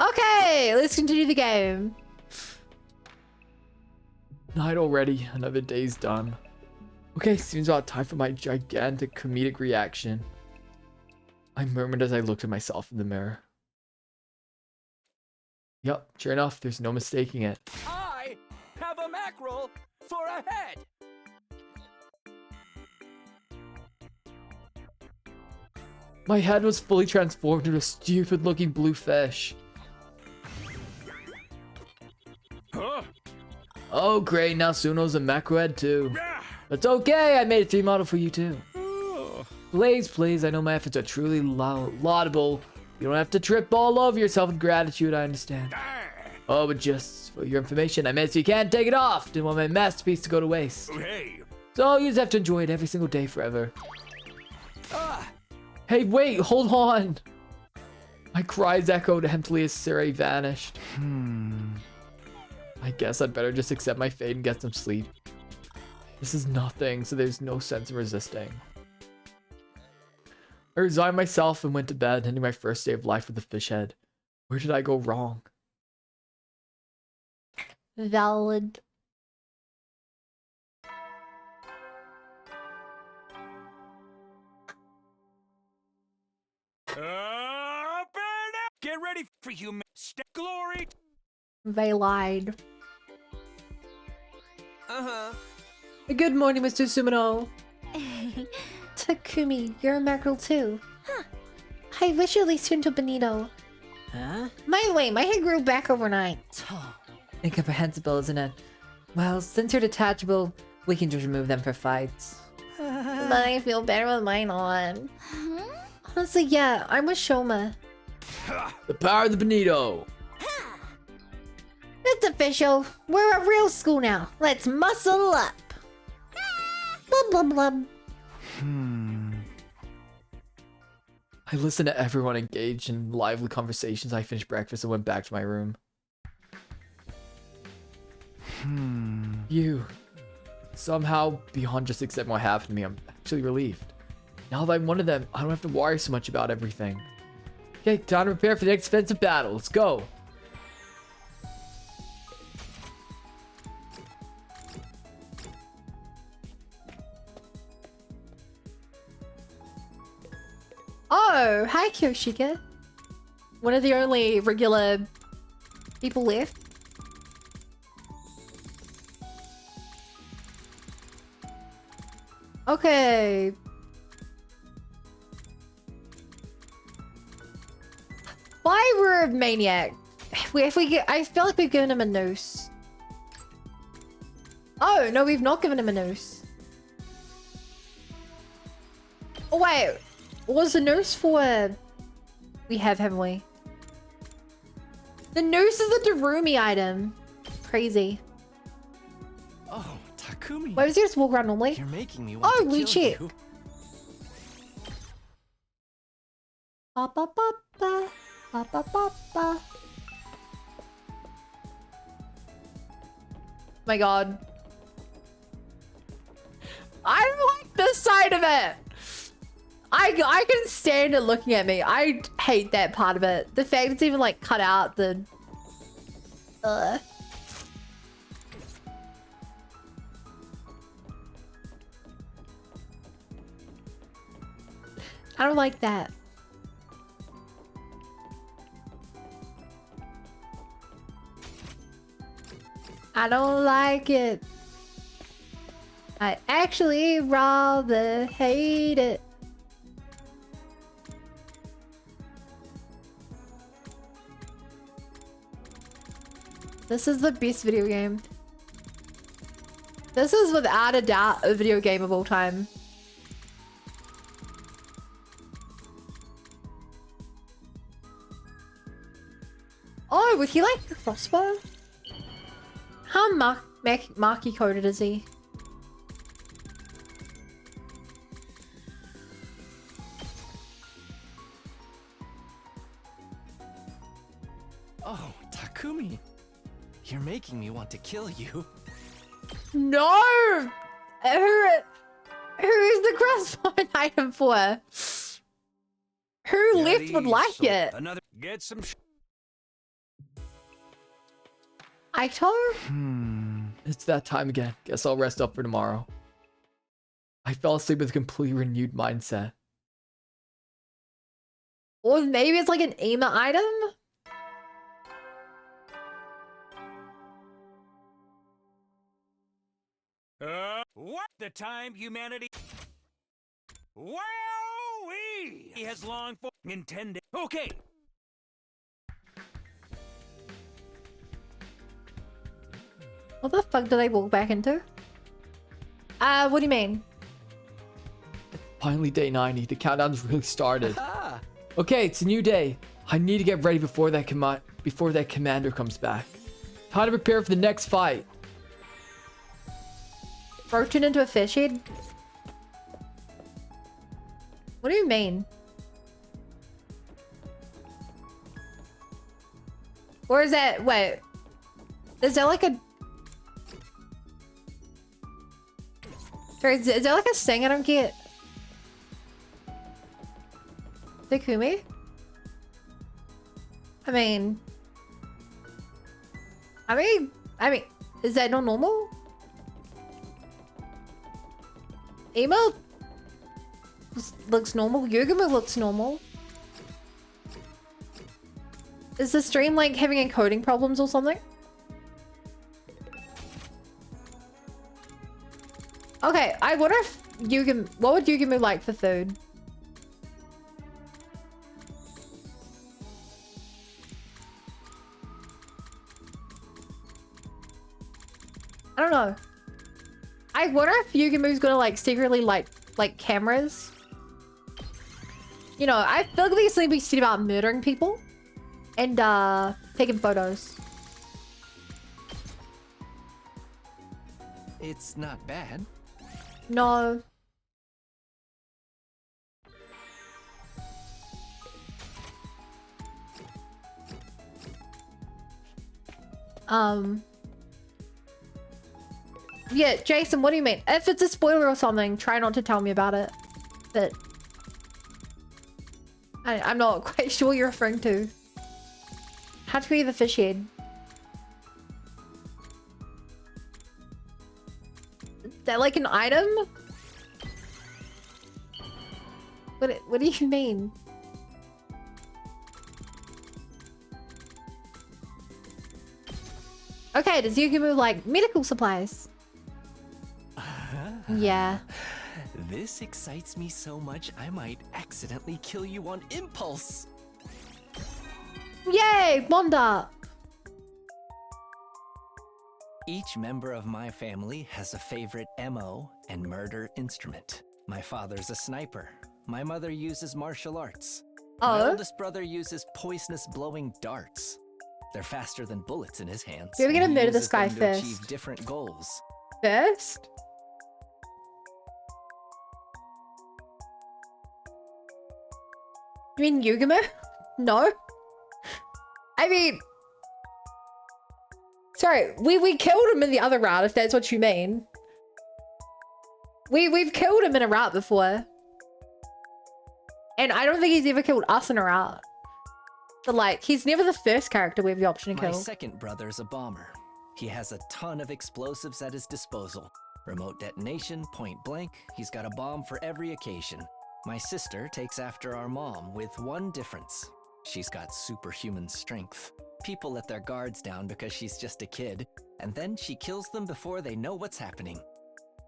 S2: Okay, let's continue the game.
S1: Night already. Another day's done. Okay, seems about time for my gigantic comedic reaction. I murmured as I looked at myself in the mirror. Yup, sure enough, there's no mistaking it.
S4: I have a mackerel for a head.
S1: My head was fully transformed into a stupid-looking blue fish.
S5: Huh?
S1: Oh great, now Suno's a macro head too. That's okay, I made a 3 model for you too. Please, please, I know my efforts are truly laudable. You don't have to trip all over yourself with gratitude, I understand. Oh, but just for your information, I made it so you can't take it off. Didn't want my masterpiece to go to waste.
S5: Hey.
S1: So you just have to enjoy it every single day forever. Hey, wait, hold on. My cries echoed emptily as Siri vanished. I guess I'd better just accept my fate and get some sleep. This is nothing, so there's no sense in resisting. I resigned myself and went to bed, ending my first day of life with a fish head. Where did I go wrong?
S2: Valid.
S5: Get ready for human glory.
S2: They lied.
S11: Uh-huh.
S2: Good morning, Mr. Sumino. Takumi, you're a mackerel too. Huh. I wish you at least turned to Benito.
S7: Huh?
S2: By the way, my hair grew back overnight.
S8: Incomprehensible, isn't it? Well, since you're detachable, we can just remove them for fights.
S2: But I feel better with mine on. Honestly, yeah, I'm with Shoma.
S1: The power of the Benito.
S2: It's official. We're a real school now. Let's muscle up. Blub blub blub.
S1: I listened to everyone engaged in lively conversations. I finished breakfast and went back to my room. You. Somehow, beyond just accepting what happened to me, I'm actually relieved. Now that I'm one of them, I don't have to worry so much about everything. Okay, time to prepare for the next offensive battle. Let's go.
S2: Oh, hi Kyoshika. One of the only regular people left. Okay. Why we're a maniac? I feel like we've given him a noose. Oh, no, we've not given him a noose. Oh, wait. Was the noose for... We have, haven't we? The noose is a Darumi item. Crazy.
S9: Oh, Takumi.
S2: Why was he just walk around normally?
S9: You're making me want
S2: Oh,
S9: to
S2: we
S9: kill
S2: check.
S9: you.
S2: Ba ba ba ba ba ba ba ba. My god. I don't like this side of it. I can stand it looking at me. I hate that part of it. The fact it's even like cut out the... I don't like that. I don't like it. I actually rather hate it. This is the best video game. This is without a doubt a video game of all time. Oh, would he like the crossbow? How marky coded is he?
S9: Oh, Takumi. You're making me want to kill you.
S2: No! Who's the crossbow an item for? Who left would like it?
S5: Another. Get some.
S2: Aito?
S1: It's that time again. Guess I'll rest up for tomorrow. I fell asleep with a completely renewed mindset.
S2: Or maybe it's like an Ema item?
S5: What the time humanity? Wow, he has long for intended. Okay.
S2: What the fuck did I walk back into? What do you mean?
S1: Finally, day 90. The countdown's really started. Okay, it's a new day. I need to get ready before that commander comes back. Time to prepare for the next fight.
S2: Broken into a fish head? What do you mean? Or is that... Wait. Is there like a... Sorry, is there like a sting I don't get? Takumi? I mean, is that not normal? Emo looks normal. Yugumu looks normal. Is the stream like having encoding problems or something? Okay, I wonder if Yugumu, what would Yugumu like for food? I don't know. I wonder if Yugimu's gonna like secretly like cameras. You know, I feel like these be said about murdering people and taking photos.
S9: It's not bad.
S2: No. Yeah, Jason, what do you mean? If it's a spoiler or something, try not to tell me about it. But I'm not quite sure what you're referring to. How to be the fish head? Is that like an item? What do you mean? Okay, does Yugumu like medical supplies? Yeah.
S9: This excites me so much I might accidentally kill you on impulse.
S2: Yay, Wanda!
S9: Each member of my family has a favorite MO and murder instrument. My father's a sniper. My mother uses martial arts. My oldest brother uses poisonous blowing darts. They're faster than bullets in his hands.
S2: We're gonna murder this guy
S9: to
S2: first.
S9: achieve different goals.
S2: First? You mean Yugumu? No. I mean... Sorry, we killed him in the other route, if that's what you mean. We've killed him in a route before. And I don't think he's ever killed us in a route. But like, he's never the first character we have the option to kill.
S9: My second brother's a bomber. He has a ton of explosives at his disposal. Remote detonation, point blank, he's got a bomb for every occasion. My sister takes after our mom with one difference. She's got superhuman strength. People let their guards down because she's just a kid, and then she kills them before they know what's happening.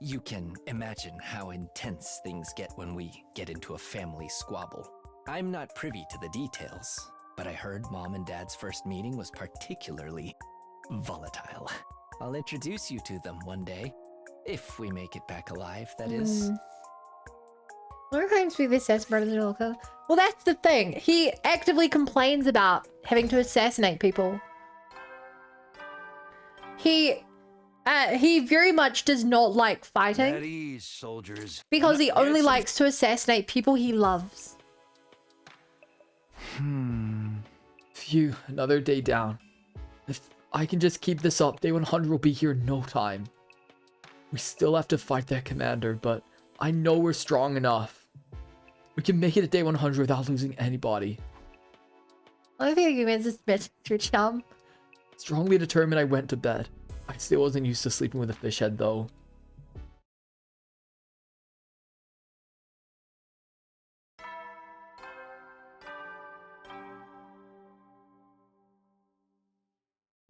S9: You can imagine how intense things get when we get into a family squabble. I'm not privy to the details, but I heard Mom and Dad's first meeting was particularly volatile. I'll introduce you to them one day. If we make it back alive, that is.
S2: What claims to be the assassin brother Lorca? Well, that's the thing. He actively complains about having to assassinate people. He very much does not like fighting.
S5: At ease, soldiers.
S2: Because he only likes to assassinate people he loves.
S1: Phew, another day down. If I can just keep this up, day 100 will be here in no time. We still have to fight that commander, but I know we're strong enough. We can make it to day 100 without losing anybody.
S2: I think you meant this bitch, your chum.
S1: Strongly determined, I went to bed. I still wasn't used to sleeping with a fish head though.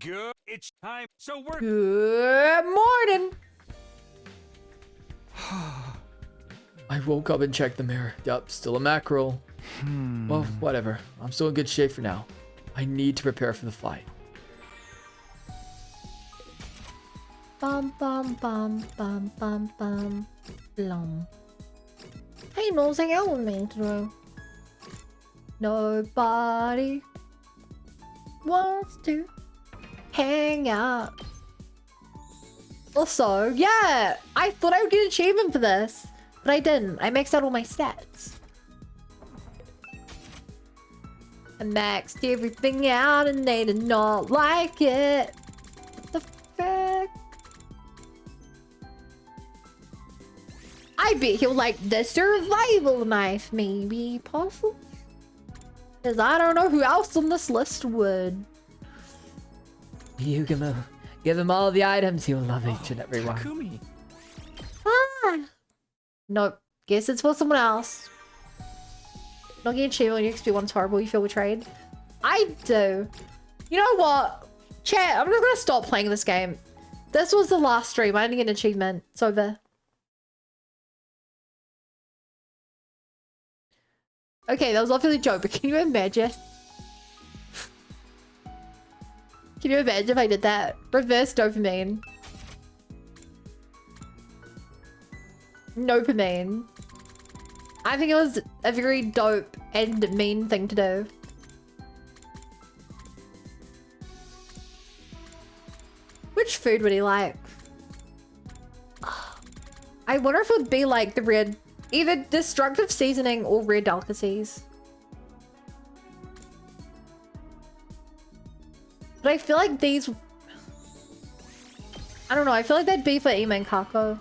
S5: Good. It's time. So we're.
S2: Good morning.
S1: I woke up and checked the mirror. Yup, still a mackerel. Well, whatever. I'm still in good shape for now. I need to prepare for the fight.
S2: Bum bum bum bum bum bum blum. Hey, Knowles, hang out with me today. Nobody wants to hang out. Also, yeah, I thought I would get an achievement for this, but I didn't. I maxed out all my stats. I maxed everything out and they did not like it. What the frick? I bet he'll like the survival knife, maybe, possible. Because I don't know who else on this list would.
S8: You can give him all the items. He'll love each and every one.
S9: Takumi.
S2: Ah. Nope. Guess it's for someone else. Not getting achievement when your XP one's horrible, you feel betrayed. I do. You know what? Chat, I'm just gonna stop playing this game. This was the last stream. I didn't get an achievement. It's over. Okay, that was obviously a joke, but can you imagine? Can you imagine if I did that? Reverse dopamine. Dopamine. I think it was a very dope and mean thing to do. Which food would he like? I wonder if it would be like the red, either destructive seasoning or rare delicacies. But I feel like these... I don't know, I feel like that'd be for Ima and Kako.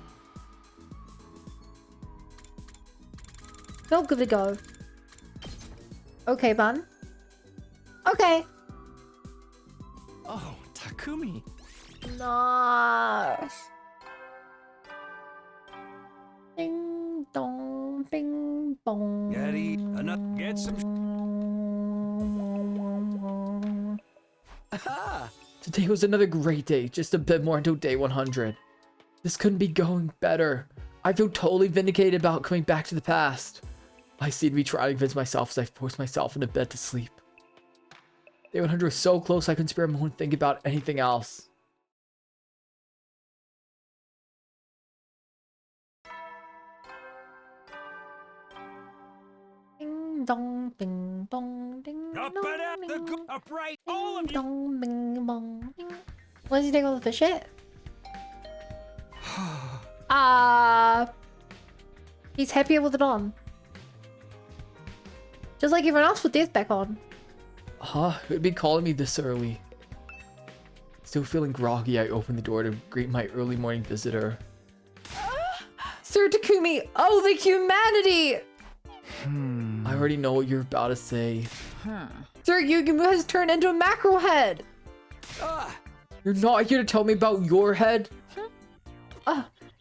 S2: They'll give it a go. Okay, Bun. Okay.
S9: Oh, Takumi.
S2: Nice. Ding dong, bing bong.
S5: Get some.
S1: Aha! Today was another great day, just a bit more until day 100. This couldn't be going better. I feel totally vindicated about coming back to the past. I seem to be trying to convince myself as I force myself into bed to sleep. Day 100 was so close I couldn't spare a moment to think about anything else.
S2: Ding dong, ding dong, ding
S5: Up
S2: dong,
S5: and up,
S2: ding,
S5: upright, all of
S2: ding
S5: you.
S2: dong, bing bong, ding. What does he take all the fish at? He's happier with it on. Just like everyone else with death back on.
S1: Huh? Who'd be calling me this early? Still feeling groggy, I opened the door to greet my early morning visitor.
S2: Sir Takumi, oh, the humanity!
S1: I already know what you're about to say.
S2: Sir Yugimu has turned into a mackerel head!
S1: You're not here to tell me about your head?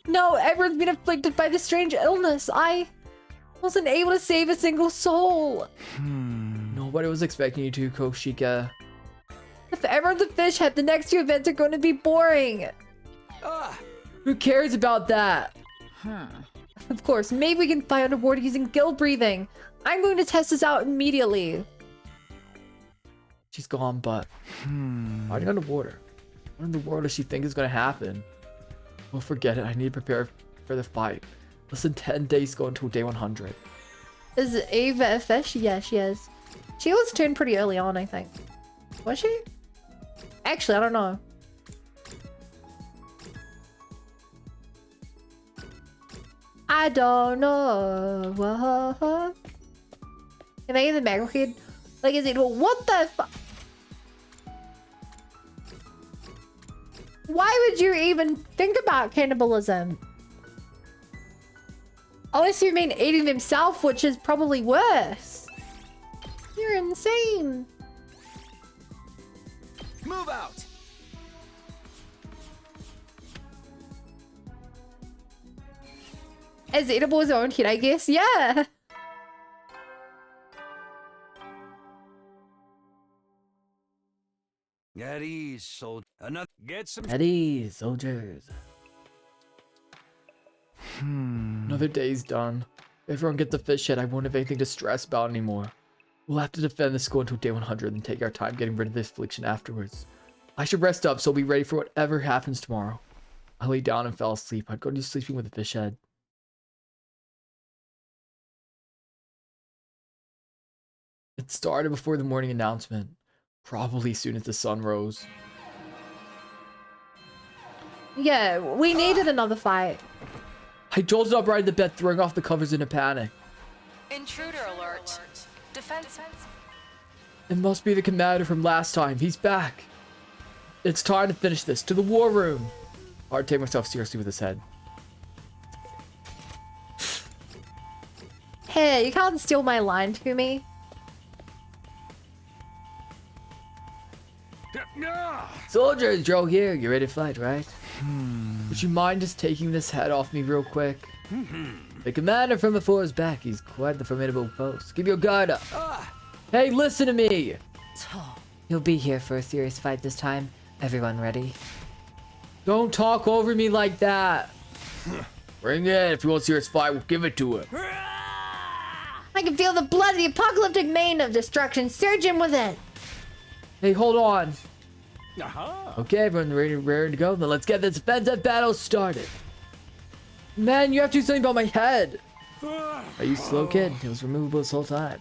S2: No, everyone's been afflicted by this strange illness. I wasn't able to save a single soul.
S1: Nobody was expecting you to, Koshika.
S2: If everyone's a fish head, the next two events are going to be boring.
S1: Who cares about that?
S2: Of course, maybe we can fight underwater using guild breathing. I'm going to test this out immediately.
S1: She's gone, but fighting underwater. What in the world does she think is gonna happen? Well, forget it. I need to prepare for the fight. Less than 10 days go until day 100.
S2: Is Ava a fish? Yeah, she is. She was turned pretty early on, I think. Was she? Actually, I don't know. I don't know. Whoa. Can I get the macro kid? Like, is it? What the fuck? Why would you even think about cannibalism? Unless you mean eating themselves, which is probably worse. You're insane.
S4: Move out!
S2: As edible as own kid, I guess. Yeah.
S5: At ease, soldier. Another. Get some.
S8: At ease, soldiers.
S1: Another day's done. If everyone gets the fish head, I won't have anything to stress about anymore. We'll have to defend the school until day 100 and take our time getting rid of this affliction afterwards. I should rest up so I'll be ready for whatever happens tomorrow. I lay down and fell asleep. I'd go to sleeping with the fish head. It started before the morning announcement. Probably as soon as the sun rose.
S2: Yeah, we needed another fight.
S1: I jolted up right in the bed, throwing off the covers in a panic.
S10: Intruder alert. Defense.
S1: It must be the commander from last time. He's back. It's time to finish this. To the war room. Hard to take myself seriously with this head.
S2: Hey, you can't steal my line to me.
S8: Soldiers, Joe here. You ready to fight, right?
S1: Would you mind just taking this head off me real quick?
S8: The commander from before is back. He's quite the formidable foe. Keep your guard up.
S1: Hey, listen to me!
S8: You'll be here for a serious fight this time. Everyone ready?
S1: Don't talk over me like that! Bring it. If you want a serious fight, we'll give it to him.
S2: I can feel the blood of the apocalyptic mane of destruction surging within.
S1: Hey, hold on.
S8: Okay, everyone ready to go? Then let's get this defensive battle started.
S1: Man, you have to do something about my head.
S8: Are you slow, kid? It was removable this whole time.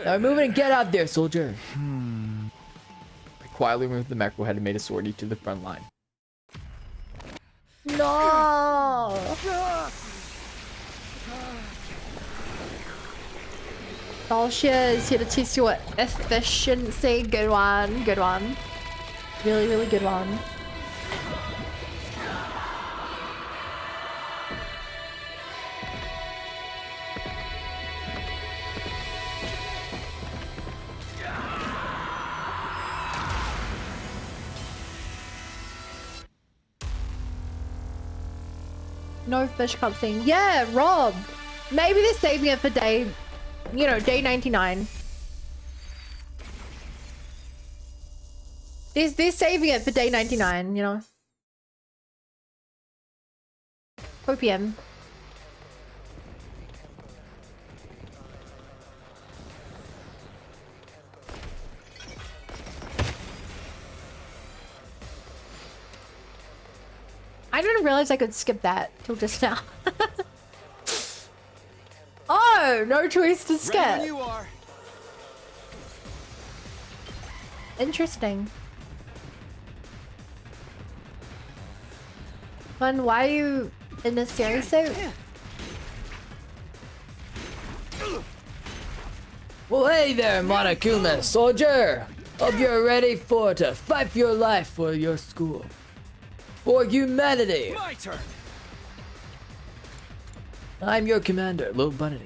S8: Now remove it and get out there, soldier.
S1: I quietly removed the macro head and made a sortie to the front line.
S2: No. Dalshia is here to test your efficiency. Good one. Good one. Really, really good one. No fish cutscene. Yeah, Rob. Maybe they're saving it for day, you know, day 99. They're saving it for day 99, you know. 4 PM. I didn't realize I could skip that till just now. Oh, no choice to skip.
S4: Ready when you are.
S2: Interesting. Fun, why are you in this series suit?
S8: Well, hey there, Monokuma, soldier. Hope you're ready to fight for your life, for your school, for humanity.
S4: My turn.
S8: I'm your commander, Lil Bunny,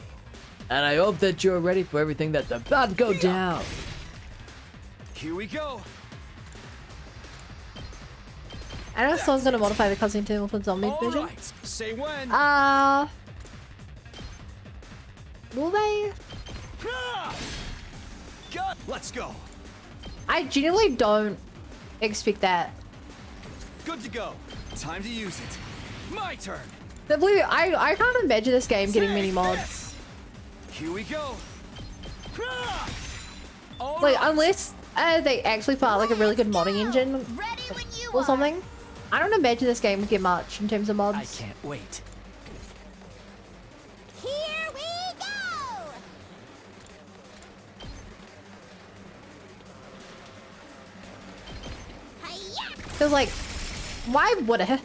S8: and I hope that you're ready for everything that's about to go down.
S4: Here we go.
S2: I know someone's gonna modify the cutscene too for zombie
S4: All
S2: vision.
S4: right. Say when.
S2: Will they?
S4: Got. Let's go.
S2: I genuinely don't expect that.
S4: Good to go. Time to use it. My turn.
S2: I can't imagine this game getting many mods.
S4: Here we go.
S2: Like, unless they actually put out like a really good modding engine.
S3: Ready
S2: or something. I don't imagine this game would get much in terms of mods.
S9: I can't wait.
S3: Here we go! Hi-ya!
S2: Cause like, why would it?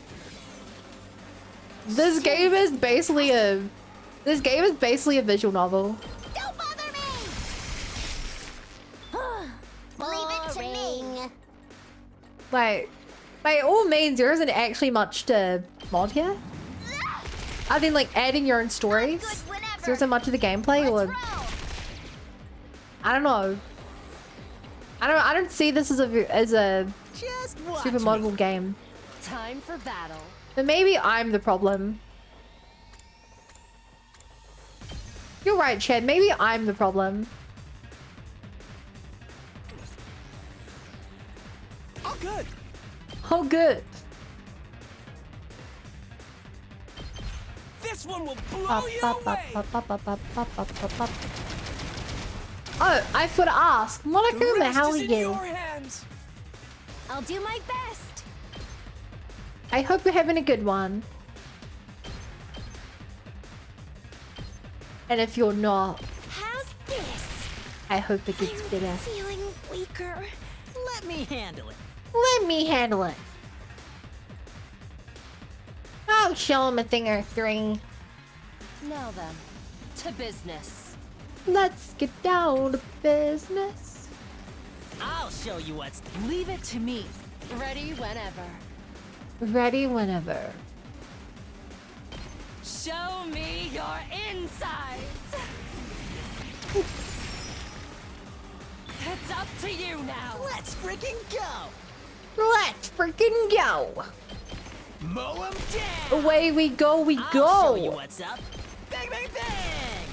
S2: This game is basically a visual novel.
S3: Don't bother me! Leave it to me.
S2: Like, by all means, there isn't actually much to mod here. I think like adding your own stories. So there isn't much of the gameplay, or I don't know. I don't see this as a
S3: Just watch
S2: super moddable game.
S3: Time for battle.
S2: But maybe I'm the problem. You're right, Chad. Maybe I'm the problem.
S4: Oh, good.
S2: Oh, good.
S11: This one will blow
S2: Pop,
S11: you
S2: pop, pop,
S11: away.
S2: pop, pop, pop, pop, pop, pop, pop, pop. Oh, I forgot to ask. Monokuma, how are
S11: Rest is in
S2: you?
S11: your hands.
S3: I'll do my best.
S2: I hope you're having a good one. And if you're not,
S3: How's this?
S2: I hope it gets better.
S3: Feeling weaker.
S7: Let me handle it.
S2: Let me handle it. I'll show him a thing or three.
S3: Now then, to business.
S2: Let's get down to business.
S7: I'll show you what's.
S3: Leave it to me. Ready whenever.
S2: Ready whenever.
S3: Show me your insides. It's up to you now.
S7: Let's freaking go!
S2: Let's freaking go.
S7: Mow 'em down!
S2: Away we go, we
S7: I'll
S2: go.
S7: show you what's up. Bang, bang, bang!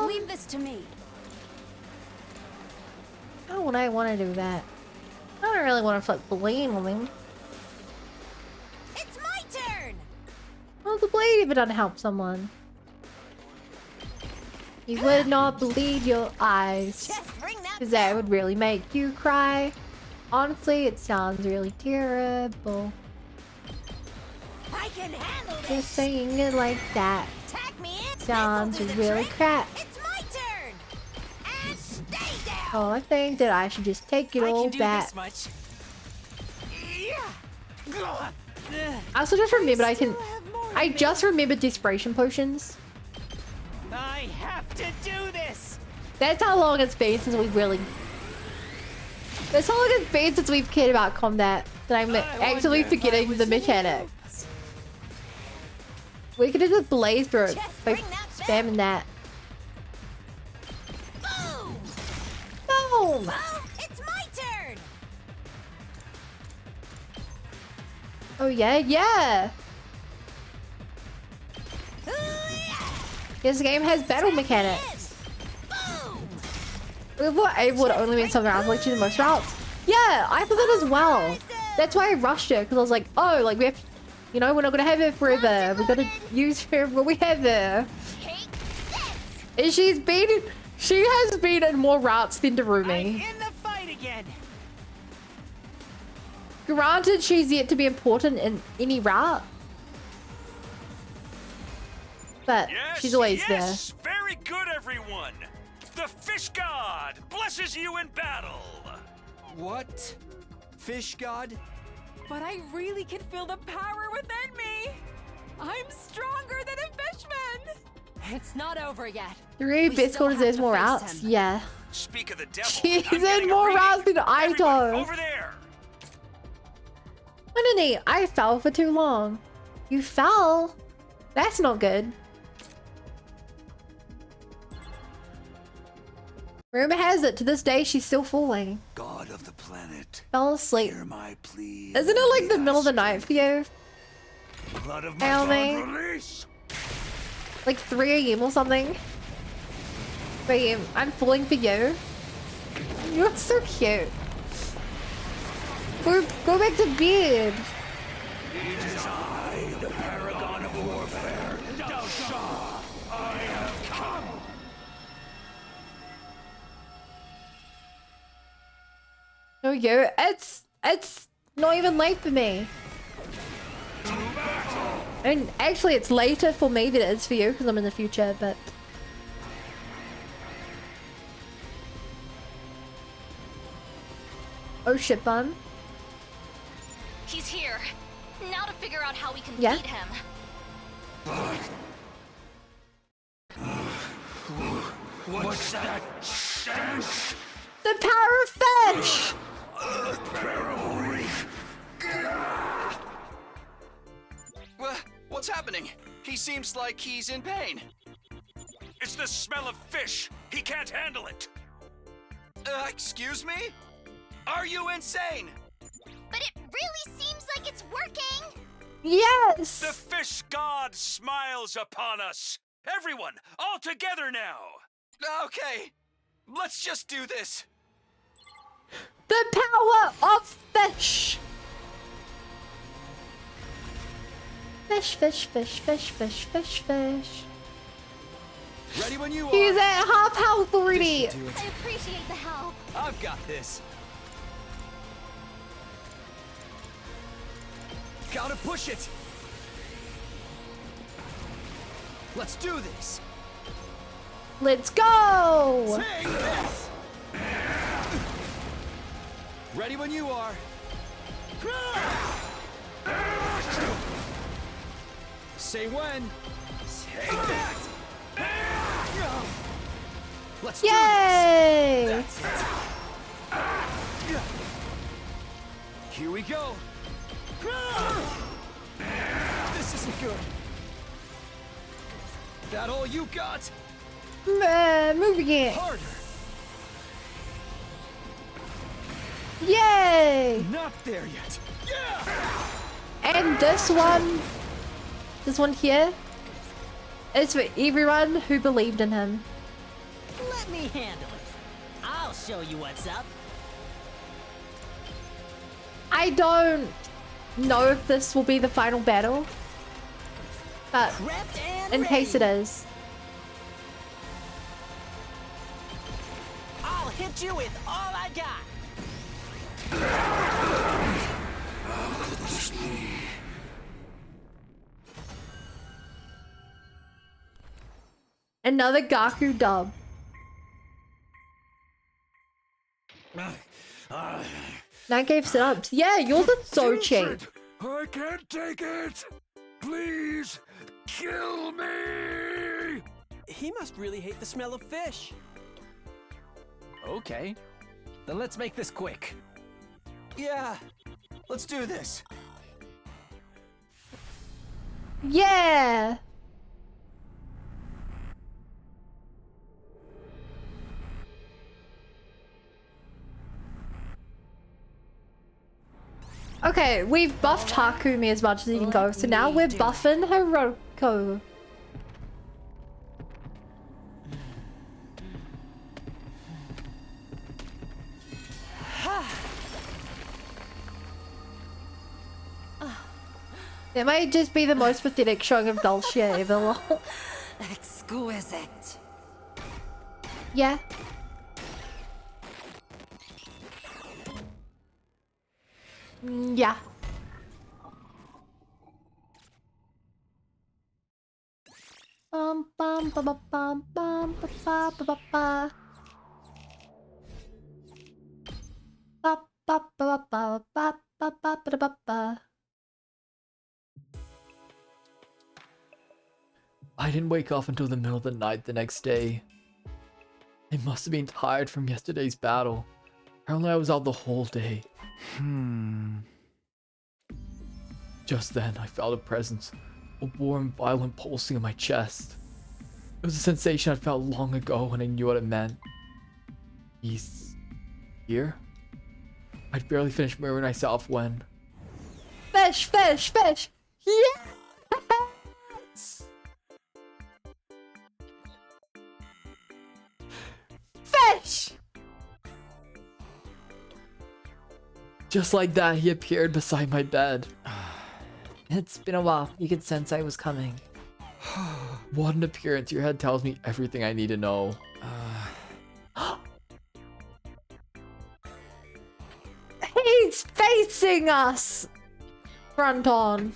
S3: Leave this to me.
S2: How would I want to do that? I don't really want to flip the blade on him.
S3: It's my turn.
S2: Well, the blade even doesn't help someone. You would not bleed your eyes.
S3: Just bring that.
S2: Because that would really make you cry. Honestly, it sounds really terrible.
S3: I can handle this.
S2: Just saying it like that
S3: Tag me in.
S2: sounds
S3: This'll do the
S2: really
S3: trick.
S2: crap.
S3: It's my turn. And stay down.
S2: Oh, I think that I should just take it
S7: I
S2: all
S7: can do
S2: back.
S7: this much.
S2: I also just remembered I just remembered desperation potions.
S7: I have to do this!
S2: That's how long it's been since we've really... That's how long it's been since we've cared about combat. That I'm actually
S11: wonder if I
S2: forgetting
S11: was
S2: the
S11: in the
S2: mechanics. We could just blaze through it
S3: Just
S2: by
S3: bring that
S2: spamming that.
S3: Boom.
S2: Boom!
S3: Oh, it's my turn.
S2: Oh yeah, yeah! This game has battle mechanics.
S3: Boom.
S2: We were able to only win some rounds, like choosing most routes. Yeah, I thought that as well. That's why I rushed it, because I was like, oh, like we have, you know, we're not gonna have it forever. We're gonna use her what we have there.
S3: Take this.
S2: And she has been in more routes than Darumi.
S7: In the fight again!
S2: Granted, she's yet to be important in any route. But
S5: Yes,
S2: she's always
S5: yes, very good, everyone. The fish god blesses you in battle.
S4: What? Fish god?
S6: But I really can feel the power within me. I'm stronger than a fishman.
S3: It's not over yet.
S2: there. Three
S3: We
S2: best
S3: still
S2: quarters,
S3: have
S2: there's
S3: to
S2: more
S3: face
S2: routes.
S3: him.
S2: Yeah.
S5: Speak of the devil.
S2: She's
S5: I'm getting
S2: in
S5: a
S2: more
S5: reading.
S2: routes than I
S5: Everybody,
S2: do.
S5: over there.
S2: Winnie, I fell for too long. You fell? That's not good. Rumor has it, to this day, she's still falling.
S12: God of the planet,
S2: Fell asleep.
S12: hear my plea.
S2: Isn't it like the middle of the night for you?
S12: Blood of
S2: Naomi?
S12: release.
S2: Like 3 AM or something? 3 AM. I'm falling for you. You're so cute. Go back to bed.
S12: It is I, the paragon of warfare. Dao-Sha, I have come.
S2: No, you. It's not even late for me. And actually, it's later for me than it is for you because I'm in the future. But oh shit, bun.
S13: He's here. Now to figure out how we can
S2: Yeah?
S13: beat him.
S12: What's that stench?
S2: The power of fish.
S4: What's happening? He seems like he's in pain.
S5: It's the smell of fish. He can't handle it.
S4: Excuse me? Are you insane?
S3: But it really seems like it's working.
S2: Yes.
S5: The fish god smiles upon us. Everyone, all together now.
S4: Okay, let's just do this.
S2: The power of fish. Fish, fish, fish, fish, fish, fish, fish.
S4: Ready when you are.
S2: He's at half health already.
S3: I appreciate the help.
S4: I've got this. Gotta push it. Let's do this.
S2: Let's go.
S4: Take this. Ready when you are. Say when. Take that. Let's
S2: Yay!
S4: do this. That's it. Here we go. This isn't good. That all you got?
S2: Moving it.
S4: Harder.
S2: Yay!
S4: Not there yet. Yeah.
S2: And this one here, is for everyone who believed in him.
S7: Let me handle it. I'll show you what's up.
S2: I don't know if this will be the final battle, but in case it is.
S7: I'll hit you with all I got.
S2: Another Gaku dub. That gave sit-ups. Yeah, yours are so cheap.
S12: I can't take it. Please, kill me.
S11: He must really hate the smell of fish.
S9: Okay, then let's make this quick.
S4: Yeah, let's do this.
S2: Yeah. Okay, we've buffed Hakumi as much as he can go, so now we're buffing Hiroko. It might just be the most pathetic showing of Dulce ever.
S14: Exquisite.
S2: Yeah. Yeah. Bum bum ba ba bum bum ba ba ba ba ba. Ba ba ba ba ba ba ba ba ba ba.
S1: I didn't wake up until the middle of the night the next day. I must have been tired from yesterday's battle. Apparently I was out the whole day. Just then, I felt a presence, a warm, violent pulsing in my chest. It was a sensation I felt long ago and I knew what it meant. He's here? I'd barely finished mirroring myself when...
S2: Fish, fish, fish! Yes! Fish!
S1: Just like that, he appeared beside my bed.
S8: It's been a while. You could sense I was coming.
S1: What an appearance. Your head tells me everything I need to know.
S2: putting us front on.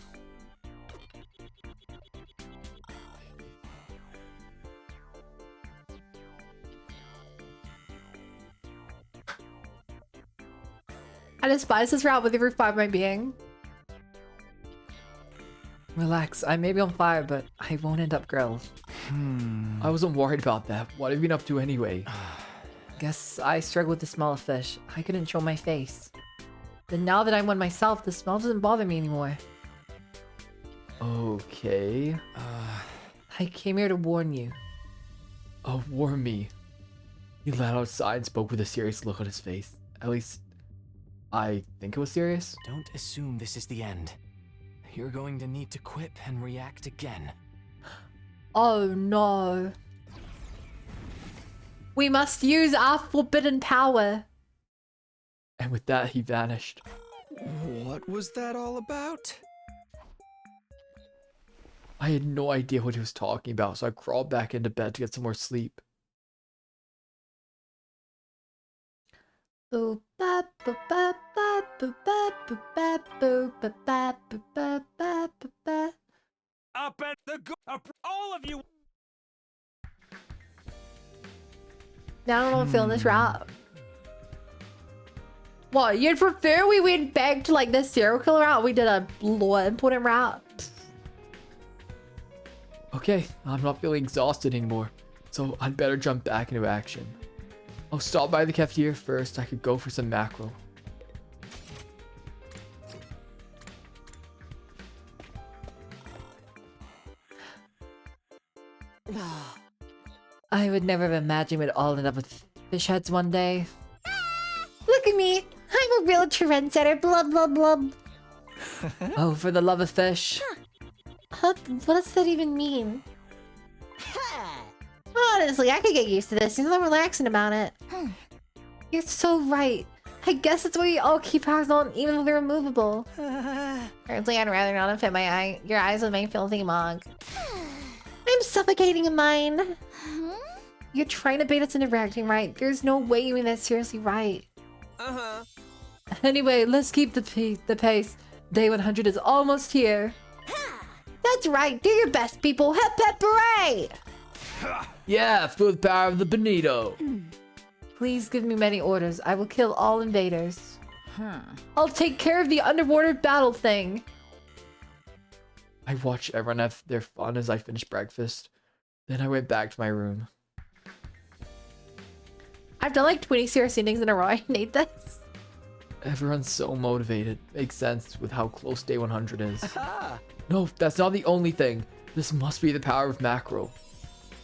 S2: I despise this route with every fibre of my being.
S8: Relax, I may be on fire, but I won't end up grilled.
S1: I wasn't worried about that. What have you been up to anyway?
S8: Guess I struggle with the smell of fish. I couldn't show my face.
S2: But now that I'm one myself, the smell doesn't bother me anymore.
S1: Okay.
S2: I came here to warn you.
S1: Oh, warn me. He let outside and spoke with a serious look on his face. At least, I think it was serious.
S9: Don't assume this is the end. You're going to need to quip and react again.
S2: Oh no. We must use our forbidden power.
S1: And with that, he vanished.
S4: What was that all about?
S1: I had no idea what he was talking about, so I crawled back into bed to get some more sleep.
S2: Boop, ba, boop, ba, ba, boop, ba, boop, ba, boop, ba, ba, boop, ba, ba, boop, ba.
S5: Up at the all of you.
S2: Now I don't feel this route. What, you'd prefer we went back to like the serial killer route? We did a law important route.
S1: Okay, I'm not feeling exhausted anymore, so I'd better jump back into action. I'll stop by the cafeteria first. I could go for some mackerel.
S2: I would never have imagined we'd all end up with fish heads one day. Look at me! I'm a real trendsetter, blub blub blub.
S8: Oh, for the love of fish.
S2: What does that even mean? Honestly, I could get used to this. There's nothing relaxing about it. You're so right. I guess it's why we all keep ours on, even if they're removable. Currently, I'd rather not offend your eyes with my filthy mug. I'm suffocating in mine. You're trying to bait us into reacting, right? There's no way you mean that seriously, right? Anyway, let's keep the pace. Day 100 is almost here. That's right. Do your best, people. Hep hep hooray!
S1: Yeah, for the power of the Bonito.
S2: Please give me many orders. I will kill all invaders. I'll take care of the underwater battle thing.
S1: I watched everyone have their fun as I finished breakfast. Then I went back to my room.
S2: I've done like 20 serious endings in a row. I hate this.
S1: Everyone's so motivated. Makes sense with how close day 100 is. No, that's not the only thing. This must be the power of mackerel.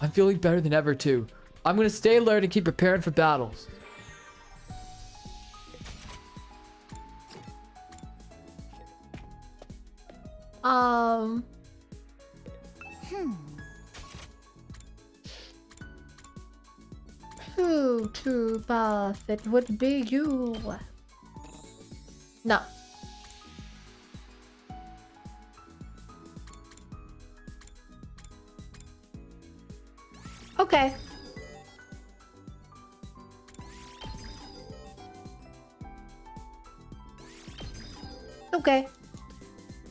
S1: I'm feeling better than ever too. I'm gonna stay alert and keep preparing for battles.
S2: Who to buff it would be you. No. Okay. Okay.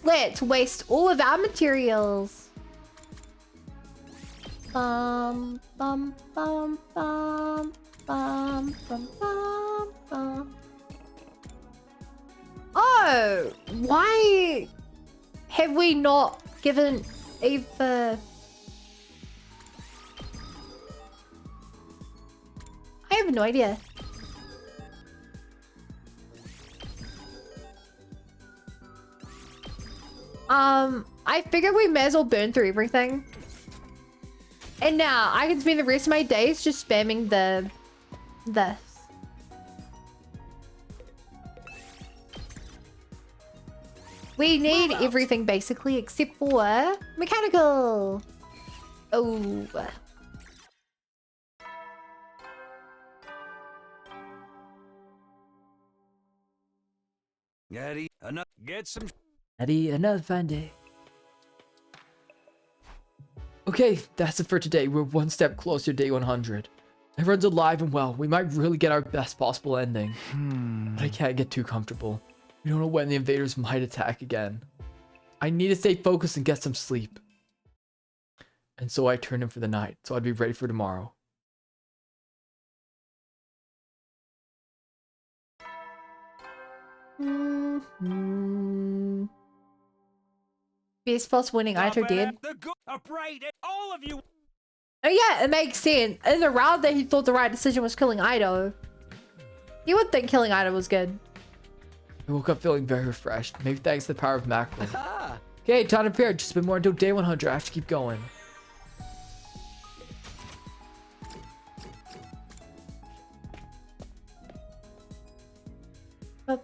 S2: Let's waste all of our materials. Bum bum bum bum bum bum bum bum. Oh, why have we not given Ava? I have no idea. I figured we may as well burn through everything. And now I can spend the rest of my days just spamming this. We need everything basically except for mechanical. Oh.
S5: Eddie, get some.
S8: Eddie, another fun day.
S1: Okay, that's it for today. We're one step closer to day 100. Everyone's alive and well. We might really get our best possible ending. But I can't get too comfortable. We don't know when the invaders might attack again. I need to stay focused and get some sleep. And so I turned in for the night, so I'd be ready for tomorrow.
S2: Best boss winning Aito did.
S5: Upright, all of you.
S2: Oh yeah, it makes sense. In the round that he thought the right decision was killing Aito, you would think killing Aito was good.
S1: I woke up feeling very refreshed, maybe thanks to the power of mackerel. Okay, time to prepare. Just been more until day 100. I have to keep going.
S2: Move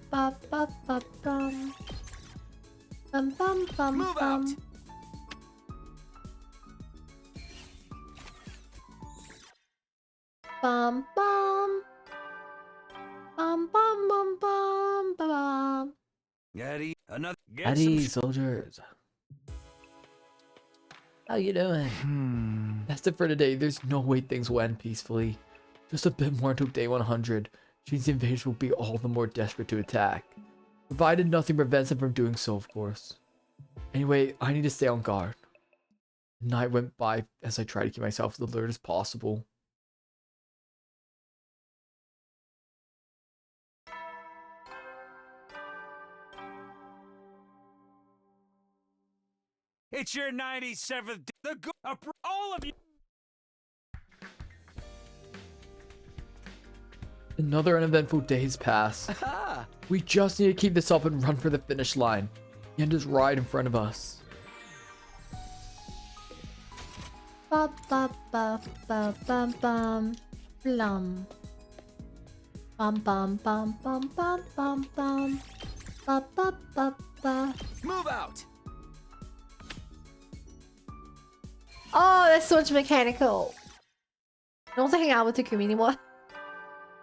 S2: out. Bum bum. Bum bum bum bum bum.
S5: Eddie, another.
S1: Eddie, soldiers. How you doing? That's it for today. There's no way things will end peacefully. Just a bit more until day 100. Means the invaders will be all the more desperate to attack. Provided nothing prevents them from doing so, of course. Anyway, I need to stay on guard. The night went by as I tried to keep myself as alert as possible.
S5: It's your 97th. All of you.
S1: Another uneventful day has passed. We just need to keep this up and run for the finish line. The end is right in front of us.
S2: Ba ba ba ba bum bum blum. Bum bum bum bum bum bum bum. Ba ba ba ba.
S4: Move out.
S2: Oh, that's so much mechanical. I don't want to hang out with Takumi anymore.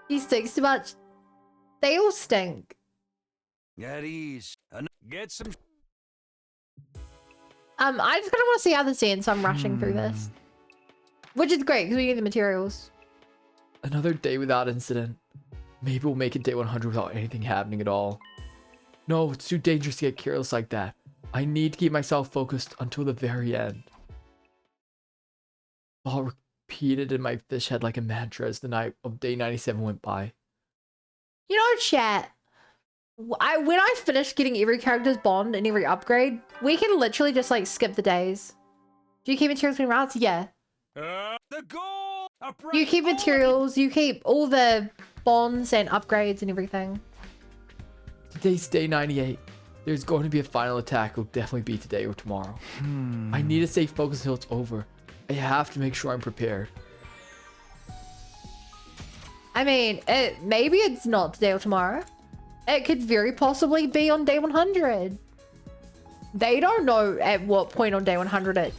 S2: He stinks too much. They all stink.
S5: At ease. Get some.
S2: I just kind of want to see how this ends, so I'm rushing through this. Which is great, because we need the materials.
S1: Another day without incident. Maybe we'll make it day 100 without anything happening at all. No, it's too dangerous to get careless like that. I need to keep myself focused until the very end. All repeated in my fish head like a mantra as the night of day 97 went by.
S2: You know, chat. When I finish getting every character's bond and every upgrade, we can literally just like skip the days. Do you keep materials between routes? Yeah.
S5: The goal.
S2: You keep materials, you keep all the bonds and upgrades and everything.
S1: Today's day 98. There's going to be a final attack. It'll definitely be today or tomorrow. I need to stay focused until it's over. I have to make sure I'm prepared.
S2: I mean, maybe it's not today or tomorrow. It could very possibly be on day 100. They don't know at what point on day 100 it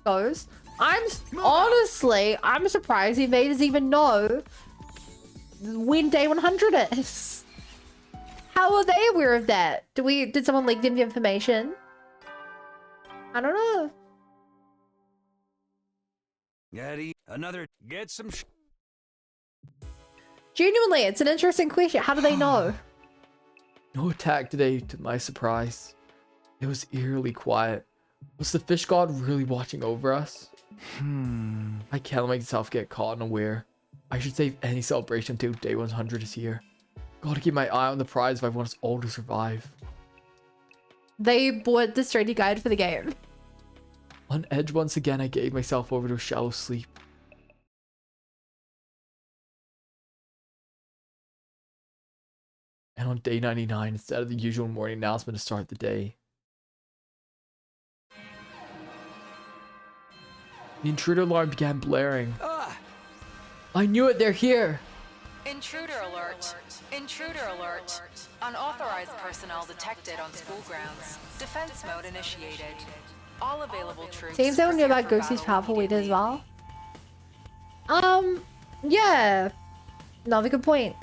S2: goes. Honestly, I'm surprised the invaders even know when day 100 is. How are they aware of that? Did someone leak them the information? I don't know.
S5: Eddie, another. Get some.
S2: Genuinely, it's an interesting question. How do they know?
S1: No attack today, to my surprise. It was eerily quiet. Was the fish god really watching over us? I can't let myself get caught unaware. I should save any celebration until day 100 is here. Gotta keep my eye on the prize if I want us all to survive.
S2: They bought the strategy guide for the game.
S1: On edge once again, I gave myself over to a shallow sleep. And on day 99, instead of the usual morning announcement to start the day, the intruder alarm began blaring. I knew it, they're here!
S10: Intruder alert. Intruder alert. Unauthorized personnel detected on school grounds. Defense mode initiated. All available troops.
S2: Seems they knew about Ghostie's powerful weed as well. Yeah. Another good point.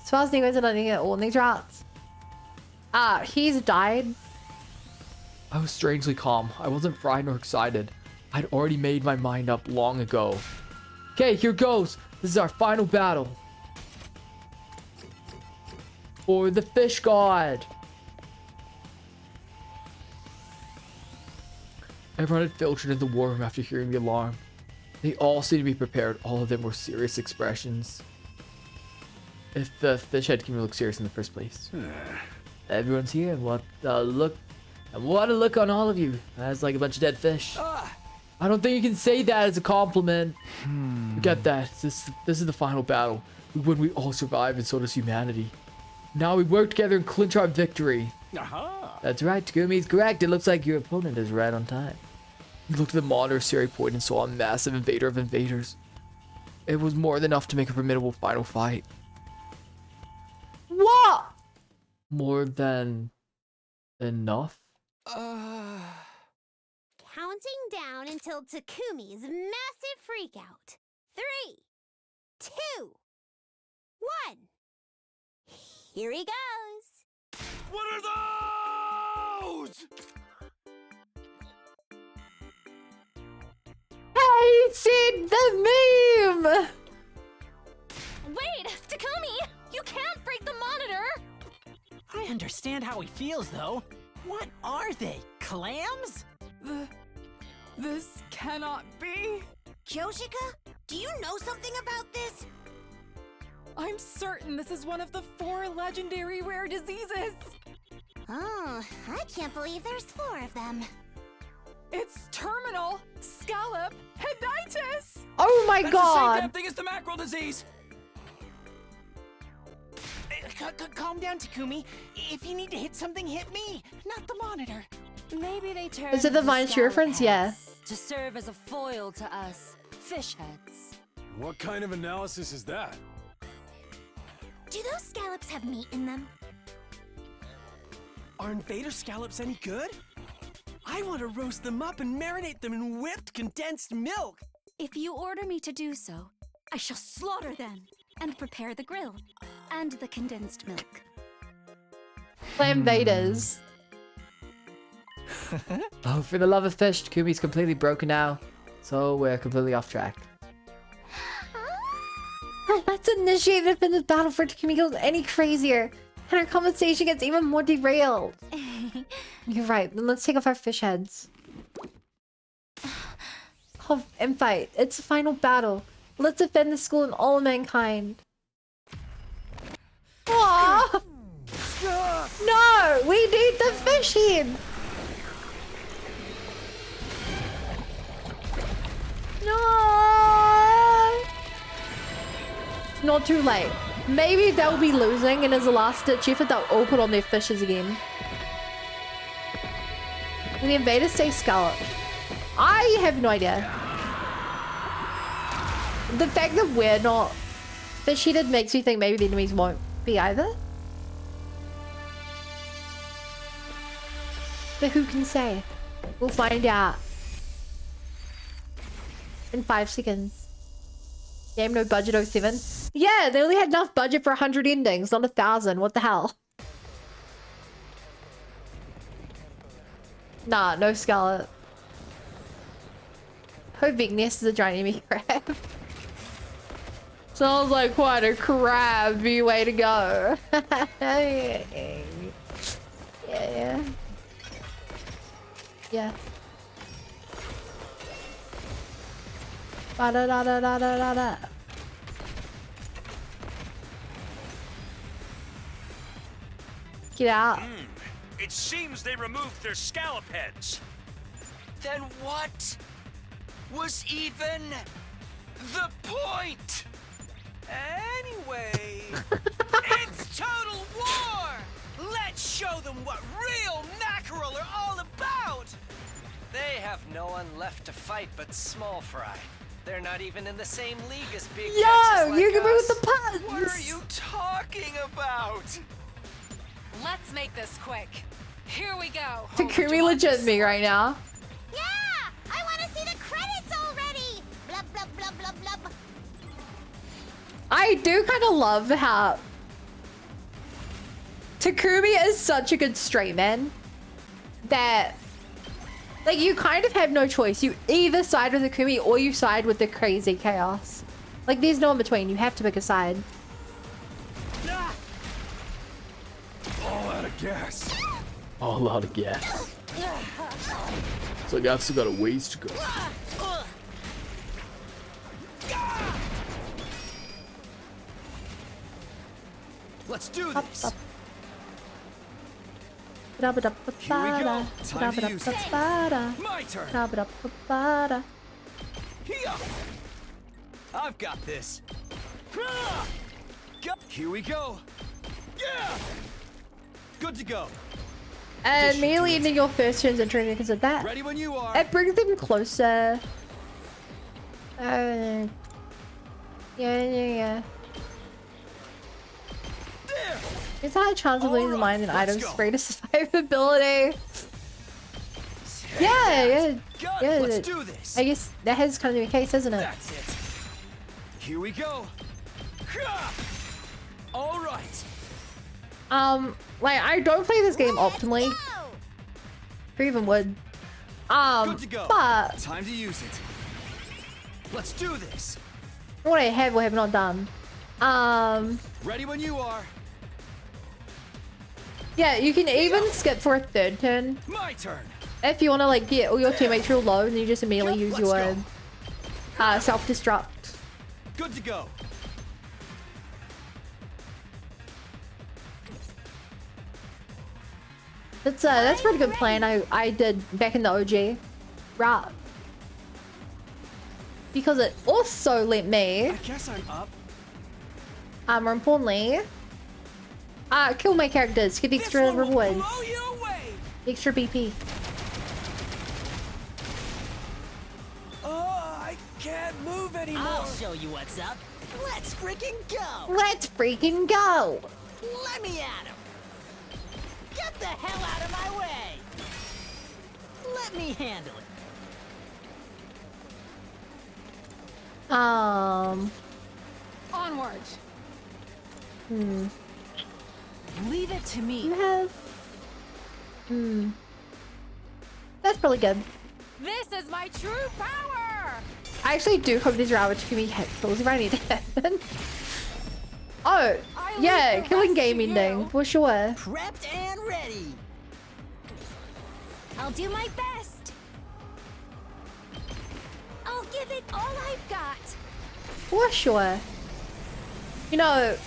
S2: As far as Nego's not at all in these routes. He's died.
S1: I was strangely calm. I wasn't frightened or excited. I'd already made my mind up long ago. Okay, here goes. This is our final battle. For the fish god. Everyone had filtered into the war room after hearing the alarm. They all seemed to be prepared. All of them were serious expressions. If the fish head can look serious in the first place. Everyone's here. What a look on all of you. That's like a bunch of dead fish. I don't think you can say that as a compliment. Forget that. This is the final battle. When we all survive, and so does humanity. Now we work together and clinch our victory. That's right, Takumi's correct. It looks like your opponent is right on time. He looked at the monitor Siri point and saw a massive invader of invaders. It was more than enough to make a formidable final fight.
S2: What?
S1: More than enough?
S3: Counting down until Takumi's massive freakout. 3, 2, 1. Here he goes.
S5: What are those?
S2: Hey, Sid, the meme!
S13: Wait, Takumi! You can't break the monitor!
S7: I understand how he feels, though. What are they? Clams?
S6: This cannot be.
S3: Kyoshika, do you know something about this?
S6: I'm certain this is one of the 4 legendary rare diseases.
S3: Oh, I can't believe there's 4 of them.
S6: It's terminal scallop headitis.
S2: Oh my
S11: That's the same
S2: god.
S11: damn thing as the mackerel disease.
S7: Calm down, Takumi. If you need to hit something, hit me, not the monitor.
S14: Maybe they turned
S2: Is it the
S14: into
S2: Vine
S14: scallop
S2: reference? Yeah.
S14: heads to serve as a foil to us fish heads.
S15: What kind of analysis is that?
S3: Do those scallops have meat in them?
S11: Are invader scallops any good? I want to roast them up and marinate them in whipped condensed milk.
S14: If you order me to do so, I shall slaughter them and prepare the grill and the condensed milk.
S2: Clam Vaders.
S1: Oh, for the love of fish, Takumi's completely broken now. So we're completely off track.
S2: Oh, let's initiate if this battle for Takumi goes any crazier. And our conversation gets even more derailed. You're right, then let's take off our fish heads. Oh, and fight. It's the final battle. Let's defend the school and all of mankind. Aww! No! We need the fish head! No! Not too late. Maybe they'll be losing and as a last ditch effort they'll all put on their fishes again. And the invaders stay scalloped. I have no idea. The fact that we're not fish-headed makes me think maybe the enemies won't be either. But who can say? We'll find out. In 5 seconds. Game no budget 07. Yeah, they only had enough budget for 100 endings, not 1,000. What the hell? Nah, no scallop. Hope Vigneous is a giant enemy crab. Sounds like quite a crabby way to go. Yeah. Yeah. Ba-da-da-da-da-da-da. Get out.
S5: It seems they removed their scallop heads.
S11: Then what was even the point? Anyway, it's total war! Let's show them what real mackerel are all about!
S9: They have no one left to fight but Small Fry. They're not even in the same league as Big
S2: Yo,
S9: Catches like
S2: you're good
S9: us.
S2: with the puns!
S11: What are you talking about?
S10: Let's make this quick. Here we go.
S2: Takumi legit me right now.
S3: Yeah! I want to see the credits already! Blub, blub, blub, blub, blub.
S2: I do kind of love how Takumi is such a good straight man that like you kind of have no choice. You either side with Takumi or you side with the crazy chaos. Like there's no in between. You have to pick a side.
S15: gas.
S1: Oh, a lot of gas. It's like I've still got a ways to go.
S4: Let's do this.
S2: Here we go.
S4: Time to use it. My turn. Here. I've got this. Here we go. Yeah. Good to go.
S2: And immediately ending your first turn's entry because of that.
S4: Ready when you are.
S2: It brings them closer. Yeah. It's a high chance of losing mine and items free to survivability. Yeah.
S4: Let's do this.
S2: I guess that has kind of been the case, isn't it?
S4: That's it. Here we go. All right.
S2: Like I don't play this game optimally. Who even would?
S4: Good to go.
S2: But
S4: Time to use it. Let's do this.
S2: what I have or have not done.
S4: Ready when you are.
S2: Yeah, you can even skip for a third turn.
S4: My turn.
S2: If you want to like get all your teammates real low and you just immediately use
S4: let's
S2: your self-destruct.
S4: Good to go.
S2: That's a pretty good plan I did back in the OG. Right. Because it also let me
S4: I guess I'm up.
S2: more importantly kill my characters, get extra rewards. Extra BP.
S11: Oh, I can't move anymore.
S7: I'll show you what's up. Let's freaking go.
S2: Let's freaking go!
S7: Let me at him. Get the hell out of my way. Let me handle it.
S6: Onward.
S14: Leave it to me.
S2: You have that's probably good.
S6: This is my true power.
S2: I actually do hope these routes give me hit kills if I need to happen. Oh, yeah, killing game ending, for sure.
S7: Prepped and ready.
S3: I'll do my best. I'll give it all I've got.
S2: For sure. You know,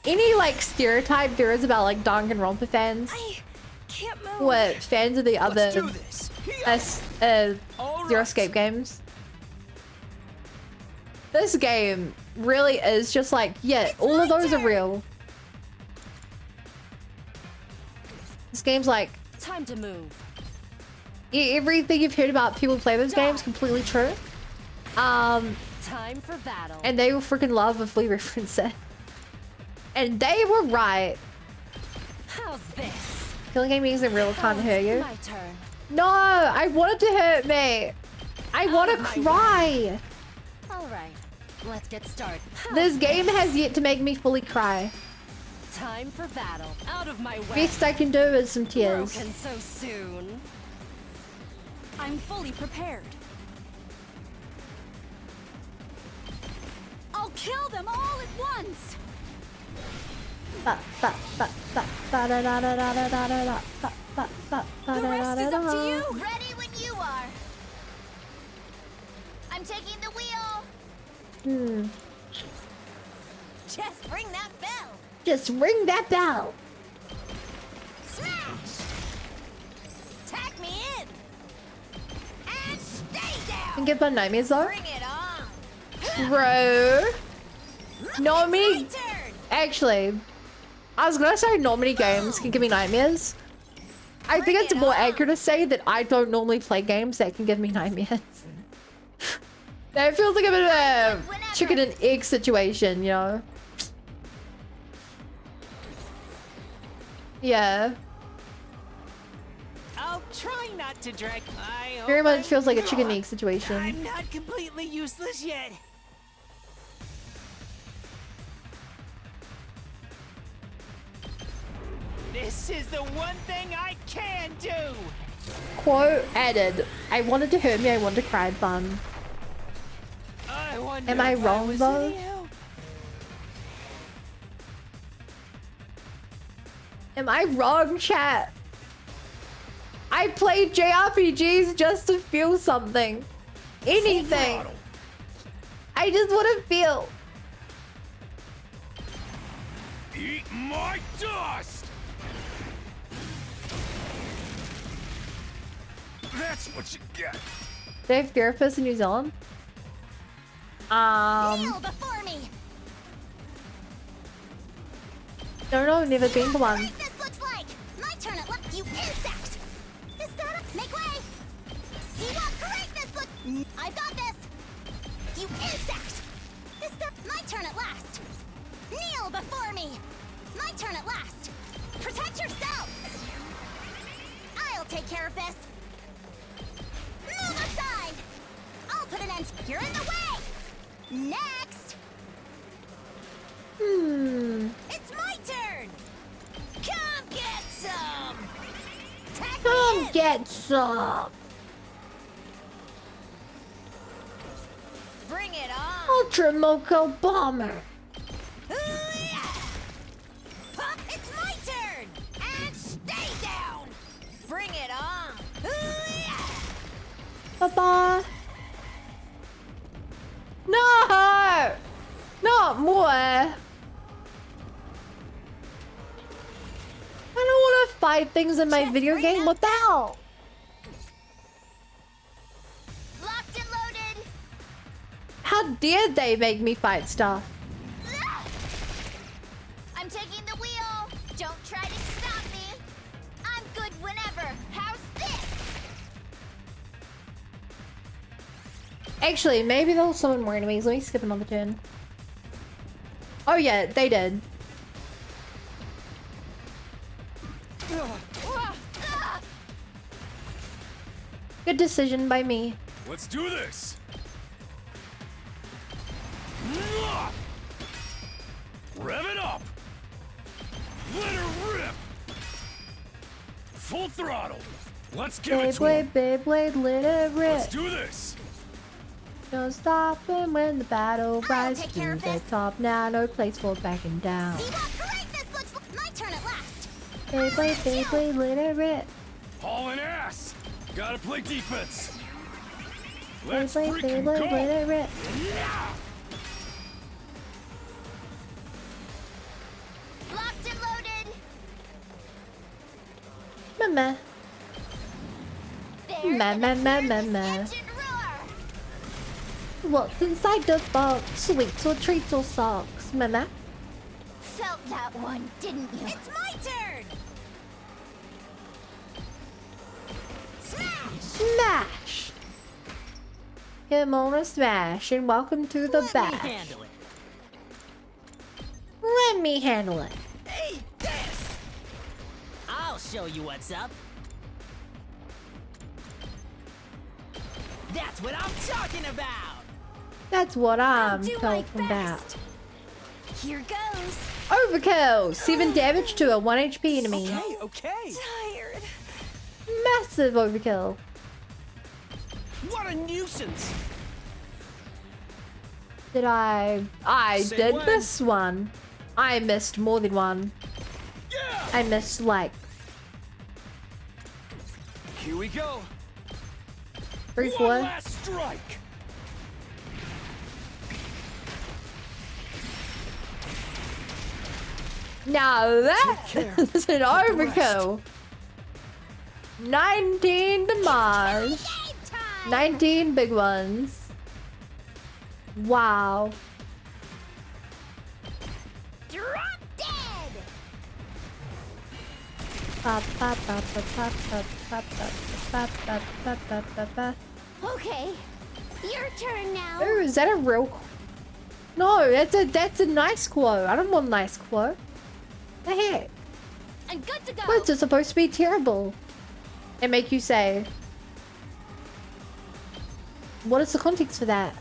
S2: any like stereotype there is about like Danganronpa fans.
S14: I can't move.
S2: What fans of the other Zero Escape games. This game really is just like, yeah, all of those are real. This game's like
S14: Time to move.
S2: everything you've heard about people who play those games completely true.
S14: Time for battle.
S2: And they will freaking love if we reference it. And they were right.
S14: How's this?
S2: Killing game isn't real, can't hurt you.
S14: My turn.
S2: No, I want it to hurt me. I want to cry.
S14: All right, let's get started.
S2: This game has yet to make me fully cry.
S14: Time for battle. Out of my way.
S2: Best I can do is some tears.
S14: Broken so soon. I'm fully prepared. I'll kill them all at once.
S3: The rest is up to you. Ready when you are. I'm taking the wheel. Just ring that bell.
S2: Just ring that bell.
S3: Smash. Tack me in. And stay down.
S2: And get my nightmares though.
S3: Bring it on.
S2: Bro. Not
S3: It's
S2: many.
S3: my turn.
S2: Actually, I was gonna say not many games can give me nightmares. I think it's more accurate to say that I don't normally play games that can give me nightmares. That feels like a bit of a chicken and egg situation, you know? Yeah.
S7: I'll try not to drag.
S2: Very much feels like a chicken and egg situation.
S7: I'm not completely useless yet. This is the one thing I can do.
S2: Quote added, I wanted to hurt me, I wanted to cry, fun. Am I wrong though? Am I wrong, chat? I played JRPGs just to feel something. Anything. I just want to feel.
S5: Eat my dust! That's what you get.
S2: They have therapists in New Zealand?
S3: Kneel before me.
S2: No, never been to one.
S3: This looks like my turn at left. You insect. Is that a make way? See what great this looks. I've got this. You insect. Is that my turn at last? Kneel before me. My turn at last. Protect yourself. I'll take care of this. Move aside. I'll put an end. You're in the way. Next. It's my turn. Come get some.
S2: Come get some.
S3: Bring it on.
S2: Ultra Moco Bomber.
S3: It's my turn. And stay down. Bring it on.
S2: Bye-bye. No! Not more. I don't want to fight things in my video game. What the hell?
S3: Locked and loaded.
S2: How dare they make me fight stuff?
S3: I'm taking the wheel. Don't try to stop me. I'm good whenever. How's this?
S2: Actually, maybe they'll summon more enemies. Let me skip another turn. Oh yeah, they did. Good decision by me.
S15: Let's do this.
S5: Rev it up. Let her rip. Full throttle. Let's give it to him.
S2: Beyblade, let it rip.
S5: Let's do this.
S2: Don't stop him when the battle rises to the top. Now no place for backing down.
S3: See what great this looks like. My turn at last.
S2: Beyblade, let it rip.
S5: Hauling ass. Gotta play defense. Let's
S2: Beyblade,
S5: freaking go.
S2: let it rip.
S3: Locked and loaded.
S2: Mama. Mama. What's inside the box? Sweets or treats or socks? Mama.
S3: Felt that one, didn't you? It's my turn.
S2: Smash! Come on a smash and welcome to the bash.
S7: Let me handle it.
S2: Let me handle it.
S7: Hey, this! I'll show you what's up. That's what I'm talking about!
S2: That's what I'm
S3: do my
S2: talking about.
S3: Here goes.
S2: Overkill! 7 damage to a 1 HP enemy.
S11: Okay.
S3: Tired.
S2: Massive overkill.
S11: What a nuisance.
S2: Did I
S11: Say
S2: did
S11: when.
S2: miss one. I missed more than one.
S11: Yeah.
S2: I missed like
S4: Here we go.
S2: 3,
S5: One
S2: 4.
S5: last strike.
S2: Now that is an overkill. 19 damage. 19 big ones. Wow.
S3: Drop dead. Okay, your turn now.
S2: Oh, is that a real? No, that's a nice quote. I don't want a nice quote. The heck?
S3: I'm good to go.
S2: What's it supposed to be terrible? And make you say. What is the context for that?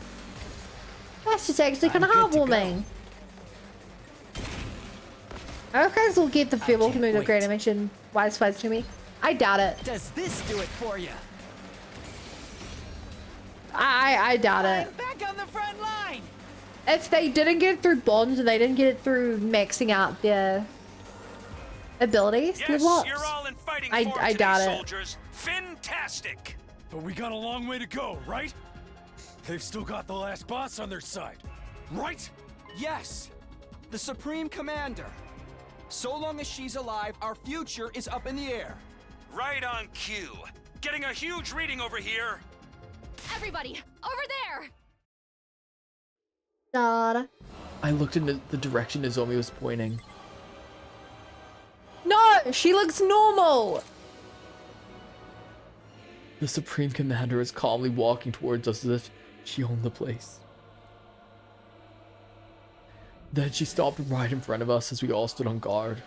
S2: That's just actually kind of heartwarming. Okay, so we'll get the feel to move to great animation. Wise fudge to me. I doubt it.
S9: Does this do it for you?
S2: I doubt it.
S7: I'm back on the front line!
S2: If they didn't get it through bonds and they didn't get it through maxing out their Abilities?
S5: Yes,
S2: What?
S5: you're all in fighting
S2: I
S5: form today,
S2: doubt it.
S5: soldiers. Fantastic.
S15: But we got a long way to go, right? They've still got the last boss on their side, right?
S4: Yes, the Supreme Commander. So long as she's alive, our future is up in the air.
S5: Right on cue. Getting a huge reading over here.
S13: Everybody, over there!
S2: God.
S1: I looked in the direction Nozomi was pointing.
S2: No, she looks normal.
S1: The Supreme Commander is calmly walking towards us as if she owned the place. Then she stopped right in front of us as we all stood on guard.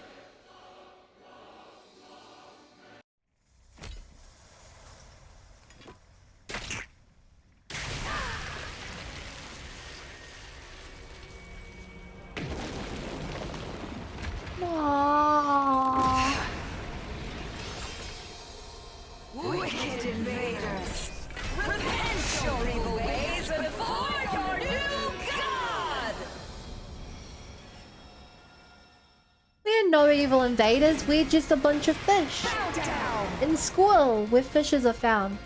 S2: Aww.
S16: Wicked invaders, repent your evil ways before your new god!
S2: We're no evil invaders, we're just a bunch of fish. In school, where fishes are found.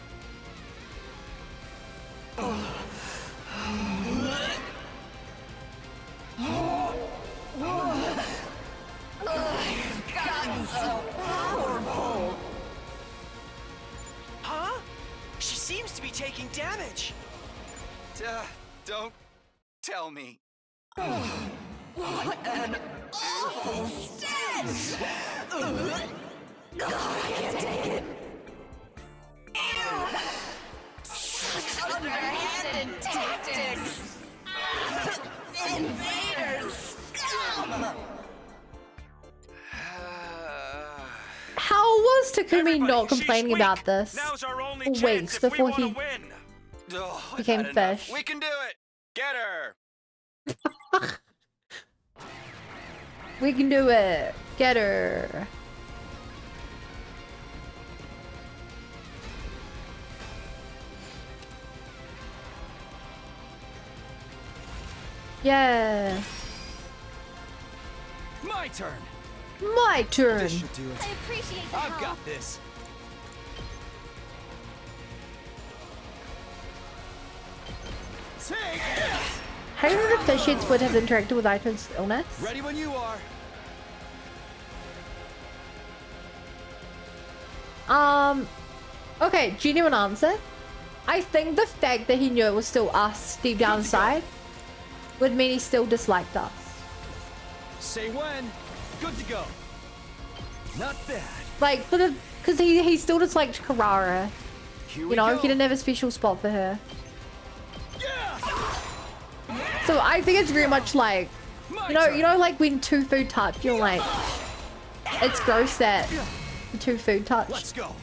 S16: I've gotten so powerful!
S11: Huh? She seems to be taking damage.
S4: Don't tell me.
S16: What an awful stench! God, I can't take it. Such underhanded tactics! Invaders! Scum!
S2: How was Takumi not complaining about this for weeks before he became fish?
S4: We can do it. Get her.
S2: We can do it. Get her. Yeah.
S4: My turn.
S2: My turn.
S4: This should do it.
S13: I appreciate the
S4: I've
S13: help.
S4: got this. Take this.
S2: How do you know the fish heads would have interacted with Aito's illness?
S4: Ready when you are.
S2: Okay, genuine answer. I think the fact that he knew it was still us deep down inside would mean he still disliked us.
S4: Say when. Good to go. Not bad.
S2: Like, for the, because he still disliked Karara.
S4: Here
S2: You
S4: we
S2: know,
S4: go.
S2: he didn't have a special spot for her. So I think it's very much like, you know, like when two food touch, you're like, it's gross that the two food touch.
S4: Let's go.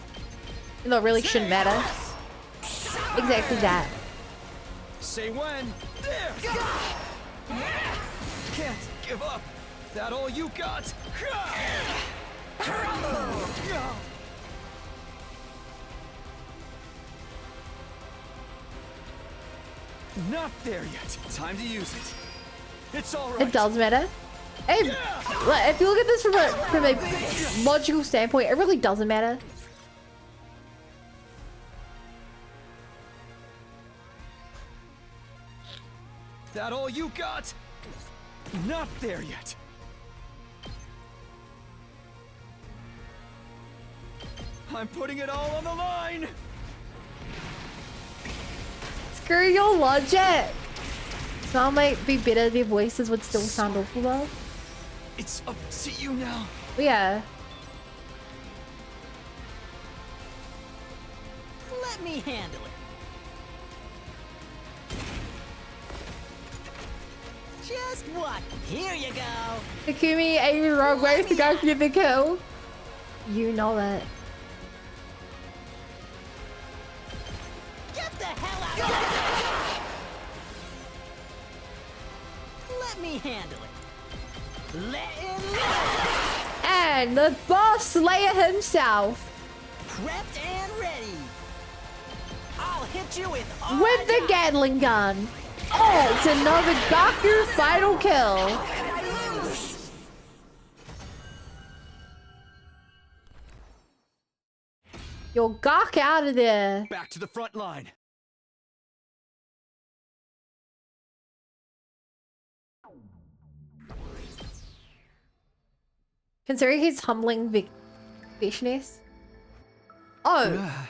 S2: You know, it really shouldn't matter. Exactly that.
S4: Say when. There. Can't give up. That all you got? Not there yet. Time to use it. It's all right.
S2: It does matter. If you look at this from a logical standpoint, it really doesn't matter.
S4: That all you got? Not there yet. I'm putting it all on the line.
S2: Screw your logic. Some might be better, their voices would still sound awful though.
S4: It's up to you now.
S2: Yeah.
S7: Let me handle it. Just what? Here you go.
S2: Takumi aiming the wrong way to go for the kill. You know it.
S7: Get the hell out of here! Let me handle it. Let him live.
S2: And the boss slayer himself.
S7: Prepped and ready. I'll hit you with all
S2: With the Gatling gun. Oh, it's another Gaku final kill. Yo, gawk out of there.
S4: Back to the front line.
S2: Considering he's humbling vacationist. Oh.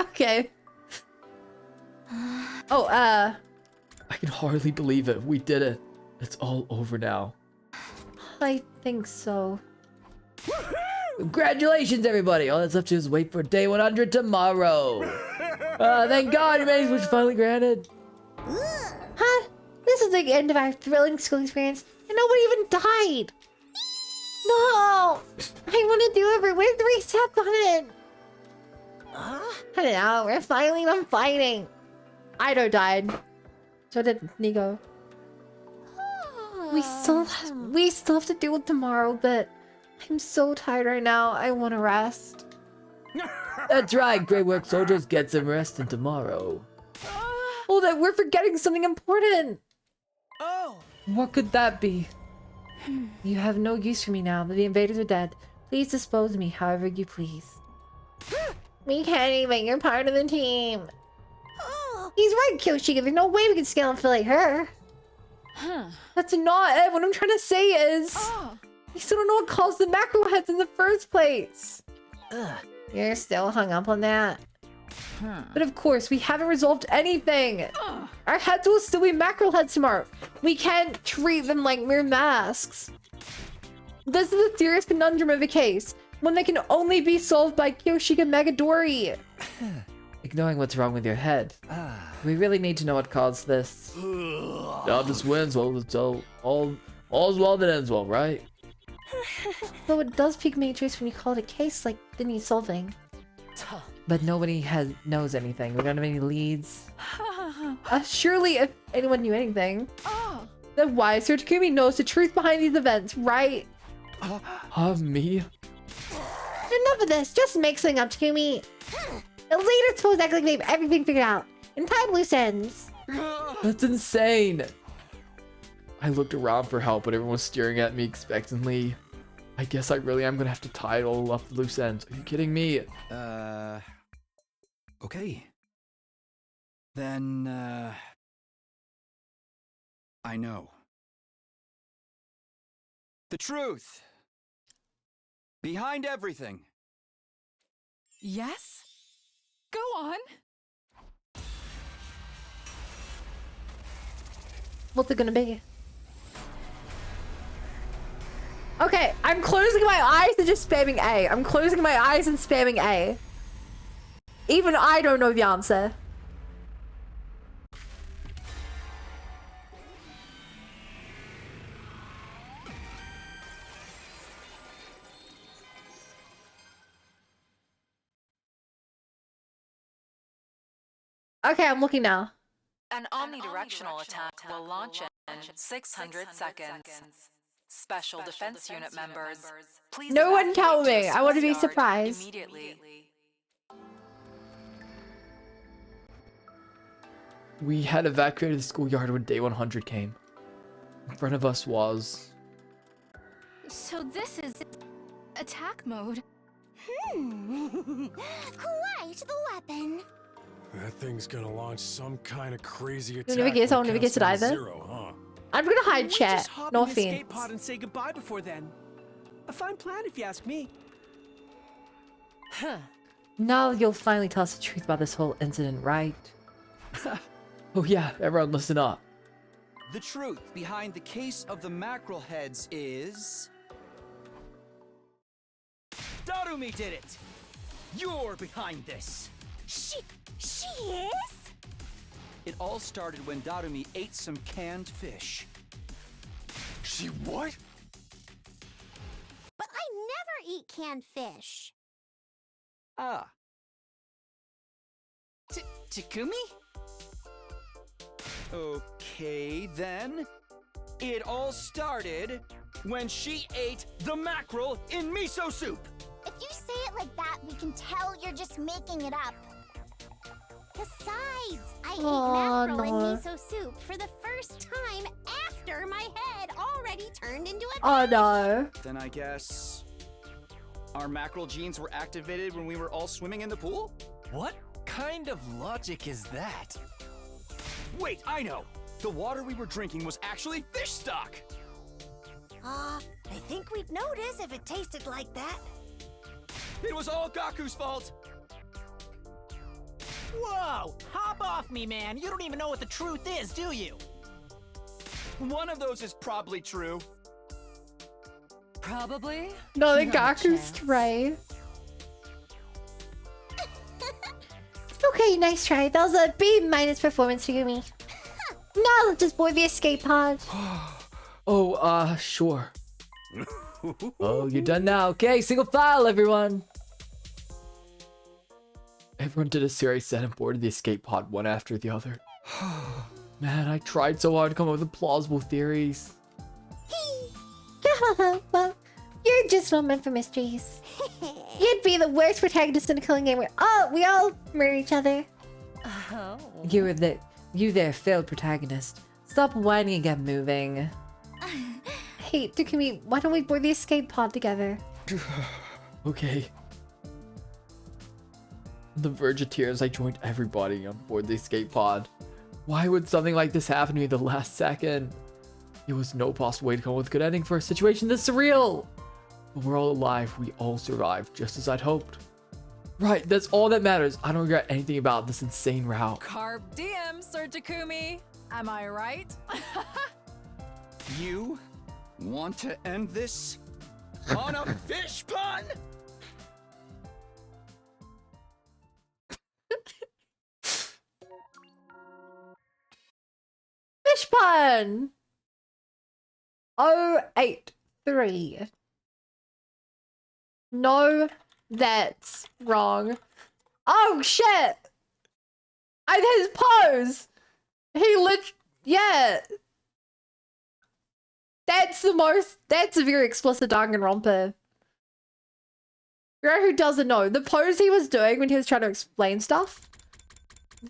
S2: Okay. Oh,
S1: I can hardly believe it. We did it. It's all over now.
S2: I think so.
S8: Congratulations, everybody! All that's left to do is wait for day 100 tomorrow. Thank God your management was finally granted.
S2: Huh? This is the end of our thrilling school experience, and nobody even died. No! I want to do it. Where's the reset button? I don't know. We're finally done fighting. Ido died. So did Nigo. We still have to deal with tomorrow, but I'm so tired right now. I want to rest.
S8: That's right, great work, soldiers. Get some rest and tomorrow.
S2: Oh, that we're forgetting something important.
S11: Oh.
S1: What could that be?
S2: You have no use for me now. The invaders are dead. Please dispose of me however you please. We can't even. You're part of the team. He's right, Kyoshika. There's no way we can scale and affiliate her. That's not it. What I'm trying to say is... You still don't know what caused the macro heads in the first place. You're still hung up on that. But of course, we haven't resolved anything. Our heads will still be macro heads tomorrow. We can't treat them like mere masks. This is a serious conundrum of a case. One that can only be solved by Kyoshika Megadori.
S1: Ignoring what's wrong with your head. We really need to know what caused this. Job just wins. Well, it's all's well that ends well, right?
S2: Though it does pique my interest when you call it a case like the need solving.
S1: But nobody knows anything. We don't have any leads.
S2: Surely if anyone knew anything, then why Sir Takumi knows the truth behind these events, right?
S1: Me?
S2: Enough of this. Just make something up, Takumi. The leaders supposed to act like they have everything figured out. And tie loose ends.
S1: That's insane. I looked around for help, but everyone was staring at me expectantly. I guess I really am gonna have to tie it all up loose ends. Are you kidding me?
S4: Okay. Then, I know. The truth. Behind everything.
S6: Yes? Go on.
S2: What's it gonna be? Okay, I'm closing my eyes and just spamming A. I'm closing my eyes and spamming A. Even I don't know the answer. Okay, I'm looking now.
S10: An omnidirectional attack will launch in 600 seconds. Special Defense Unit members, please
S2: No one tell
S10: evacuate to
S2: me.
S10: the
S2: I want to be
S10: schoolyard
S2: surprised.
S10: Immediately.
S1: We had evacuated the schoolyard when day 100 came. In front of us was...
S14: So this is attack mode.
S3: Quite the weapon.
S15: That thing's gonna launch some kind of crazy
S2: You
S15: attack.
S2: never guess, I'll never guess it
S15: counts down to
S2: either.
S15: zero, huh?
S2: I'm gonna hide
S11: We
S2: chat.
S11: just hop
S2: No
S11: in the escape
S2: offense.
S11: pod and say goodbye before then. A fine plan if you ask me.
S2: Now you'll finally tell us the truth about this whole incident, right?
S1: Oh yeah, everyone listen up.
S4: The truth behind the case of the mackerel heads is... Darumi did it! You're behind this!
S3: She is?
S4: It all started when Darumi ate some canned fish.
S15: She what?
S3: But I never eat canned fish.
S4: Ah.
S11: Takumi?
S4: Okay, then. It all started when she ate the mackerel in miso soup.
S3: If you say it like that, we can tell you're just making it up. Besides, I ate mackerel in miso soup for the first time after my head already turned into a
S2: Oh no.
S4: Then I guess Our mackerel genes were activated when we were all swimming in the pool?
S9: What kind of logic is that?
S4: Wait, I know! The water we were drinking was actually fish stock!
S3: I think we'd notice if it tasted like that.
S4: It was all Gaku's fault!
S7: Whoa! Hop off me, man! You don't even know what the truth is, do you?
S4: One of those is probably true.
S14: Probably.
S2: No, the
S14: Not a
S2: Gaku's
S14: chance.
S2: tray. Okay, nice try. That was a B- performance for me. Now let's just board the escape pod.
S1: Oh, sure. Oh, you're done now. Okay, single file, everyone. Everyone did a series set and boarded the escape pod one after the other. Man, I tried so hard to come up with plausible theories.
S2: Well, you're just not meant for mysteries. You'd be the worst protagonist in a killing game where we all murder each other.
S14: Oh.
S8: You there, failed protagonist. Stop whining and get moving.
S2: Hey, Takumi, why don't we board the escape pod together?
S1: Okay. On the verge of tears, I joined everybody on board the escape pod. Why would something like this happen to me the last second? There was no possible way to come up with a good ending for a situation this surreal. But we're all alive. We all survived, just as I'd hoped. Right, that's all that matters. I don't regret anything about this insane route.
S6: Carp diem, Sir Takumi. Am I right?
S4: You want to end this on a fish pun?
S2: Fish pun! 083. No, that's wrong. Oh shit! His pose! Yeah. That's a very explicit Danganronpa. You know who doesn't know? The pose he was doing when he was trying to explain stuff?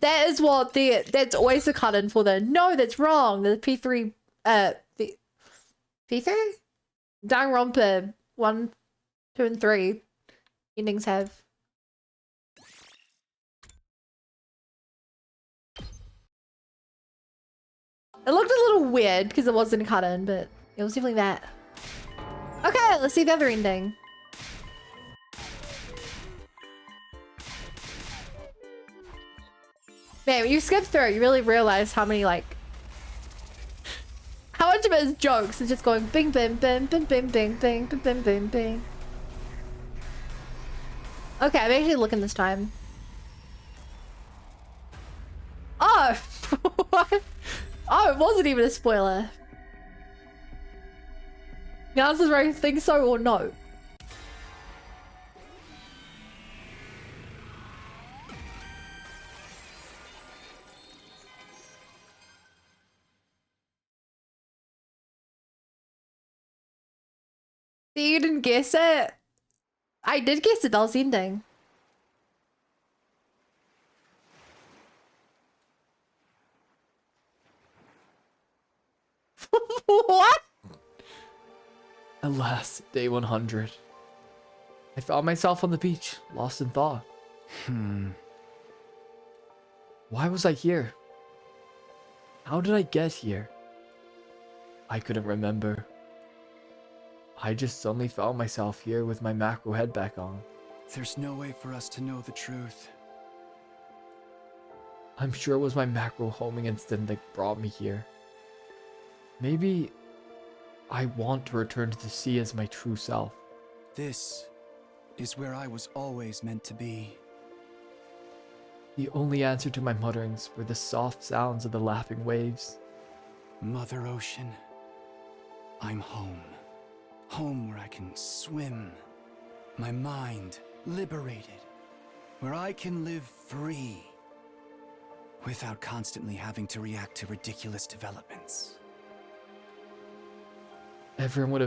S2: That is what that's always the cut-in for the, no, that's wrong. The P3, P3? Danganronpa 1, 2, and 3 endings have. It looked a little weird because it wasn't cut in, but it was definitely that. Okay, let's see the other ending. Man, when you skip through, you really realize how many, like, how much of it is jokes. It's just going bing, bing, bing, bing, bing, bing, bing, bing, bing, bing, bing. Okay, I'm actually looking this time. Oh! What? Oh, it wasn't even a spoiler. The answer's right, think so or no. You didn't guess it? I did guess it, that was the ending. What?
S1: Alas, day 100. I found myself on the beach, lost in thought. Why was I here? How did I get here? I couldn't remember. I just suddenly found myself here with my macro head back on.
S4: There's no way for us to know the truth.
S1: I'm sure it was my macro homing instinct that brought me here. Maybe I want to return to the sea as my true self.
S4: This is where I was always meant to be.
S1: The only answer to my mutterings were the soft sounds of the lapping waves.
S4: Mother Ocean, I'm home. Home where I can swim. My mind liberated. Where I can live free. Without constantly having to react to ridiculous developments.
S1: Everyone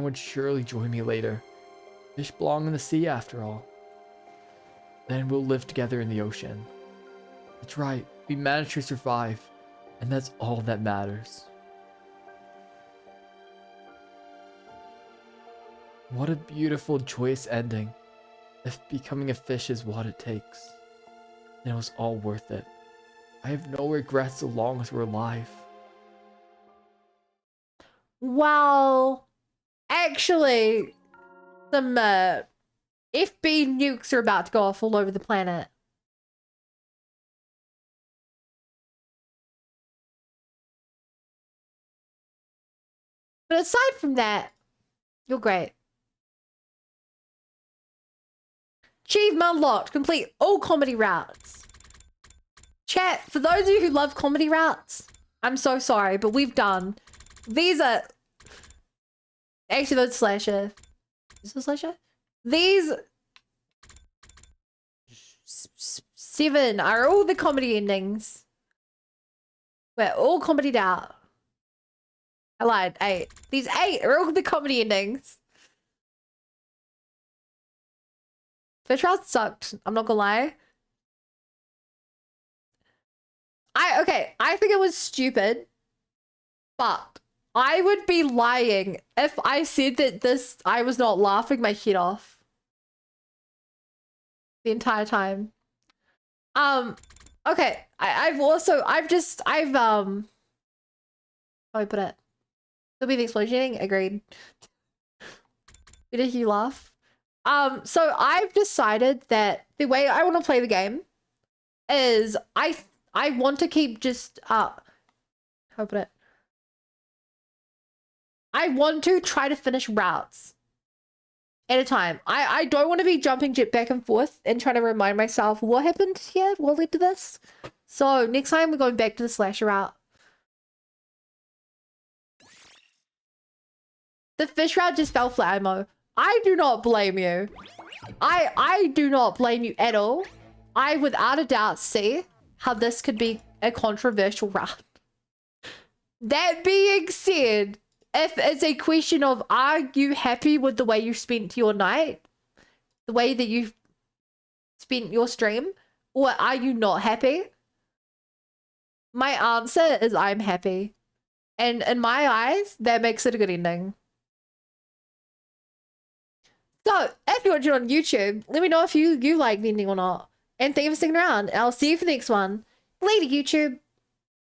S1: would surely join me later. Fish belong in the sea after all. Then we'll live together in the ocean. That's right, we managed to survive, and that's all that matters. What a beautiful, joyous ending. If becoming a fish is what it takes, then it was all worth it. I have no regrets so long as we're alive.
S2: Well, actually, some FB nukes are about to go off all over the planet. But aside from that, you're great. Achievement unlocked. Complete all comedy routes. Chat, for those of you who love comedy routes, I'm so sorry, but we've done. These are... Actually, those slasher. Is this slasher? These... 7 are all the comedy endings. We're all comedied out. I lied. 8. These 8 are all the comedy endings. Fish route sucked. I'm not gonna lie. I think it was stupid, but I would be lying if I said that I was not laughing my head off the entire time. Okay. I've how do I put it? It'll be the explosioning. Agreed. Did you laugh? So I've decided that the way I want to play the game is I want to keep just how do I put it? I want to try to finish routes at a time. I don't want to be jumping back and forth and trying to remind myself what happened here, what led to this. So next time we're going back to the slasher route. The fish route just fell flat, Imo. I do not blame you. I do not blame you at all. I without a doubt see how this could be a controversial route. That being said, if it's a question of are you happy with the way you spent your night, the way that you spent your stream, or are you not happy? My answer is I'm happy. And in my eyes, that makes it a good ending. So, if you're watching on YouTube, let me know if you like the ending or not. And thank you for sticking around. I'll see you for the next one. Later, YouTube.